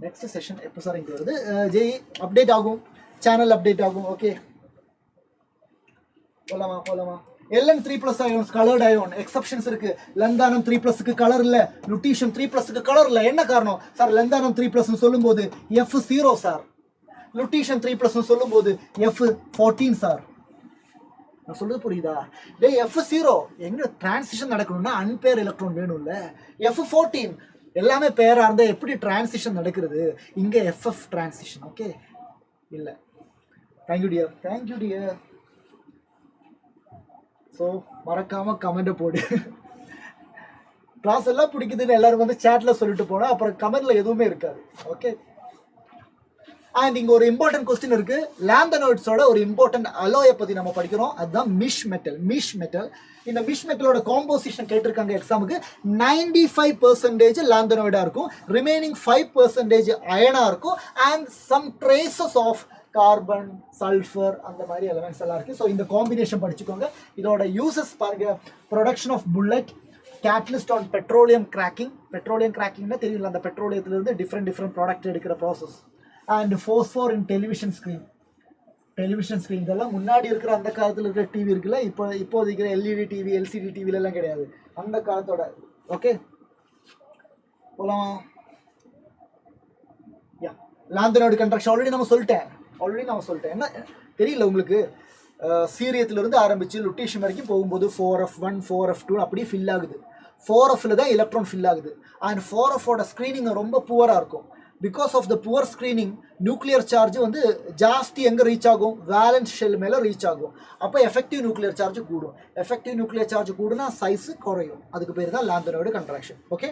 Next session எப்போ சார் இங்கே வருது? ஜெய் அப்டேட் ஆகும், சேனல் அப்டேட் ஆகும். ஓகே, போலாமா? Ln 3+ ions colored ion exceptions இருக்கு. லந்தானம் 3+க்கு கலர் இல்ல, லுட்டீஷியம் 3+க்கு கலர் இல்ல. என்ன காரணம் சார்? லந்தானம் 3+ சொல்லும்போது F0 சார், லுட்டீஷியம் 3+ சொல்லும்போது F14 சார். நான் சொல்றது புரியுதா? F0 எங்க டிரான்சிஷன் நடக்கணும்னா அன்பேர் எலக்ட்ரான் வேணும்ல. F14 எல்லாமே பேரா இருந்தா எப்படி டிரான்சிஷன் நடக்கிறது? இங்க FF டிரான்சிஷன். ஓகே, இல்ல. Thank you dear. ஸோ மறக்காம கமெண்ட் போடு. கிளாஸ் எல்லாம் பிடிக்குதுன்னு எல்லாரும் வந்து சேட்ல சொல்லிட்டு போனா அப்புறம் கமெண்ட்ல எதுவுமே இருக்காது. ஓகே, அண்ட் இங்க ஒரு இம்பார்ட்டன்ட் கொஸ்டின் இருக்கு. லாந்தனாய்ட்ஸோட ஒரு இம்பார்ட்டன்ட் அலோயை பத்தி நம்ம படிக்கிறோம். அதுதான் மிஷ் மெட்டல். இந்த மிஷ் மெட்டலோட காம்போசிஷன் கேட்டிருக்காங்க எக்ஸாமுக்கு. 95% லாந்தனாய்டா இருக்கும், ரிமைனிங் 5% அயனா இருக்கும், and some traces of carbon, sulphur அந்த மாதிரி எலிமெண்ட்ஸ் எல்லாம் இருக்கு. ஸோ இந்த காம்பினேஷன் படிச்சுக்கோங்க. இதோட யூசஸ் பாருங்க. Production of bullet, catalyst on petroleum கிராக்கிங்னா தெரியல, அந்த பெட்ரோலியத்திலிருந்து டிஃப்ரெண்ட் ப்ராடக்ட் எடுக்கிற process. And phosphor in television screen இதெல்லாம் முன்னாடி இருக்கிற அந்த காலத்தில் இருக்கிற டிவி இருக்குல்ல, இப்போ இருக்கிற எல்இடி டிவி, எல்சிடி டிவிலெல்லாம் கிடையாது, அந்த காலத்தோட. ஓகே, போலாம். லாந்தனாய்டு கன்ட்ராக்ஷன் ஆல்ரெடி நான் சொல்லிட்டேன். என்ன தெரியல உங்களுக்கு? சீரியத்திலிருந்து ஆரம்பிச்சு லுட்டீஷியம் வரைக்கும் போகும்போது 4F1 4F2 அப்படியே ஃபில் ஆகுது. 4Fல தான் எலக்ட்ரான் ஃபில் ஆகுது. அண்ட் 4Fோட ஸ்க்ரீனிங் ரொம்ப புவராக இருக்கும். Because of the poor screening nuclear charge வந்து ஜாஸ்தி எங்கே ரீச் ஆகும்? வேலன்ஸ் ஷெல் மேலே ரீச் ஆகும். அப்போ எஃபெக்டிவ் நியூக்ளியர் சார்ஜ் கூடுனா சைஸ் குறையும். அதுக்கு பேர் தான் lanthanoid contraction. Okay,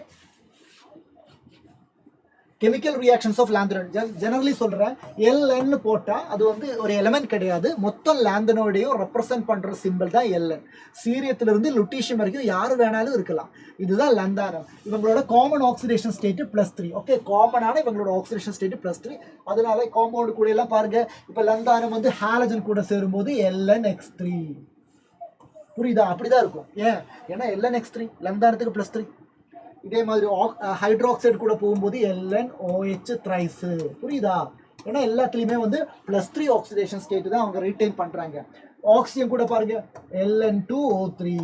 chemical reactions of lanthanoid generally சொல்கிறேன், எல்என்னு போட்டால் அது வந்து ஒரு எலமெண்ட் கிடையாது, மொத்தம் லாந்தனோடையும் ரெப்ரசென்ட் பண்ணுற சிம்பிள் தான் எல்என். சீரியத்திலிருந்து லுட்டீஷியம் வரைக்கும் யார் வேணாலும் இருக்கலாம். இதுதான் லந்தானம். இவங்களோட காமன் ஆக்சிடேஷன் ஸ்டேட் +3. ஓகே, காமனான இவங்களோட ஆக்சிடேஷன் ஸ்டேட் +3. அதனால காம்பவுண்ட் கூட எல்லாம் பாருங்க, இப்போ லந்தானம் வந்து ஹாலஜன் கூட சேரும்போது LnX3. புரியுதா? அப்படிதான் இருக்கும். ஏன்னா LnX3 லந்தானத்துக்கு +3. இதே மாதிரி ஹைட்ராக்சைடு கூட போகும்போது LnOH த்ரைஸ். புரியுதா? ஏன்னா எல்லாத்துலேயுமே வந்து +3 ஆக்சிடேஷன் ஸ்டேட் தான் அவங்க ரீட்டைன் பண்ணுறாங்க. ஆக்சிஜன் கூட பாருங்க Ln2O3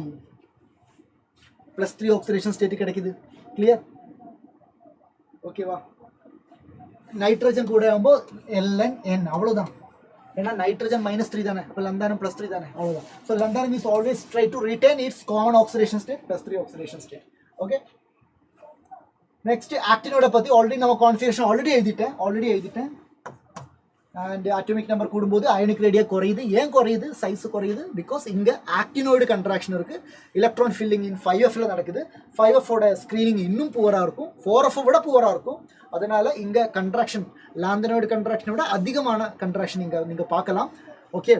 +3 ஆக்சிடேஷன் ஸ்டேட் கிடைக்குது. கிளியர்? ஓகேவா? நைட்ரஜன் கூட ஆகும்போது Ln அவ்வளோதான். ஏன்னா நைட்ரஜன் -3 தானே, இப்போ லந்தானம் +3 தானே, அவ்வளோதான். So lanthanum is always try to retain its common oxidation state +3 oxidation state. Okay, next ஆக்டினோட பற்றி ஆல்ரெடி நம்ம கான்ஃபிகரேஷன் ஆல்ரெடி எழுதிட்டேன். அண்ட் அட்டோமிக் நம்பர் கூடும்போது அயனிக் ரேடியா குறையுது. ஏன் குறையுது? சைஸ் குறையுது. பிகாஸ் இங்கே ஆக்டினோய்டு கண்ட்ராக்ஷன் இருக்குது. எலக்ட்ரான் ஃபில்லிங் இன் 5Fல நடக்குது. 5Fோட ஸ்க்ரீனிங் இன்னும் புவராக இருக்கும், 4F விட புவராக இருக்கும். அதனால இங்கே கண்ட்ராக்ஷன் லாந்தனோய்டு கண்ட்ராக்ஷனை விட அதிகமான கண்ட்ராக்ஷன் இங்கே நீங்கள் பார்க்கலாம். Okay,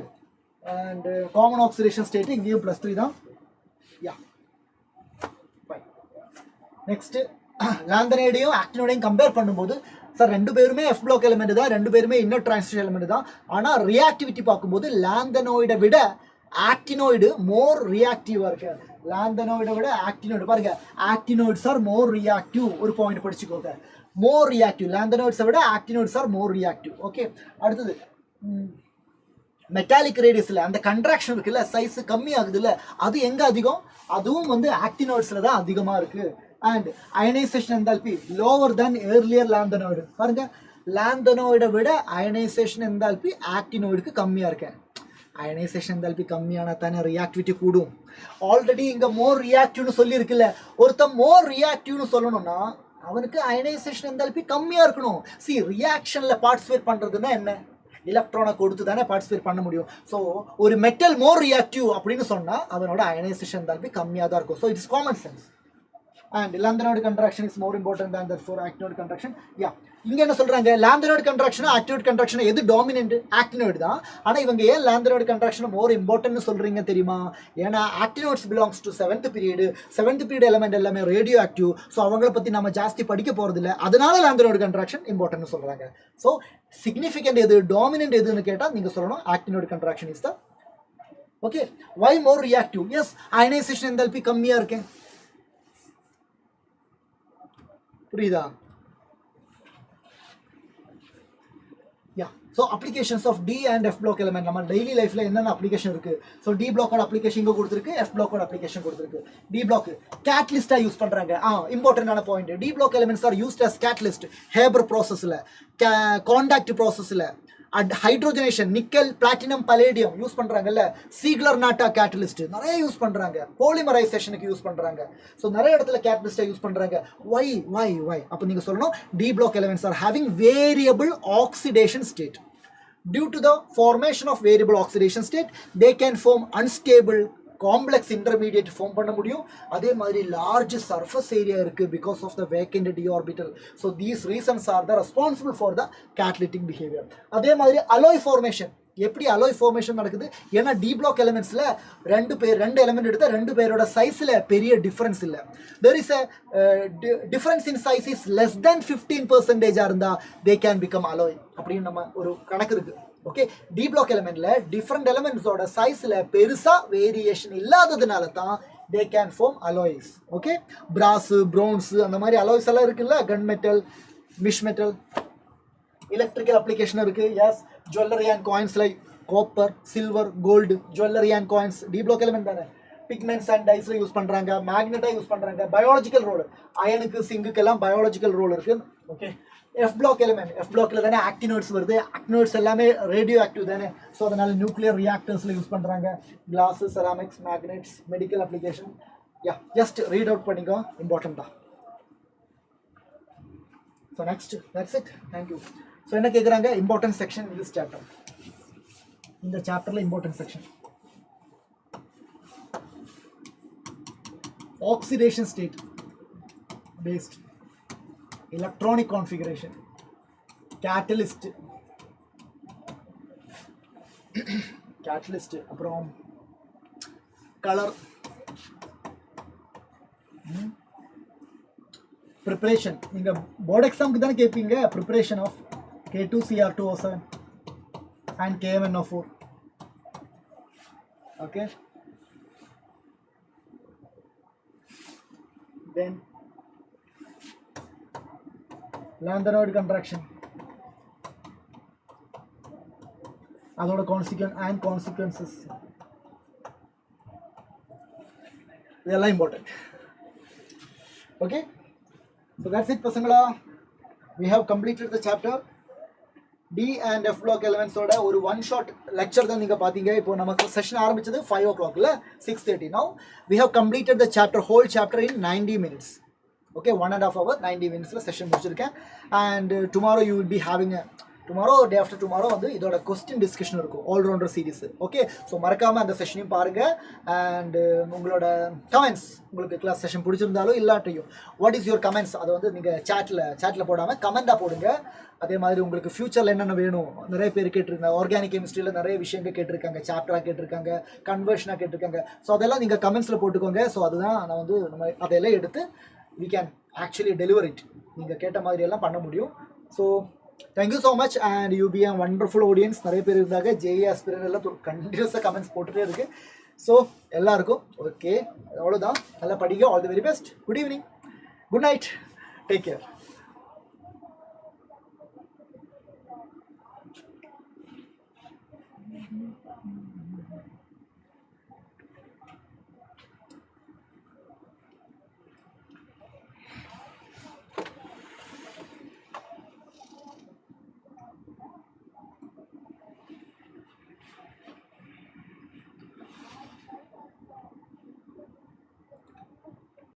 and common oxidation state இங்கேயும் +3 தான். யா, ஃபைன். நெக்ஸ்ட் லாந்தனைடையும் ஆக்டினோடையும் கம்பேர் பண்ணும்போது சார் ரெண்டு பேருமே F பிளாக் எலிமெண்ட் தான், ரெண்டு பேருமே இன்னர் டிரான்சிஷன் எலிமெண்ட் தான். ஆனால் ரியாக்டிவிட்டி பார்க்கும்போது லாந்தனோய்டை விட ஆக்டினோய்டு மோர் ரியாக்டிவாக இருக்கு. லாந்தனோய்டை விட ஆக்டினோய்டு பாருங்க, ஆக்டினோய்ட்ஸ் ஆர் மோர் ரியாக்டிவ். ஒரு பாயிண்ட் படிச்சுக்கோங்க, மோர் ரியாக்டிவ். லாந்தனோய்ட்ஸை விட ஆக்டினோய்ட்ஸ் ஆர் மோர் ரியாக்டிவ். ஓகே, அடுத்தது மெட்டாலிக் ரேடியஸில் அந்த கண்ட்ராக்ஷன் இருக்குல்ல, சைஸ் கம்மி ஆகுது இல்லை, அது எங்கே அதிகம்? அதுவும் வந்து ஆக்டினோய்ட்ஸில் தான் அதிகமாக இருக்குது. And ionisation enthalpy lower than earlier lanthanoid. பாருங்க, லாந்தனோய்டை விட அயனைசேஷன் எந்தால்பி ஆக்டினோய்டுக்கு கம்மியாக இருக்கேன். அயனைசேஷன் எந்தால்பி கம்மியான தானே ரியாக்டிவிட்டி கூடும். ஆல்ரெடி இங்கே மோர் ரியாக்டிவ்னு சொல்லியிருக்குல்ல, ஒருத்தன் மோர் ரியாக்டிவ்னு சொல்லணும்னா அவனுக்கு அயனைசேஷன் எந்தால்பி கம்மியாக இருக்கணும். சி, ரியாக்ஷனில் பார்ட்டிசிபேட் பண்ணுறதுன்னா என்ன? எலக்ட்ரானை கொடுத்து தானே பார்ட்டிசிபேட் பண்ண முடியும். ஸோ ஒரு மெட்டல் மோர் ரியாக்டிவ் அப்படின்னு சொன்னால் அவனோட அயனைசேஷன் எந்தால்பி கம்மியாக தான் இருக்கும். So it's common sense. And lanthanide contraction is more important than therefore actinoid contraction. Yeah, இங்க என்ன சொல்றாங்க? lanthanide contraction actinoid contraction எது dominant? actinoid தான். ஆனா இவங்க ஏன் lanthanide contraction more important னு சொல்றீங்க தெரியுமா? ஏனா actinoids belongs to 7th period. 7th period element எல்லாமே radioactive. So அவங்கள பத்தி நாம ஜாஸ்தி படிக்க போறது இல்ல. அதனால lanthanide contraction important னு சொல்றாங்க. So significant எது, dominant எதுன்னு கேட்டா நீங்க சொல்லணும் actinoid contraction is the okay. Why more reactive? Yes, ionization enthalpy கம்மியா இருக்கு. புரியுதா? Yeah. So applications of D and F block element நம்ம daily life ல என்னென்ன application இருக்கு? So D block ஓட application இங்க கொடுத்திருக்கு, F block ஓட application கொடுத்திருக்கு. D block catalyst யூஸ் பண்றாங்க. important ஆன point. D block elements are used as catalyst. Haber process ல, contact process ல, hydrogenation nickel platinum palladium use பண்றாங்கல்ல, சீக்லர் நாட்டா கேட்டலிஸ்ட் நிறைய யூஸ் பண்றாங்க, பாலிமரைசேஷனுக்கு யூஸ் பண்றாங்க. ஸோ நிறைய இடத்துல கேட்டலிஸ்டை யூஸ் பண்றாங்க. வை அப்போ நீங்க சொல்லணும் D block elements are having variable oxidation state. Due to the formation of variable oxidation state, they can form unstable complex intermediate form பண்ண முடியும். அதே மாதிரி large surface area இருக்கு because of the vacant d orbital. So these reasons are the responsible for the catalytic behavior. அதே மாதிரி alloy formation. எப்படி alloy formation நடக்குது? ஏன்னா டி பிளாக் எலிமெண்ட்ஸ்ல ரெண்டு எலிமெண்ட் எடுத்தா ரெண்டு பேரோட சைஸ்ல பெரிய டிஃபரன்ஸ் இல்ல. there is a difference in size is less than 15% இருந்தா they can become alloy அப்படின்னு நம்ம ஒரு கணக்கு இருக்கு. ஓகே, டி பிளாக் எலிமெண்ட்ல டிஃபரெண்ட் எலிமெண்ட்ஸோட சைஸ்ல பெருசா வேரியேஷன் இல்லாததுனால தான் they can form alloys. ஓகே, brass, bronze அந்த மாதிரி alloys எல்லாம் இருக்குல்ல, gun metal, misch metal, electrical application இருக்கு. yes, jewelry and coins like copper, silver, gold, jewelry and coins d block element தானே. pigments and dyes யூஸ் பண்றாங்க, magnet use பண்றாங்க, biological role, அயனுக்கு சிங்குக்கு எல்லாம் biological role இருக்கு. Okay, F block element, F blockல தானே actinoids வருது, actinoids எல்லாமே radioactive தானே. So அதனால நியூக்ளியர் ரியாக்டர்ஸ்ல யூஸ் பண்றாங்க, glass, ceramics, magnets, medical application. yeah, just read out பண்ணிக்கோ, important தான். so next, that's it, thank you. so என்ன கேக்குறாங்க? important section in this chapter. இந்த சாப்டர்ல important section oxidation state based electronic configuration, catalyst, அப்புறம் color, preparation. நீங்க board exam தான கேப்பீங்க, preparation of K2CR207 and KMNO4. Okay, then lambda contraction, அதோட consequences, இதெல்லாம் important. Okay, so that's it பசங்களா. We have completed the chapter. D and F block elements ஓட ஒரு one shot lecture தான் நீங்க பாத்தீங்க. இப்போ நமக்கு செஷன் ஆரம்பிச்சது 5 o'clock ல 6:30. Now we have completed the chapter, whole chapter in 90 minutes. Okay, 1.5 hour 90 minutes ல செஷன் முடிச்சிருக்கேன். And tomorrow you will be having a tomorrow or day after tomorrow வந்து இதோட question discussion இருக்கும், all rounder series. Okay, so மறக்காம அந்த செஷனையும் பாருங்க. And உங்களோட comments, உங்களுக்கு கிளாஸ் செஷன் பிடிச்சிருந்தாலும் இல்லாட்டியும் வாட் இஸ் யுவர் கமெண்ட்ஸ், அதை வந்து நீங்கள் சேட்டில் போடாமல் கமெண்டாக போடுங்க. அதே மாதிரி உங்களுக்கு ஃபியூச்சரில் என்னென்ன வேணும், நிறைய பேர் கேட்டிருக்காங்க. ஆர்கானிக் கெமிஸ்ட்ரியில் நிறைய விஷயங்கள் கேட்டிருக்காங்க, சாப்டராக கேட்டிருக்காங்க, கன்வர்ஷனாக கேட்டிருக்காங்க. ஸோ அதெல்லாம் நீங்கள் கமெண்ட்ஸில் போட்டுக்கோங்க. ஸோ அதுதான் நான் வந்து நம்ம அதையெல்லாம் எடுத்து we can actually deliver it. நீங்கள் கேட்ட மாதிரி எல்லாம் பண்ண முடியும். So thank you so much and you be a wonderful audience. நிறைய பேர் இருந்தாங்க, JEE aspirant எல்லாம் கண்டினியூஸாக கமெண்ட்ஸ் போட்டுகிட்டே இருக்கு. ஸோ எல்லாருக்கும் ஓகே, அவ்வளோதான். நல்லா படிக்க. All the very best. Good evening, good night, take care.